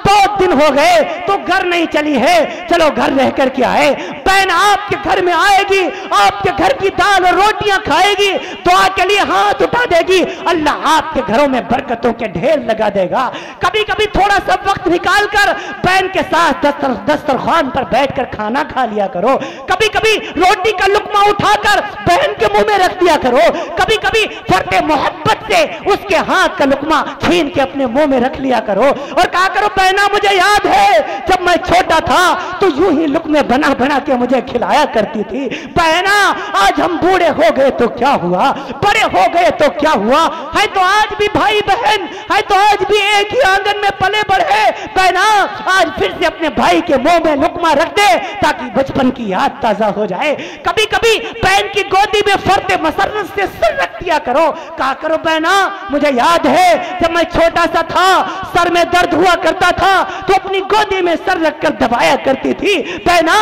बहुत दिन हो गए तो घर नहीं चली है, चलो घर रह करके आए। बहन आपके घर में आएगी, आपके घर की दाल और रोटियां खाएगी, दुआ के लिए हाथ उठा देगी, अल्लाह आपके घरों में बरकतों के ढेर लगा देगा। कभी कभी थोड़ा सा वक्त निकालकर बहन के साथ दस्तरखान पर बैठकर खाना खा लिया करो, कभी कभी रोटी का लुकमा उठाकर बहन के मुंह में रख दिया करो, कभी कभी फर्टे मोहब्बत से उसके हाथ का लुकमा छीन के अपने मुंह में रख लिया करो और कहा करो बहना मुझे याद है जब मैं छोटा था तो यूं ही लुकमे बना बना के मुझे खिलाया करती थी। बहना आज हम बूढ़े हो गए तो क्या हुआ, बड़े हो गए तो क्या हुआ, है तो आज भी भाई बहन, है तो आज भी एक ही आंगन में पले बढ़े। बहना आज फिर से अपने भाई के मुंह में लुकमा रख दे ताकि बचपन की याद ताजा हो जाए। कभी कभी बहन की गोदी में फरते मसरत से सर रख दिया करो, कहा करो बहना मुझे याद है जब मैं छोटा सा था, सर में दर्द हुआ करता था तो अपनी गोदी में सर रखकर दबाया करती थी। बहना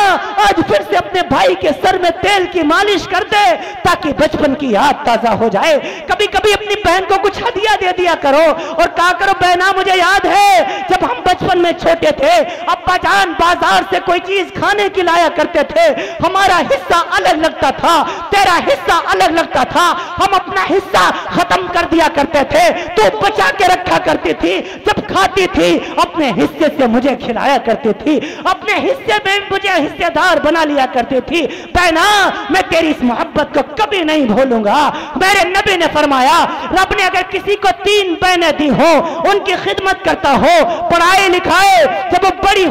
आज फिर से अपने भाई के सर में तेल की मालिश कर दे ताकि बचपन की याद ताजा हो जाए। कभी कभी अपनी बहन को कुछ हदिया दे दिया करो और कहा करो बहना मुझे याद है जब हम बचपन में छोटे थे, अब्बा जान बाजार से कोई चीज खाने की लाया करते थे, हमारा हिस्सा अलग लगता था, तेरा हिस्सा अलग लगता था, हम अपना हिस्सा खत्म कर दिया करते थे, तू बचा के रखा करती थी, जब खाती थी अपने हिस्से से मुझे खिलाया करती थी, अपने हिस्से में मुझे हिस्सेदार बना लिया करती थी। बहना मैं तेरी इस मोहब्बत को कभी नहीं भूलूंगा। मेरे नबी ने फरमाया रब ने अगर किसी को 3 बहनें दी हो, उनकी खिदमत करता हो, पढ़ाई लिखाए, जब वो बड़ी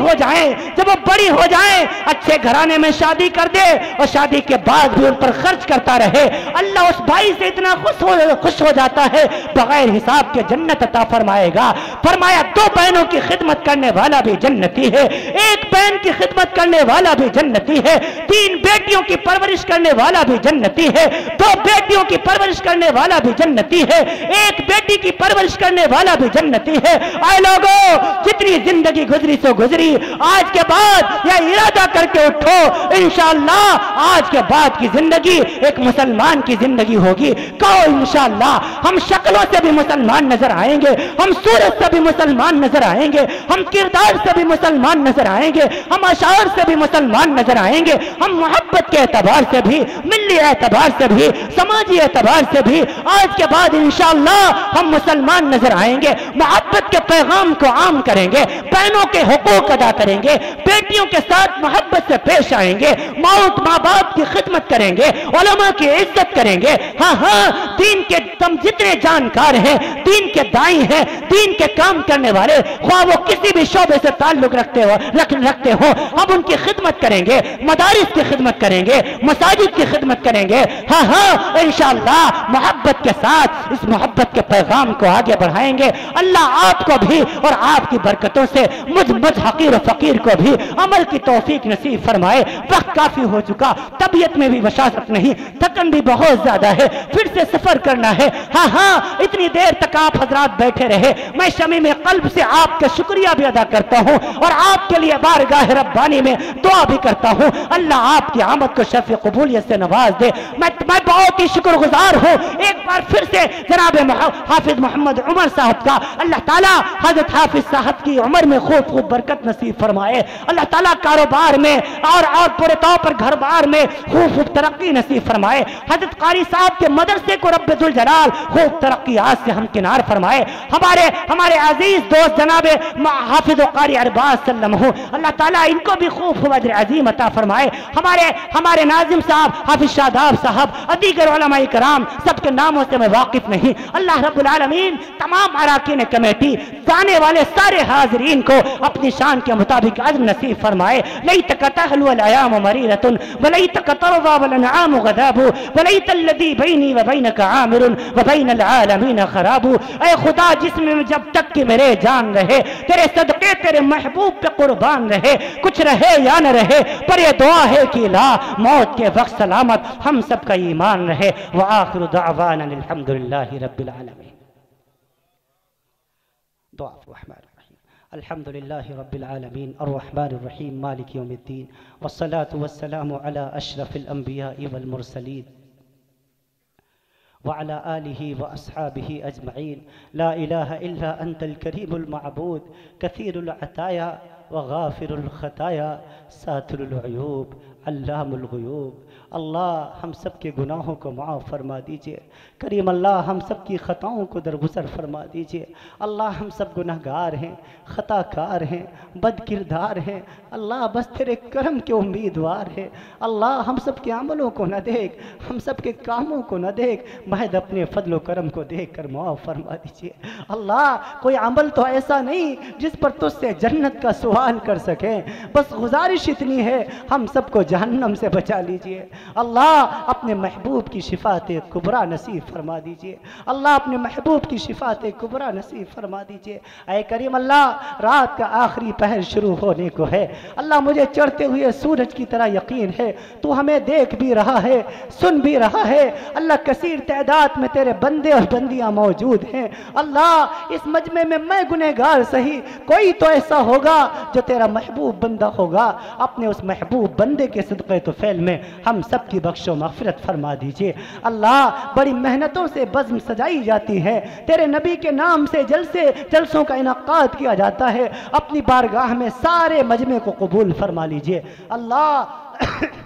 हो जाए अच्छे घराने में शादी कर दे और शादी के बाद भी उन पर खर्च करता रहे, अल्लाह उस भाई से इतना खुश हो जाता है बगैर हिसाब के जन्नत अता फरमाएगा। फरमाया 2 बहनों की खिदमत करने वाला भी जन्नती है, 1 बहन की खिदमत करने वाला भी जन्नती है, 3 बेटियों की परवरिश करने वाला भी जन्नती है, 2 बेटियों की परवरिश करने वाला भी जन्नती है, 1 बेटी की परवरिश करने वाला भी जन्नती है। आए लोगों जितनी जिंदगी गुजरी सो गुजरी, आज के बाद यह इरादा करके उठो इंशाअल्लाह आज के बाद की जिंदगी एक मुसलमान की जिंदगी होगी। कहो इंशाअल्लाह हम शक्लों से भी मुसलमान नजर आएंगे, हम सूरत से भी मुसलमान नजर आएंगे, हम किरदार से भी मुसलमान नजर आएंगे, हम अशार से भी मुसलमान नजर आएंगे, हम मोहब्बत के एतबार से भी, मिल्ली एतबार से भी, समाजी एतबार से भी आज के बाद इंशाअल्लाह हम मुसलमान नजर आएंगे। मोहब्बत के पैगाम को आम करेंगे, बहनों के हुकूक अदा करेंगे, बेटियों के साथ मोहब्बत से पेश आएंगे, मौत माँ बाप की खिदमत करेंगे, उलमा की इज्जत करेंगे। हाँ दीन के तुम जितने जानकार हैं, दीन के दाई हैं, दीन के काम करने वाले, ख्वाह वो किसी भी शोबे से ताल्लुक रखते हो हम उनकी खिदमत करेंगे, मदारिस की खिदमत करेंगे, मसाजिद की खिदमत करेंगे। हाँ इंशाअल्लाह मोहब्बत के साथ इस मोहब्बत के पैगाम को आगे बढ़ाएंगे। अल्लाह आपको भी और आपकी बरकतों से मुझ हकीर और फकीर को भी अमल की तौफीक नसीब फरमाए। वक्त काफी हो चुका, तबीयत में भी वशासत नहीं, थकन भी बहुत ज्यादा है, फिर से सफर करना है। हाँ इतनी देर तक आप हजरात बैठे रहे, मैं शमी में कल्ब से आपका शुक्रिया भी अदा करता हूँ और आपके लिए बारगाह रब्बानी में दुआ भी करता हूँ। अल्लाह आपकी आमद को शफ़ कबूलियत से नवाज दे। मैं बहुत ही शुक्रगुजार हूँ एक बार फिर से जनाब हाफिज मोहम्मद उमर साहब का। अल्लाह ताला हजरत हाफिज साहब की उम्र में खूब खूब बरकत नसीब फरमाए। अल्लाह ताला कारोबार में और पूरे तौर पर घर बार में खूब खूब तरक्की नसीब फरमाए। हजरत कारी साहब के मदरसे को रब्बे दुल जलाल खूब तरक्की आज से हम किनार फरमाए। हमारे अजीज दोस्त जनाब हाफिज कारी अरबाज सल्लल्लाहु, अल्लाह ताला इनको भी खूब खूब अजर अजीम अता फरमाए। हमारे नाजिम साहब, हाफिज शादाब साहब, दीगर उलमा इकराम, सबके नामों से मैं वाकिफ नहीं। अल्लाह रब्बुल आलमीन तमाम अराकीन कमेटी, जाने वाले सारे हाजरीन को अपनी शान के मुताबिक अजर नसीब फरमाए। लैतक तहलु अल अयाम मरीरतुन वलैतक तरवा वल अनआम गदाबु वलैतल्लज़ी बैनी व बैनक आमिरुन व बैनल आलमीन खराबु। ऐ खुदा जिसमें जब तक कि मेरे जान रहे, तेरे सदके तेरे महबूब पे कुर्बान रहे, कुछ रहे या न रहे, पर ये दुआ है कि ला मौत के वक्त सलामत हम सब का ईमान रहे। व आखिरु दअवाना अल्हम्दुलिल्लाहि रब्बिल आलमीन। दुआ अल्हम्दुलिल्लाहि रब्बिल आलमीन अर्रहमानिर रहीम मालिक यौमिद्दीन वस्सलातु वस्सलामु अला अशरफिल अंबिया'i वल मुरसलीन व अला आलिहि व अस्हाबिहि अजमईन। ला इलाहा इल्ला अंतल करीमुल मअबूद कसीरुल अताया व गाफिरुल खताया सातिरुल उयूब अल्लामुल गुयूब। अल्लाह हम सब के गुनाहों को माफ़ फरमा दीजिए। करीम अल्लाह हम सब की ख़ताओं को दरगुजर फरमा दीजिए। अल्लाह हम सब गुनहगार हैं, ख़ताकार हैं, बदकिरदार हैं। अल्लाह बस तेरे करम के उम्मीदवार हैं। अल्लाह हम सब के अमलों को न देख, हम सब के कामों को न देख, महज अपने फजल करम को देख कर माफ़ फरमा दीजिए। अल्लाह कोई अमल तो ऐसा नहीं जिस पर तुझसे जन्नत का सवाल कर सकें। बस गुजारिश इतनी है हम सबको जहन्नम से बचा लीजिए। अल्लाह अपने महबूब की शिफात कुबरा नसीब फरमा दीजिए। अल्लाह अपने महबूब की शिफात कुबरा नसीब फरमा दीजिए। ऐ करीम अल्लाह, रात का आखिरी पहर शुरू होने को है। अल्लाह मुझे चढ़ते हुए सूरज की तरह यकीन है तू हमें देख भी रहा है, सुन भी रहा है। अल्लाह कसीर तादाद में तेरे बंदे और बंदियां मौजूद हैं। अल्लाह इस मजमे में मैं गुनहगार सही, कोई तो ऐसा होगा जो तेरा महबूब बंदा होगा। अपने उस महबूब बंदे के सदक़े तो फैल में हम सब की बख्शो मग़फ़िरत फरमा दीजिए। अल्लाह बड़ी मेहनतों से बज़्म सजाई जाती है, तेरे नबी के नाम से जलसों का इनाक़ाद किया जाता है। अपनी बारगाह में सारे मजमे को कबूल फरमा लीजिए। अल्लाह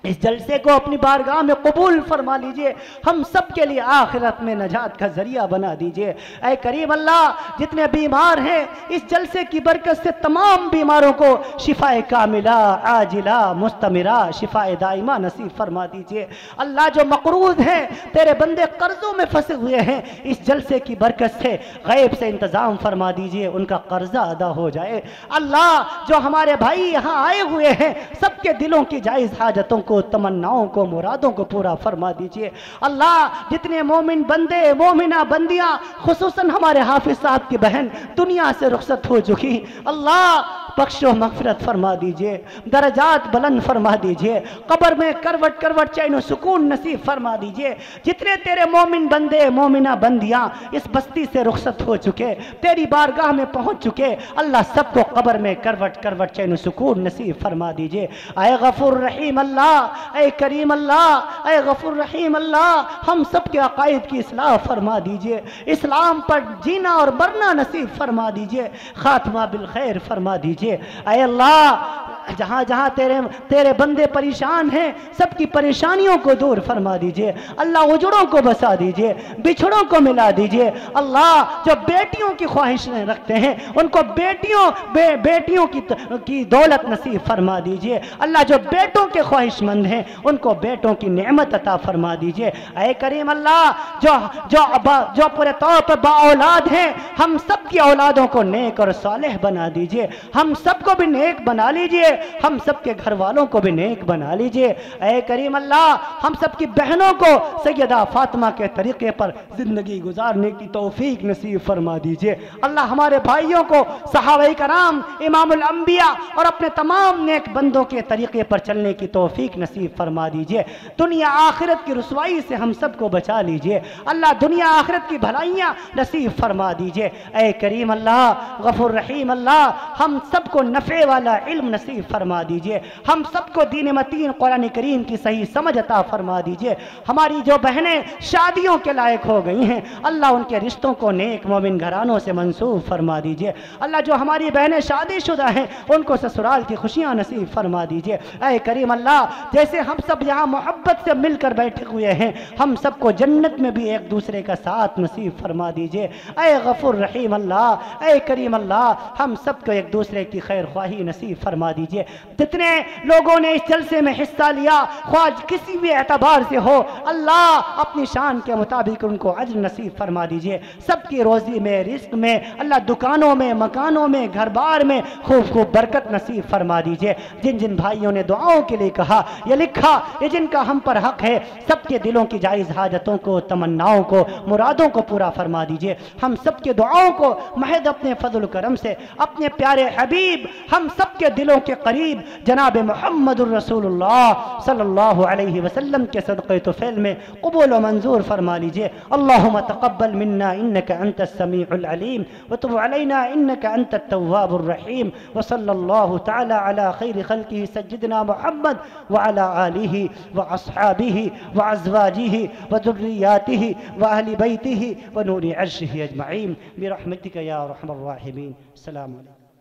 इस जलसे को अपनी बारगाह में कबूल फरमा लीजिए। हम सब के लिए आखिरत में नजात का जरिया बना दीजिए। ऐ करीम अल्लाह, जितने बीमार हैं इस जलसे की बरकत से तमाम बीमारों को शिफाए कामिला, आजिला, मुस्तमिरा, शिफाए दाइमा नसीब फरमा दीजिए। अल्लाह जो मकरूज हैं, तेरे बंदे कर्जों में फंसे हुए हैं, इस जलसे की बरकत से गैब से इंतजाम फरमा दीजिए, उनका कर्जा अदा हो जाए। अल्लाह जो हमारे भाई यहाँ आए हुए हैं, सबके दिलों की जायज़ हाजतों को, तमन्नाओं को, मुरादों को पूरा फरमा दीजिए। अल्लाह जितने मोमिन बंदे, मोमिना बंदियां, खुसूसन हमारे हाफिज साहब की बहन दुनिया से रुखसत हो चुकी, अल्लाह बख्शो मग़फ़िरत फरमा दीजिए, दरजात बुलंद फरमा दीजिए, कब्र में करवट करवट चैन सुकून नसीब फरमा दीजिए। जितने तेरे मोमिन बंदे, मोमिना बंदियां इस बस्ती से रुखसत हो चुके, तेरी बारगाह में पहुंच चुके, अल्लाह सबको कब्र में करवट करवट चैन सुकून नसीब फरमा दीजिए। ऐ गफूर रहीम अल्लाह, ऐ करीम अल्लाह, ऐ गफूर रहीम अल्लाह, हम सब के अकायद की इस्लाह फरमा दीजिए, इस्लाम पर जीना और मरना नसीब फरमा दीजिए, खात्मा बिल खैर फरमा दीजिए। ऐ अल्लाह जहाँ जहाँ तेरे बंदे परेशान हैं, सबकी परेशानियों को दूर फरमा दीजिए। अल्लाह उजड़ों को बसा दीजिए, बिछड़ों को मिला दीजिए। अल्लाह जो बेटियों की ख्वाहिशें रखते हैं, उनको बेटियों की दौलत नसीब फरमा दीजिए। अल्लाह जो बेटों के ख्वाहिशमंद हैं, उनको बेटों की नेमत अता फरमा दीजिए। ऐ करीम अल्लाह जो पूरे तौर पर बाऔलाद हैं, हम सब की औलादों को नेक और सालेह बना दीजिए। हम सबको भी नेक बना लीजिए, हम सबके घर वालों को भी नेक बना लीजिए। ऐ करीम अल्लाह हम सबकी बहनों को सैयदा फातिमा के तरीके पर जिंदगी गुजारने की तौफीक नसीब फरमा दीजिए। अल्लाह हमारे भाइयों को सहाबाए कराम, इमामुल अंबिया और अपने तमाम नेक बंदों के तरीके पर चलने की तौफीक नसीब फरमा दीजिए। दुनिया आखिरत की रुसवाई से हम सबको बचा लीजिए। अल्लाह दुनिया आखिरत की भलाइयाँ नसीब फरमा दीजिए। ऐ करीम अल्लाह गफूर रहीम अल्लाह हम सबको नफ़े वाला इल्म नसीब फरमा दीजिए। हम सबको दीन मतीन कुरान करीम की सही समझ अता फरमा दीजिए। हमारी जो बहनें शादियों के लायक हो गई हैं, अल्लाह उनके रिश्तों को नेक मोमिन घरानों से मंसूब फरमा दीजिए। अल्लाह जो हमारी बहनें शादीशुदा हैं, उनको ससुराल की खुशियाँ नसीब फरमा दीजिए। ऐ करीम अल्लाह जैसे हम सब यहाँ मोहब्बत से मिलकर बैठे हुए हैं, हम सबको जन्नत में भी एक दूसरे का साथ नसीब फरमा दीजिए। ऐ गफूर रहीम अल्लाह, ऐ करीम अल्लाह हम सबको एक दूसरे की खैर ख्वाही नसीब फरमा दीजिए। जितने लोगों ने इस जलसे में हिस्सा लिया, ख्वाज किसी भी एतबार से हो, अल्लाह अपनी शान के मुताबिक उनको अज्र नसीब फरमा दीजिए। सबकी रोजी में, रिस्क में, अल्लाह दुकानों में, मकानों में, घर बार में खूब खूब बरकत नसीब फरमा दीजिए। जिन जिन भाइयों ने दुआओं के लिए कहा या लिखा, ये जिनका हम पर हक है, सबके दिलों की जायज़ हाजतों को, तमन्नाओं को, मुरादों को पूरा फरमा दीजिए। हम सबके दुआओं को महज अपने फजल करम से, अपने प्यारे हबीब, हम सबके दिलों के करीब जनाब मुहम्मदुर रसूलुल्लाह सल्लल्लाहु अलैहि वसल्लम के सदक़े तुफ़ैल में कबूल व मंजूर फरमा लीजिए। अल्लाहुम्मा तक़ब्बल मिन्ना इन्नका अंतस समीउल अलीम व तुब अलैना इन्नका अंतत तव्वाबुर रहीम व सल्लल्लाहु तआला अला खैरि खल्क़िही सय्यिदिना मुहम्मद व अला आलिहि व अस्हाबिहि व अज़वाजिहि व ज़ुर्रिय्यातिहि व अहलि बैतिहि व नूरि अर्शिहि अजमईन बिरहमतिका या अरहमर राहिमीन। अस्सलामु अलैकुम।